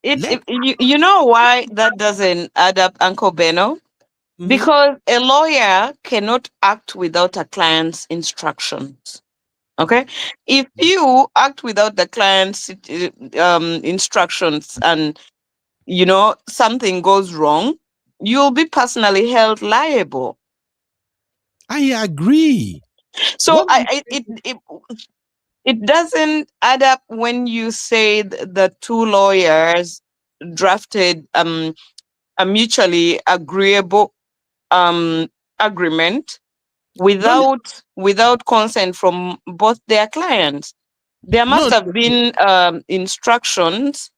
you know why that doesn't add up, Uncle Benno? Mm-hmm. Because a lawyer cannot act without a client's instructions. Okay? If you act without the client's instructions and, you know, something goes wrong, you'll be personally held liable. I agree. So it doesn't add up when you say the two lawyers drafted a mutually agreeable agreement without consent from both their clients. There must have been instructions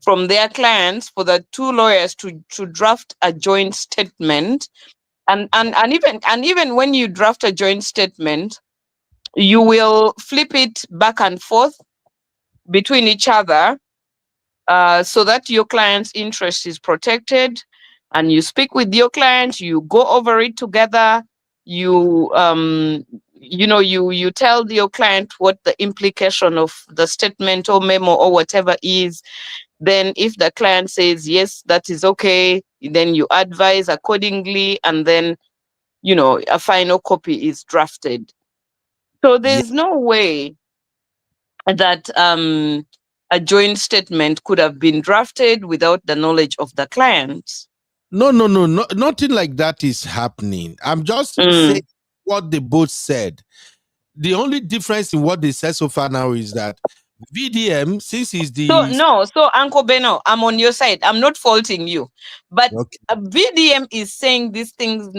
from their clients for the two lawyers to draft a joint statement. And even when you draft a joint statement, you will flip it back and forth between each other so that your client's interest is protected. And you speak with your client, you go over it together, you tell your client what the implication of the statement or memo or whatever is. Then if the client says, yes, that is okay, then you advise accordingly, and then, you know, a final copy is drafted. So there's no way that a joint statement could have been drafted without the knowledge of the client. No, nothing like that is happening. I'm just saying what they both said. The only difference in what they said so far now is that VDM, since he's the... So Uncle Benno, I'm on your side. I'm not faulting you. But VDM is saying these things,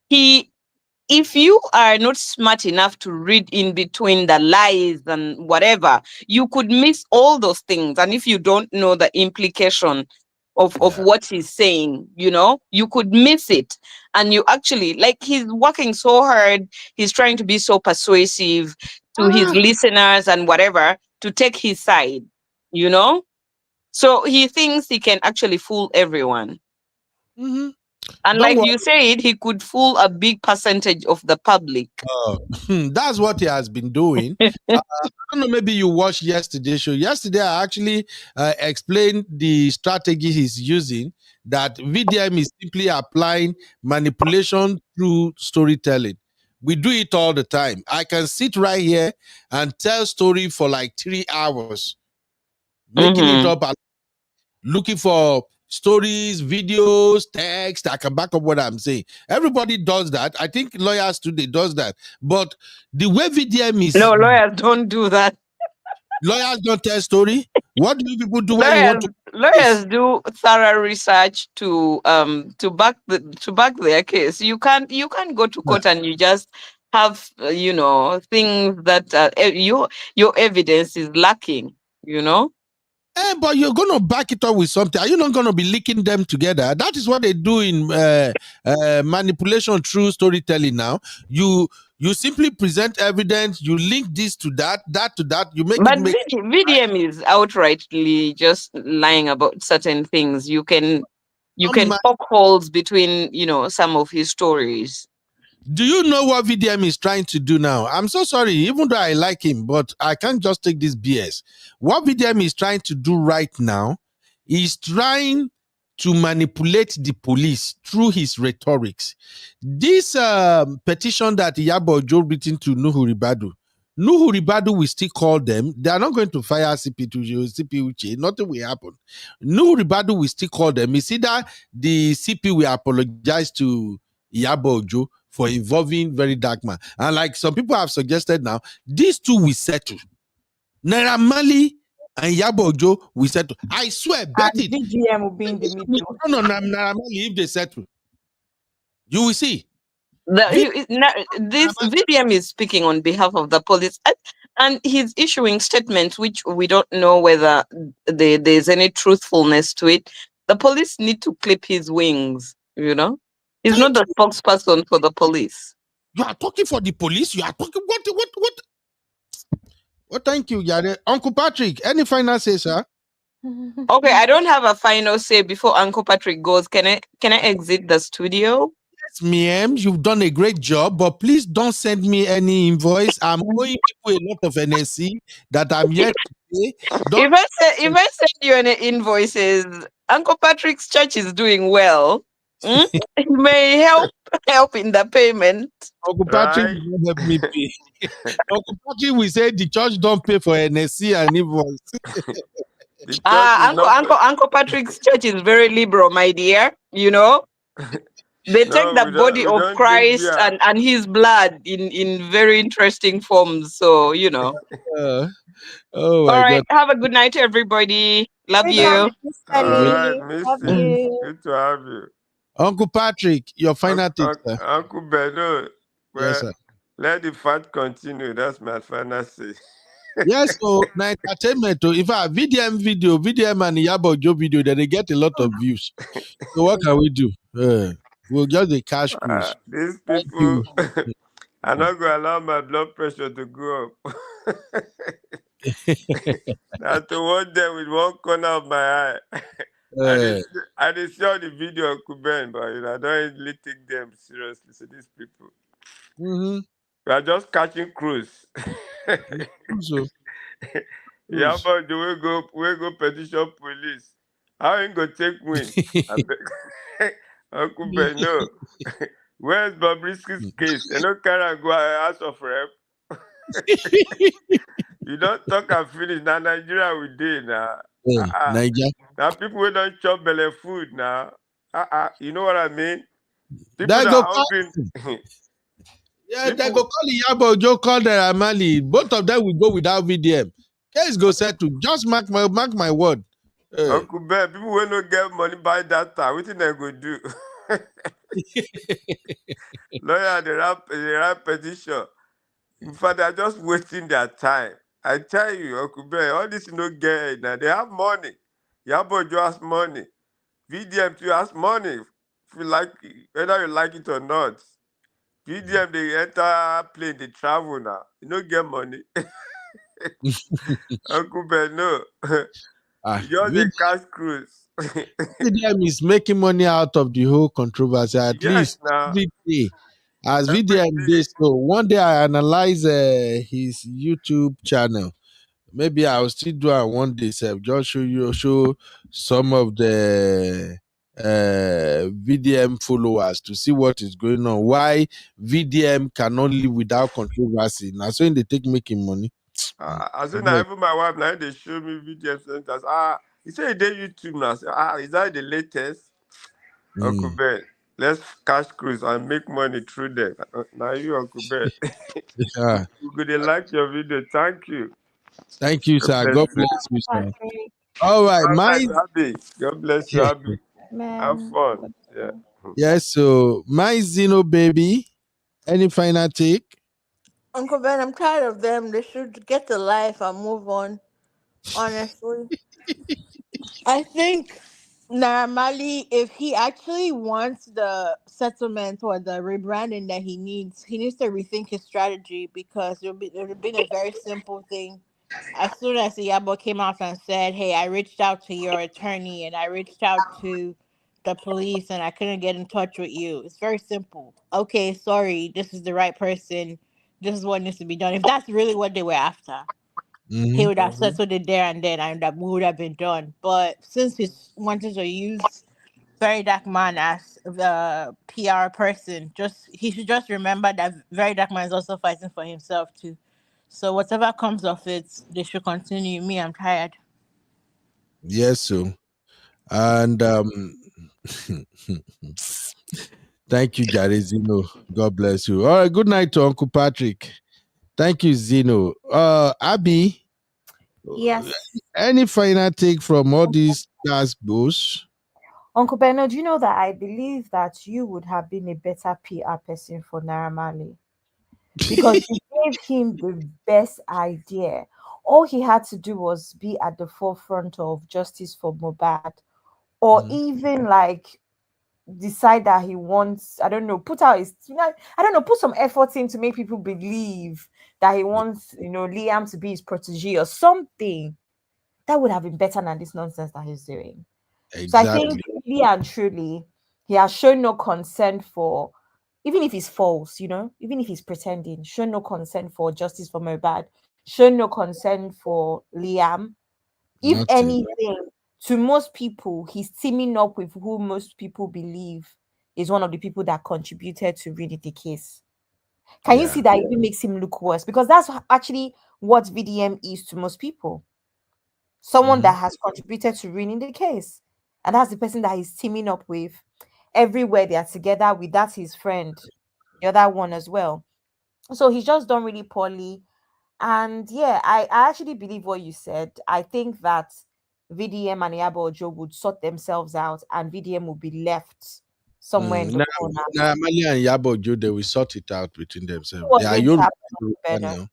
if you are not smart enough to read in between the lies and whatever, you could miss all those things. And if you don't know the implication of what he's saying, you know, you could miss it. And you actually, like, he's working so hard, he's trying to be so persuasive to his listeners and whatever, to take his side, you know? So he thinks he can actually fool everyone. Mm-hmm. And like you said, he could fool a big percentage of the public. That's what he has been doing. I don't know, maybe you watched yesterday's show. Yesterday, I actually explained the strategy he's using, that VDM is simply applying manipulation through storytelling. We do it all the time. I can sit right here and tell story for like 3 hours, making it up, looking for stories, videos, text. I can back up what I'm saying. Everybody does that. I think lawyers today does that. But the way VDM is, No, lawyers don't do that. lawyers don't tell story. What do you people do when you want to? Lawyers do thorough research to back their case. You can't go to court and you just have things that your evidence is lacking. But you're going to back it up with something. Are you not going to be linking them together? That is what they do in manipulation through storytelling now. You simply present evidence, you link this to that to that, you make but it make... VDM is outrightly just lying about certain things. You can poke holes between, some of his stories. Do you know what VDM is trying to do now? I'm so sorry, even though I like him, but I can't just take this BS. What VDM is trying to do right now is trying to manipulate the police through his rhetorics. This petition that Iyabo Ojo written to Nuhu Ribadu will still call them. They are not going to fire CP Uche. Nothing will happen. Nuhu Ribadu will still call them. It's either the CP will apologize to Iyabo Ojo for involving Verydarkman. And like some people have suggested now, these two will settle. Naira Marley and Iyabo Ojo will settle. I swear, bet And it. VDM will be in the middle. No, Naira Marley, if they settle. You will see. This VDM is speaking on behalf of the police, and he's issuing statements which we don't know whether there's any truthfulness to it. The police need to clip his wings, He's not the spokesperson for the police. You are talking for the police? You are talking what? Well, thank you, Yare. Uncle Patrick, any final say, sir? Okay, I don't have a final say before Uncle Patrick goes. Can I exit the studio? Yes, ma'am, you've done a great job, but please don't send me any invoice. I'm owing people a lot of NSC that I'm yet to pay. If I send you any invoices, Uncle Patrick's church is doing well. It may help in the payment. Uncle Patrick will help me pay. Uncle Patrick will say the church don't pay for NSC and invoice. Uncle Patrick's church is very liberal, my dear. They take the body of Christ and his blood in very interesting forms. So, Oh my All right. God. Have a good night, everybody. Love you. All right, Love Missy. you. Good to have you. Uncle Patrick, your final thing, sir. Uncle Beno, Yes, sir. let the fight continue. That's my final say. Yes, so now entertainment. If I VDM and Iyabo Ojo video, then they get a lot of views. So what can we do? We'll just the cash cruise. These people are not going to allow my blood pressure to go up. Now to watch them with one corner of my eye. I didn't see all the video of Kuben, but I don't really take them seriously. So these people, we are just catching cruise. Yeah, but we go petition police. How you gonna take win? Uncle Ben, no. Where's Bobrisky's case? You know, can I go House of Rep? You don't talk and finish. Now Nigeria we did now. Nigeria. Now people will don't chop belly food now. You know what I mean? People They are go hungry. Yeah, they go call Iyabo Ojo, call Naira Marley. Both of them will go without VDM. Case go settle. Just mark my word. Uncle Ben, people will not get money by that time. What think they go do? Lawyer, they write petition. In fact, they're just wasting their time. I tell you, Uncle Ben, all this no get now. They have money. Iyabo Ojo has money. VDM too has money. If you like, whether you like it or not. VDM, they enter plane, they travel now. You don't get money. Uncle Ben, no. You're the cash cruise. VDM is making money out of the whole controversy. At least every day. As VDM this, so one day I analyze his YouTube channel. Maybe I'll still do it one day, sir. Just show some of the VDM followers to see what is going on. Why VDM cannot live without controversy. Now, so they take making money. I said, now even my wife, now they show me VDM centers. He said he did YouTube now. I said, is that the latest? Uncle Mm. Ben, let's cash cruise and make money through them. Now you, Uncle Ben. Yeah. We could like your video. Thank you. Thank you, God sir. bless God you. bless you, sir. Patrick, All right, All my right, Abby. God bless you, Abby. Have man. fun. Yeah. yes. So my Zeno baby. Any final take? Uncle Ben, I'm tired of them. They should get a life and move on. Honestly, I think Naramali, if he actually wants the settlement or the rebranding that he needs to rethink his strategy because it would have been a very simple thing. As soon as Iyabo came out and said, "Hey, I reached out to your attorney and I reached out to the police and I couldn't get in touch with you," it's very simple. Okay, sorry, this is the right person. This is what needs to be done. If that's really what they were after, he Mm-hmm. would have settled it there and then, and that would have been done. But since he's wanted to use Verydarkman as the PR person, just he should just remember that Verydarkman is also fighting for himself too. So whatever comes of it, they should continue. Me, I'm tired. Yes, so and thank you, Jare Zeno. God bless you. All right, good night to Uncle Patrick. Thank you, Zeno. Abby, Yes. any final take from all these gas goes? Uncle Bernard, you know that I believe that you would have been a better PR person for Naramali because you gave him the best idea. All he had to do was be at the forefront of justice for Mubad, or Mhm. even like decide that he wants, I don't know, put out his, I don't know, put some effort in to make people believe that he wants, Liam to be his protege or something. That would have been better than this nonsense that he's doing. So I think Exactly. really and truly, he has shown no concern for, even if he's false, even if he's pretending, shown no concern for justice for Mobad, shown no concern for Liam. If Nothing. anything, to most people, he's teaming up with who most people believe is one of the people that contributed to really the case. Can you Yeah. see that it even makes him look worse? Because that's actually what VDM is to most people. Someone Mm-hmm. that has contributed to ruining the case. And that's the person that he's teaming up with. Everywhere they are together with, that's his friend, the other one as well. So he's just done really poorly. And yeah, I actually believe what you said. I think that VDM and Iyabo Ojo would sort themselves out and VDM will be left somewhere in the Now, corner. Mali and Iyabo Ojo, they will sort it out between themselves. They What's are going to Yoruba, happen, Yoruba Bernard? now.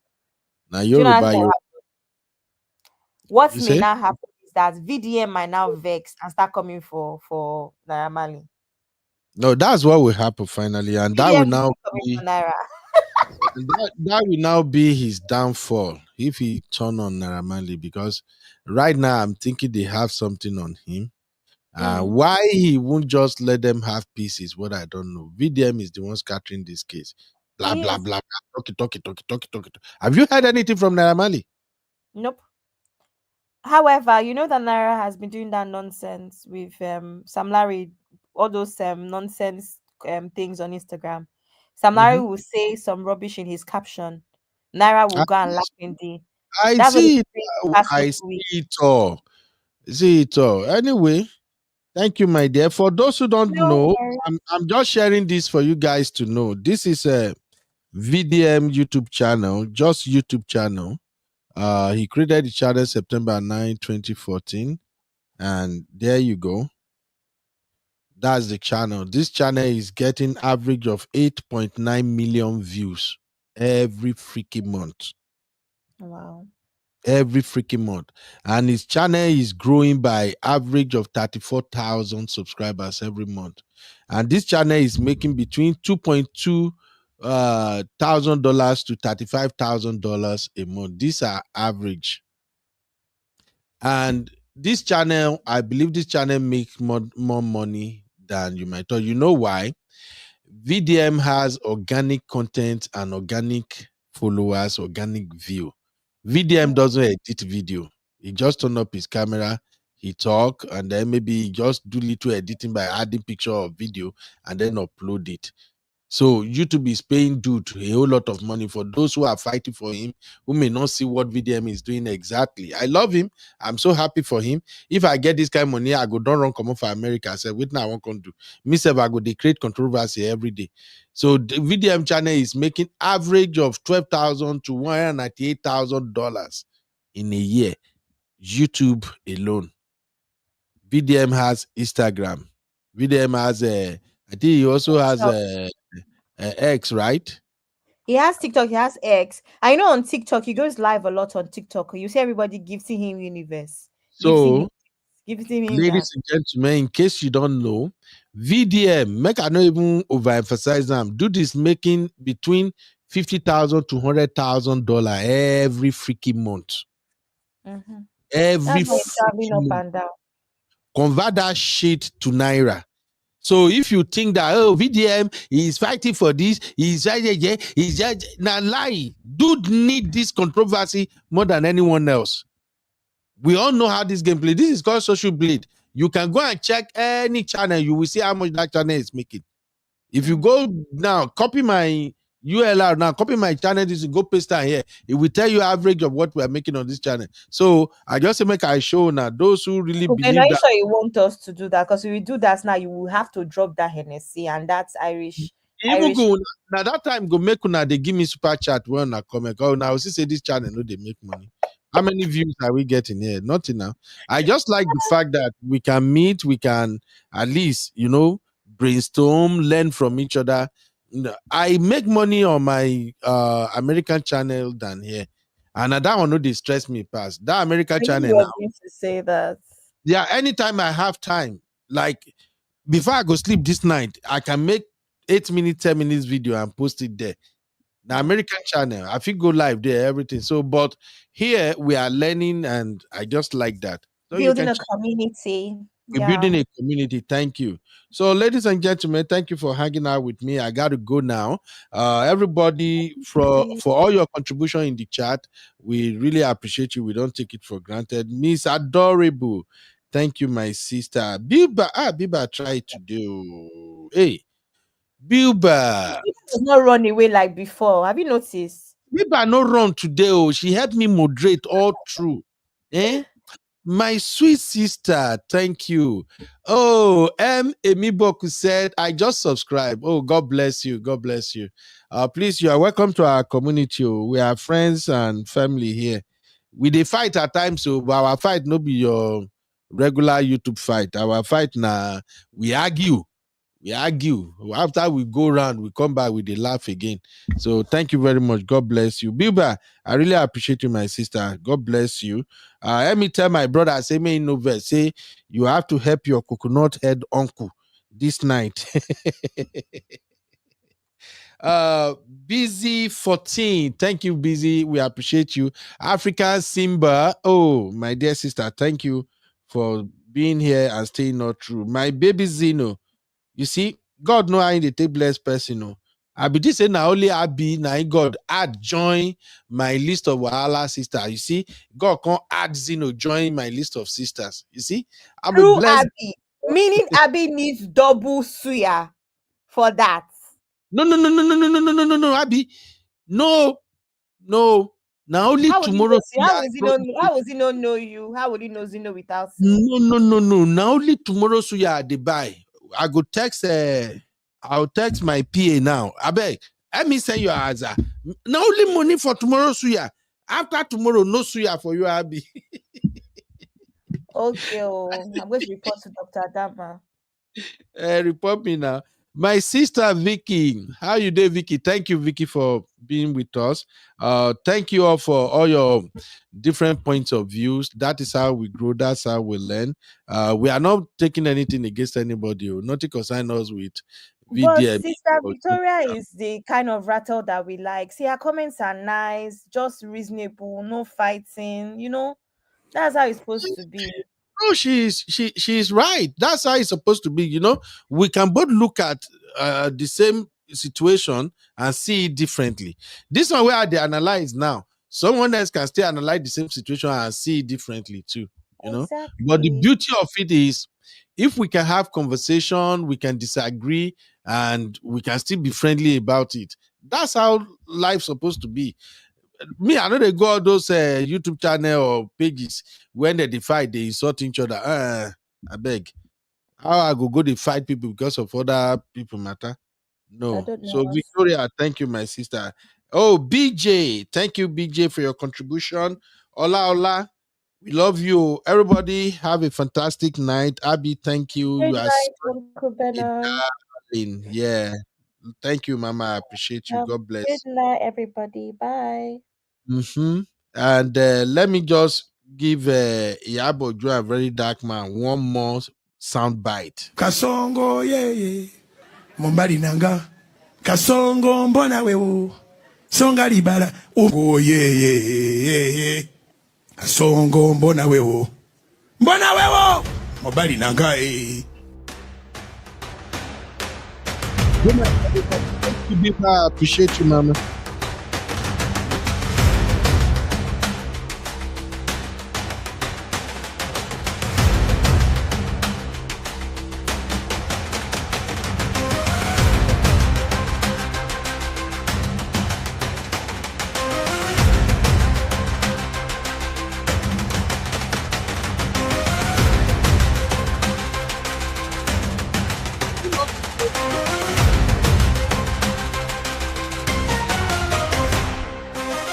Now Do you know Yoruba, what Yoruba. What You may say? now happen is that VDM might now vex and start coming for Naira Marley. No, that's what will happen finally, and that will VDM will now be coming for be Naira. that will now be his downfall if he turn on Naramali, because right now I'm thinking they have something on him. Mm. Why he won't just let them have peace is what I don't know. VDM is the one scattering this case. Blah He blah is. blah. Talk it. Have you heard anything from Naramali? Nope. However, you know that Naira has been doing that nonsense with Sam Larry, all those nonsense things on Instagram. Sam Larry Mhm. will say some rubbish in his caption. Naira will go and laugh in the. I That's what see it. he's doing the past I 2 weeks. see it all. See it all. Anyway, thank you, my dear. For those who don't No know, worries. I'm just sharing this for you guys to know. This is a VDM YouTube channel, just YouTube channel. He created the channel September 9, 2014. And there you go. That's the channel. This channel is getting average of 8.9 million views every freaking month. Wow. Every freaking month. And his channel is growing by average of 34,000 subscribers every month. And this channel is making between $2.2 thousand dollars to $35,000 a month. These are average. And this channel, I believe this channel makes more money than you might thought. You know why? VDM has organic content and organic followers, organic view. VDM doesn't edit video. He just turn up his camera, he talk, and then maybe he just do little editing by adding picture or video and then upload it. So YouTube is paying dude a whole lot of money for those who are fighting for him, who may not see what VDM is doing exactly. I love him. I'm so happy for him. If I get this kind of money, I go don't run come for America. I said, wait now, I won't do. Me say I go they create controversy every day. So the VDM channel is making average of $12,000 to $198,000 in a year. YouTube alone. VDM has Instagram. VDM has I think he also has X, right? He has TikTok, he has X. I know on TikTok, he goes live a lot on TikTok. You see everybody gifting him universe, So, gifting him that. ladies and gentlemen, in case you don't know, VDM, make I not even overemphasize them. Do this making between $50,000 to $100,000 every freaking month. Every That's why he's traveling freaking up month. and down. Convert that shit to Naira. So if you think that VDM is fighting for this, he's just now lie. Dude need this controversy more than anyone else. We all know how this game plays. This is called social blade. You can go and check any channel. You will see how much that channel is making. If you go now, copy my URL now, copy my channel, this go paste that here. It will tell you average of what we are making on this channel. So I just make a show now. Those who really And believe are you that. sure you want us to do that? Because if we do that now, you will have to drop that Hennessy, and that's Irish. Even go now that time go make una they give me super chat when I comment. Oh, now see say this channel no they make money. How many views are we getting here? Nothing now. I just like the fact that we can meet, we can at least brainstorm, learn from each other. I make money on my American channel than here, and that one no they stress me past that American channel you now. are going to say that. Yeah, anytime I have time, like before I go sleep this night, I can make 8 minutes, 10 minutes video and post it there. The American channel, I think go live there, everything. So, but here we are learning, and I just like that. So Building a community. we're building a community. Thank you. So, ladies and gentlemen, thank you for hanging out with me. I got to go now. Everybody, for all your contribution in the chat, we really appreciate you. We don't take it for granted. Miss Adorable, thank you, my sister. Biba tried to do. Hey, Biba. Does not run away like before. Have you noticed? Biba no run today. Oh, she helped me moderate all through. My sweet sister, thank you. Oh, Emiboku said, I just subscribed. Oh, God bless you. God bless you. Please, you are welcome to our community. We are friends and family here. We dey fight at times, so but our fight no be your regular YouTube fight. Our fight now, we argue. We argue. After we go round, we come back with a laugh again. So thank you very much. God bless you. Bilba, I really appreciate you, my sister. God bless you. Let me tell my brother, say me in November, say you have to help your coconut head uncle this night. Busy 14. Thank you, Busy. We appreciate you. African Simba. Oh, my dear sister, thank you for being here and staying not true. My baby Zeno. You see, God know how they take bless person. No. I be this say now only I be now God add join my list of Wahala sisters. You see, God can't add Zeno join my list of sisters. You see, I'm a blessed. Abby, meaning Abby needs double suya for that. No, Abby. No. Now only tomorrow. How would he not know you? How would he know Zeno without No. Now only tomorrow suya they buy. I go text I'll text my PA now. I beg. Let me send you a answer. Now only money for tomorrow suya. After tomorrow, no suya for you, Abby. Okay, I'm going to report to Dr. Adama. Report me now. My sister Vicky, how you doing, Vicky? Thank you, Vicky, for being with us. Thank you all for all your different points of views. That is how we grow. That's how we learn. We are not taking anything against anybody. Nothing concern us with VDM. But Sister Victoria is the kind of rattle that we like. See, her comments are nice, just reasonable, no fighting. You know, that's how it's supposed to be. No, she's right. That's how it's supposed to be. You know, we can both look at the same situation and see it differently. This one where they analyze now, someone else can still analyze the same situation and see it differently too. You know, but the beauty of it is, if we can have conversation, we can disagree, and we can still be friendly about it. That's how life's supposed to be. Me, I know they go all those YouTube channel or pages when they fight, they insult each other. I beg. How I go they fight people because of other people matter? No. don't So know. Victoria, thank you, my sister. Oh, BJ, thank you, BJ, for your contribution. Ola, we love you. Everybody have a fantastic night. Abby, thank you. Good You are night, such Uncle a Benon. darling. Yeah. Thank you, Mama. I appreciate you. God Good bless. night, everybody. Bye. And let me just give Iyabo Ojo and Verydarkman one more sound bite. Kasongo yeye Mombali nanga Kasongo mbona wewo Songa libala Ugo yeye Kasongo mbona wewo Mombali nanga Good night, everybody. Thank you, Bima. I appreciate you, Mama.